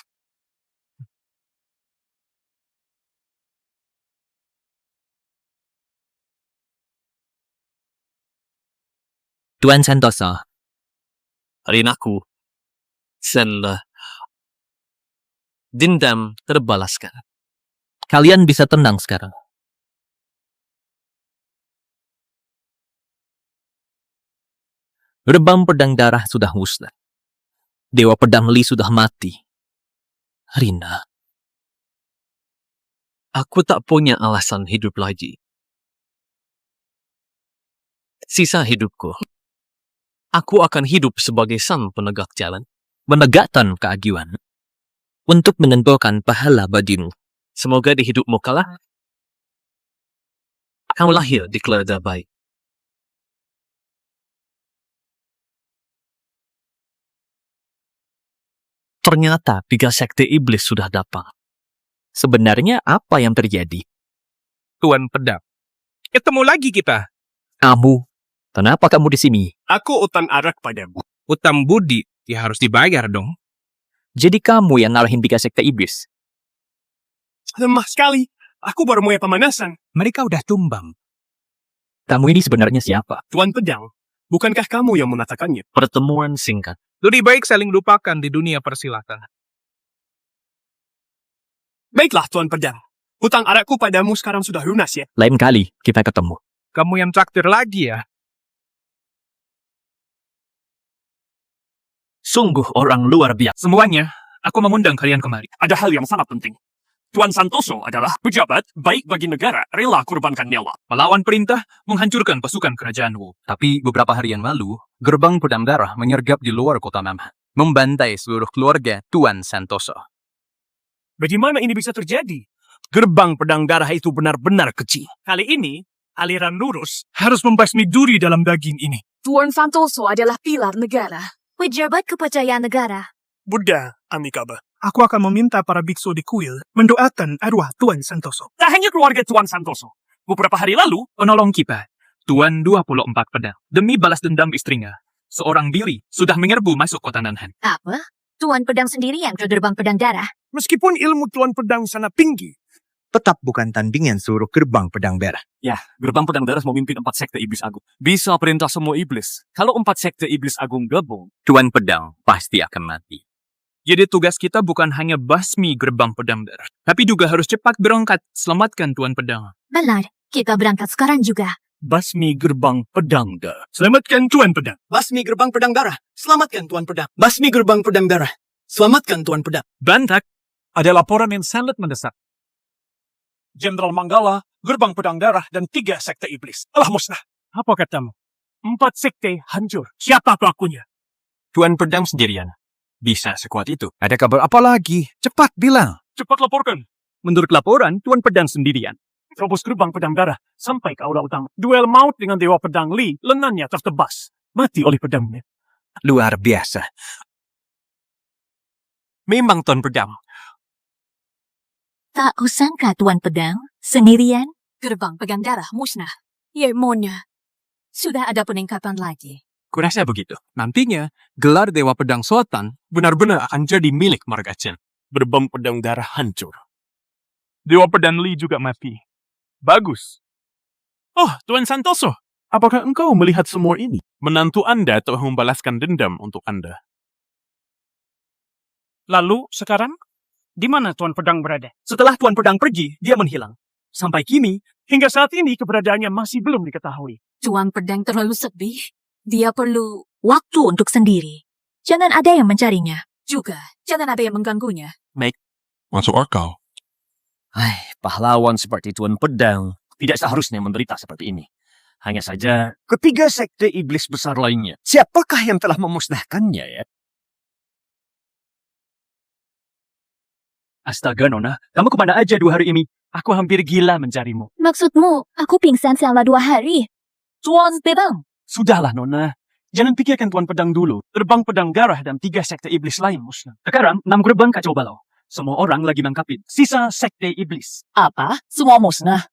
Tuan Santoso. Rinaku. Senlah. Dendam terbalaskan. Kalian bisa tenang sekarang. Gerbang pedang darah sudah musnah. Dewa pedang Li sudah mati. Rina. Aku tak punya alasan hidup lagi. Sisa hidupku, aku akan hidup sebagai sang penegak jalan, menegakkan keadilan, untuk menentukan pahala badimu. Semoga di hidupmu kala, kamu lahir di keluarga baik. Ternyata 3 sekte iblis sudah datang. Sebenarnya apa yang terjadi? Tuan Pedang. Ketemu lagi kita. Kamu, kenapa kamu di sini? Aku utang arak padamu. Utang budi, ya harus dibayar dong. Jadi kamu yang ngalahin 3 sekte iblis? Lemah sekali. Aku baru mulai pemanasan. Mereka udah tumbang. Kamu ini sebenarnya siapa? Tuan Pedang, bukankah kamu yang mengatakannya? Pertemuan singkat. Lebih baik saling lupakan di dunia persilatan. Baiklah, Tuan Pedang. Hutang arakku padamu sekarang sudah lunas ya. Lain kali kita ketemu. Kamu yang traktir lagi ya? Sungguh orang luar biasa. Semuanya, aku mengundang kalian kemari. Ada hal yang sangat penting. Tuan Santoso adalah pejabat baik bagi negara, rela kurbankan nyawa. Melawan perintah, menghancurkan pasukan kerajaanmu. Tapi beberapa hari yang lalu, gerbang pedang darah menyergap di luar kota Mamhat, membantai seluruh keluarga Tuan Santoso. Bagaimana ini bisa terjadi? Gerbang pedang darah itu benar-benar kecil. Kali ini, aliran lurus harus membasmi duri dalam daging ini. Tuan Santoso adalah pilar negara. Pejabat kepercayaan negara. Buddha, Amikaba. Aku akan meminta para biksu di kuil mendoakan arwah Tuan Santoso. Tak hanya keluarga Tuan Santoso. Beberapa hari lalu, Penolong kita, Tuan 24 pedang, demi balas dendam istrinya, seorang diri sudah menyerbu masuk kota Nanhan. Apa? Tuan Pedang sendirian ke gerbang pedang darah? Meskipun ilmu Tuan Pedang sangat tinggi, Tetap bukan tandingan seluruh gerbang pedang merah. ya, gerbang pedang darah memimpin 4 sekte iblis agung. Bisa perintah semua iblis. Kalau 4 sekte iblis agung gabung, Tuan Pedang pasti akan mati. jadi tugas kita bukan hanya basmi gerbang pedang darah, tapi juga harus cepat berangkat selamatkan Tuan Pedang. Benar, kita berangkat sekarang juga. basmi gerbang pedang darah. Selamatkan Tuan Pedang. Basmi gerbang pedang darah. Selamatkan Tuan Pedang. Basmi gerbang pedang darah. Selamatkan Tuan Pedang. Bantak, Ada laporan yang sangat mendesak. Jenderal Manggala, gerbang pedang darah, dan 3 sekte iblis telah musnah. apa katamu? 4 sekte hancur. Siapa pelakunya? Tuan Pedang sendirian. Bisa sekuat itu. Ada kabar apa lagi? Cepat bilang. Cepat laporkan. Menurut laporan, Tuan Pedang sendirian. Terobos gerbang pedang darah sampai ke aula utama. Duel maut dengan Dewa Pedang Li, lengannya tertebas. Mati oleh pedangnya. Luar biasa. Memang Tuan Pedang. Tak usangka Tuan Pedang sendirian. Gerbang pegang darah musnah. Yemonya. Sudah ada peningkatan lagi. Kurasa begitu. Nantinya, gelar Dewa Pedang Selatan benar-benar akan jadi milik Marga Chen. Gerbang pedang darah hancur. Dewa pedang Li juga mati. Bagus. Oh, Tuan Santoso. Apakah engkau melihat semua ini? Menantu Anda telah membalaskan dendam untuk Anda. Lalu, sekarang, di mana Tuan Pedang berada? Setelah Tuan Pedang pergi, dia menghilang. Sampai kini, Hingga saat ini keberadaannya masih belum diketahui. Tuan Pedang terlalu sedih. Dia perlu waktu untuk sendiri. Jangan ada yang mencarinya. Juga, jangan ada yang mengganggunya. Masuk akal. Pahlawan seperti Tuan Pedang tidak seharusnya menderita seperti ini. Hanya saja, ketiga sekte iblis besar lainnya. Siapakah yang telah memusnahkannya ya? Astaga, Nona. Kamu kemana aja 2 hari ini? Aku hampir gila mencarimu. Maksudmu, aku pingsan selama 2 hari. Tuan Pedang. Sudahlah, Nona. Jangan pikirkan Tuan Pedang dulu. Gerbang pedang darah dan 3 sekte iblis lain musnah. Sekarang, 6 gerbang kacau balau. Semua orang lagi mangkapin. Sisa sekte iblis. Apa? Semua musnah.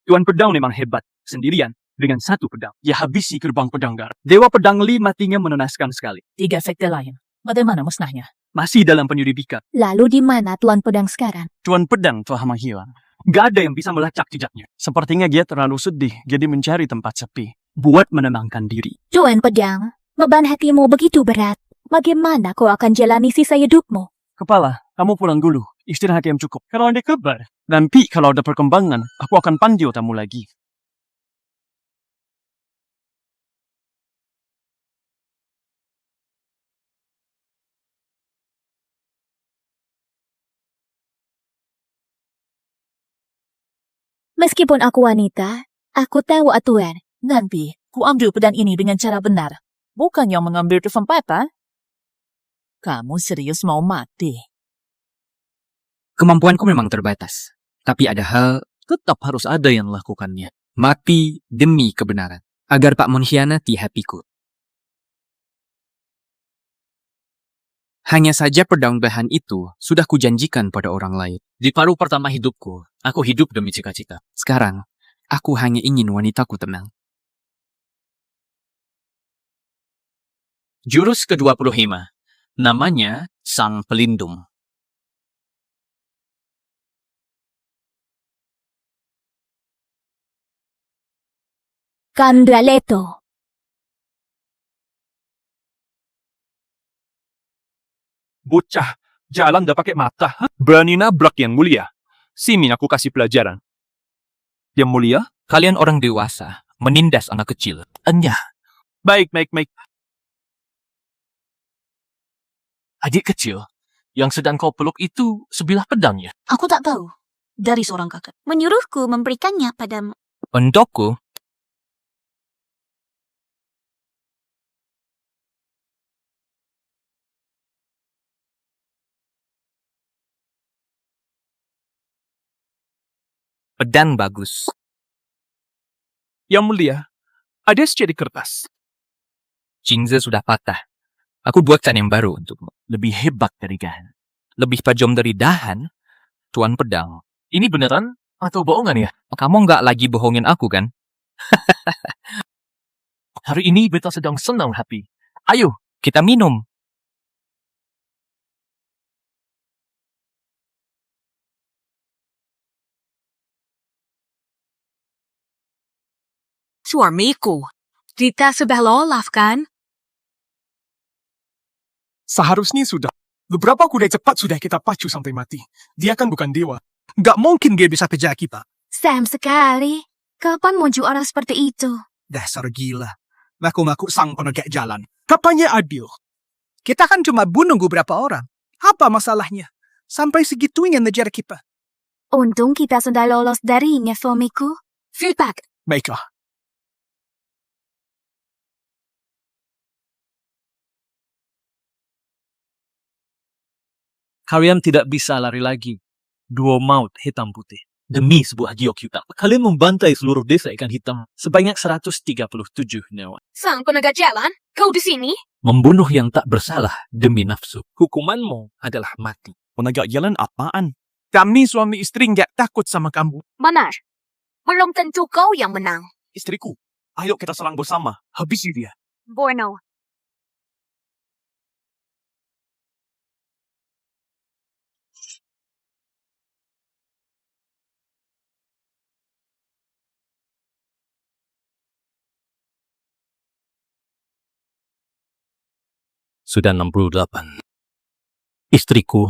Tuan Pedang memang hebat. Sendirian. Dengan 1 pedang. Ya habisi gerbang pedang darah. Dewa Pedang Li matinya menenaskan sekali. 3 sekte lain. Bagaimana musnahnya? Masih dalam penyelidikan. Lalu di mana Tuan Pedang sekarang? Tuan Pedang telah menghilang. Gak ada yang bisa melacak jejaknya. Sepertinya dia terlalu sedih, jadi mencari tempat sepi. Buat menenangkan diri. Tuan Pedang, beban hatimu begitu berat. Bagaimana kau akan jalani sisa hidupmu? Kepala, kamu pulang dulu. Istirahat yang cukup. Kalau ada kabar, nanti kalau ada perkembangan, aku akan panggil tamu lagi. Meskipun aku wanita, aku tahu aturan. Nanti, ku ambil pedang ini dengan cara benar. Bukan yang mengambil kesempatan. Kamu serius mau mati? Kemampuanku memang terbatas. Tapi ada hal Tetap harus ada yang melakukannya. mati demi kebenaran. Agar tak mengkhianati hatiku. Hanya saja pedang dahan itu sudah kujanjikan pada orang lain. Di paruh pertama hidupku, aku hidup demi cita-cita. Sekarang, aku hanya ingin wanitaku tenang. Jurus ke-25. Namanya Sang Pelindung. Candraleto. Bocah, jalan dah pakai mata. Berani nabrak yang mulia. Sini aku kasih pelajaran. Yang mulia? Kalian orang dewasa, menindas anak kecil. Enyah. Baik. Adik kecil, yang sedang kau peluk itu sebilah pedangnya. Aku tak tahu. Dari seorang kakak. Menyuruhku memberikannya padamu. Untukku, pedang bagus. Yang mulia, ada secari kertas. Jingze sudah patah. Aku buatkan yang baru untukmu. Lebih hebat dari Gahan. Lebih tajam dari dahan, Tuan Pedang. Ini beneran atau bohongan ya? Kamu nggak lagi bohongin aku kan? Hari ini beta sedang senang hati. Ayo, Kita minum. Suamiku. Kita sudah lolos kan? Seharusnya sudah. Beberapa kuda cepat sudah kita pacu sampai mati. Dia kan bukan dewa. Gak mungkin dia bisa kejar kita. Sam sekali. Kapan muncul orang seperti itu? Dasar gila. Ngaku-ngaku sang penegak jalan. Kapannya adil? Kita kan cuma bunuh beberapa orang. Apa masalahnya? Sampai segitunya ngejar kita. Untung kita sudah lolos darinya, suamiku. Feedback. Baiklah. kalian tidak bisa lari lagi. Duo maut hitam putih. Demi sebuah giok hitam, kalian membantai seluruh desa ikan hitam sebanyak 137 nyawa. Sang penegak jalan, kau di sini? Membunuh yang tak bersalah demi nafsu. Hukumanmu adalah mati. Penegak jalan apaan? Kami suami istri nggak takut sama kamu. Benar. Belum tentu kau yang menang. Istriku, ayo kita serang bersama. Habisi dia. Bueno. Sudah 68. Istriku,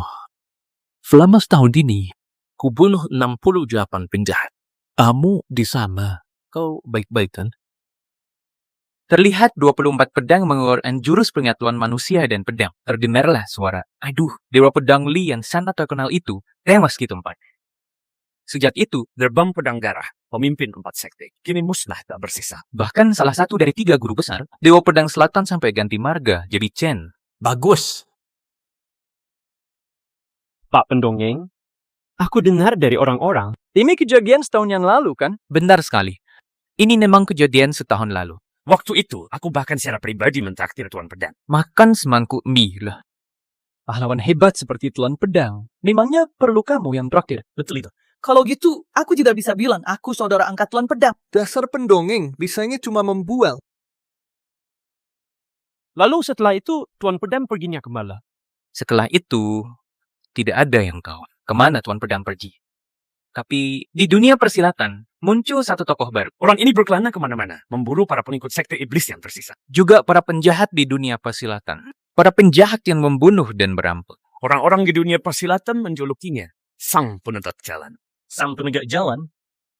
selama setahun ini, kubunuh 68 penjahat. Kamu di sana, kau baik-baik kan? Terlihat 24 pedang mengeluarkan jurus pengetahuan manusia dan pedang. Terdengarlah suara, aduh, dewa pedang Li yang sangat terkenal itu tewas di tempat. Sejak itu, Gerbang Pedang Darah, pemimpin 4 sekte, kini musnah tak bersisa. bahkan salah satu dari 3 guru besar, Dewa Pedang Selatan sampai ganti marga jadi Chen. Bagus. Pak Pendongeng, aku dengar dari orang-orang, ini kejadian setahun yang lalu kan? Benar sekali. Ini memang kejadian setahun lalu. Waktu itu, aku bahkan secara pribadi mentraktir Tuan Pedang. Makan semangkuk mie lah. Pahlawan hebat seperti Tuan Pedang, memangnya perlu kamu yang traktir. Betul itu. Kalau gitu, aku tidak bisa bilang aku saudara angkat Tuan Pedang. Dasar pendongeng, bisanya cuma membual. Lalu setelah itu, Tuan Pedang perginya kemana? Setelah itu, tidak ada yang tahu kemana Tuan Pedang pergi. Tapi di dunia persilatan, muncul satu tokoh baru. Orang ini berkelana kemana-mana, memburu para pengikut sekte iblis yang tersisa. Juga para penjahat di dunia persilatan. Para penjahat yang membunuh dan berampuk. Orang-orang di dunia persilatan menjulukinya Sang Penegak Jalan. Sang penegak jalan?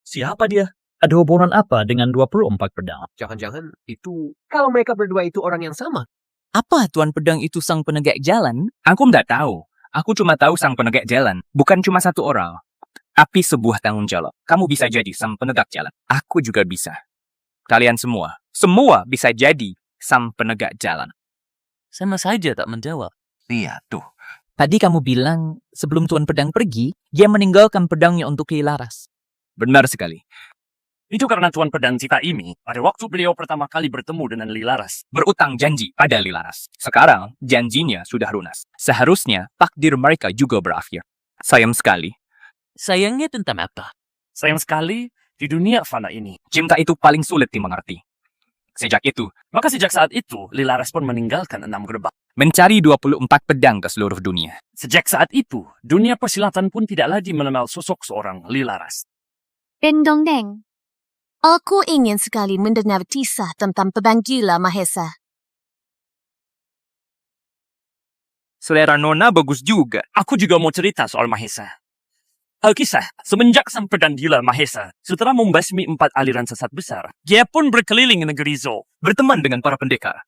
Siapa dia? Ada hubungan apa dengan 24 pedang? Jangan-jangan itu... Kalau mereka berdua itu orang yang sama. Apa Tuan Pedang itu sang penegak jalan? Aku nggak tahu. Aku cuma tahu sang penegak jalan. Bukan cuma satu orang. Tapi sebuah tanggung jawab. Kamu bisa jadi sang penegak jalan. Aku juga bisa. Kalian semua bisa jadi sang penegak jalan. Sama saja tak menjawab. Iya, tuh. Tadi kamu bilang sebelum Tuan Pedang pergi, dia meninggalkan pedangnya untuk Ki Laras. Benar sekali. Itu karena Tuan Pedang Cita ini, pada waktu beliau pertama kali bertemu dengan Lilaras, Berutang janji pada Lilaras. Sekarang, janjinya sudah lunas. Seharusnya takdir mereka juga berakhir. Sayang sekali. Sayangnya tentang apa? sayang sekali di dunia fana ini. Cinta itu paling sulit dimengerti. Maka sejak saat itu, Lilaras pun meninggalkan 6 gerbang. Mencari 24 pedang ke seluruh dunia. Sejak saat itu, dunia persilatan pun tidak lagi mengenal sosok seorang Lilaras. Deng, aku ingin sekali mendengar kisah tentang pedang gila Mahesa. Selera Nona bagus juga. Aku juga mau cerita soal Mahesa. Alkisah, semenjak sang pedang gila Mahesa, setelah membasmi 4 aliran sesat besar, dia pun berkeliling negeri Zou, berteman dengan para pendekar.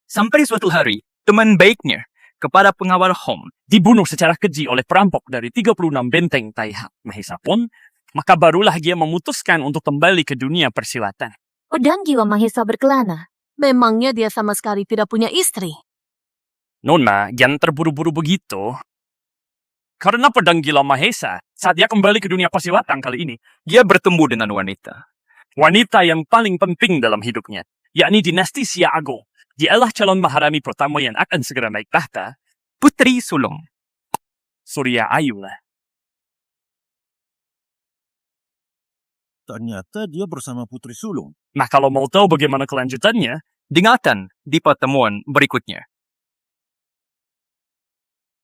Sampai suatu hari, teman baiknya kepada pengawal Hom dibunuh secara keji oleh perampok dari 36 benteng Taihak. Mahesa pun, maka barulah dia memutuskan untuk kembali ke dunia persilatan. Pedang gila Mahesa berkelana. Memangnya dia sama sekali tidak punya istri? Nona, jangan terburu-buru begitu. Karena pedang gila Mahesa, saat dia kembali ke dunia persilatan kali ini, dia bertemu dengan wanita. Wanita yang paling penting dalam hidupnya, yakni dinasti Xia Ago. Dialah calon maharani pertama yang akan segera naik tahta, Putri Sulung. Surya Ayu lah. Ternyata dia bersama Putri Sulung. Nah, kalau mau tahu bagaimana kelanjutannya, dengarkan di pertemuan berikutnya.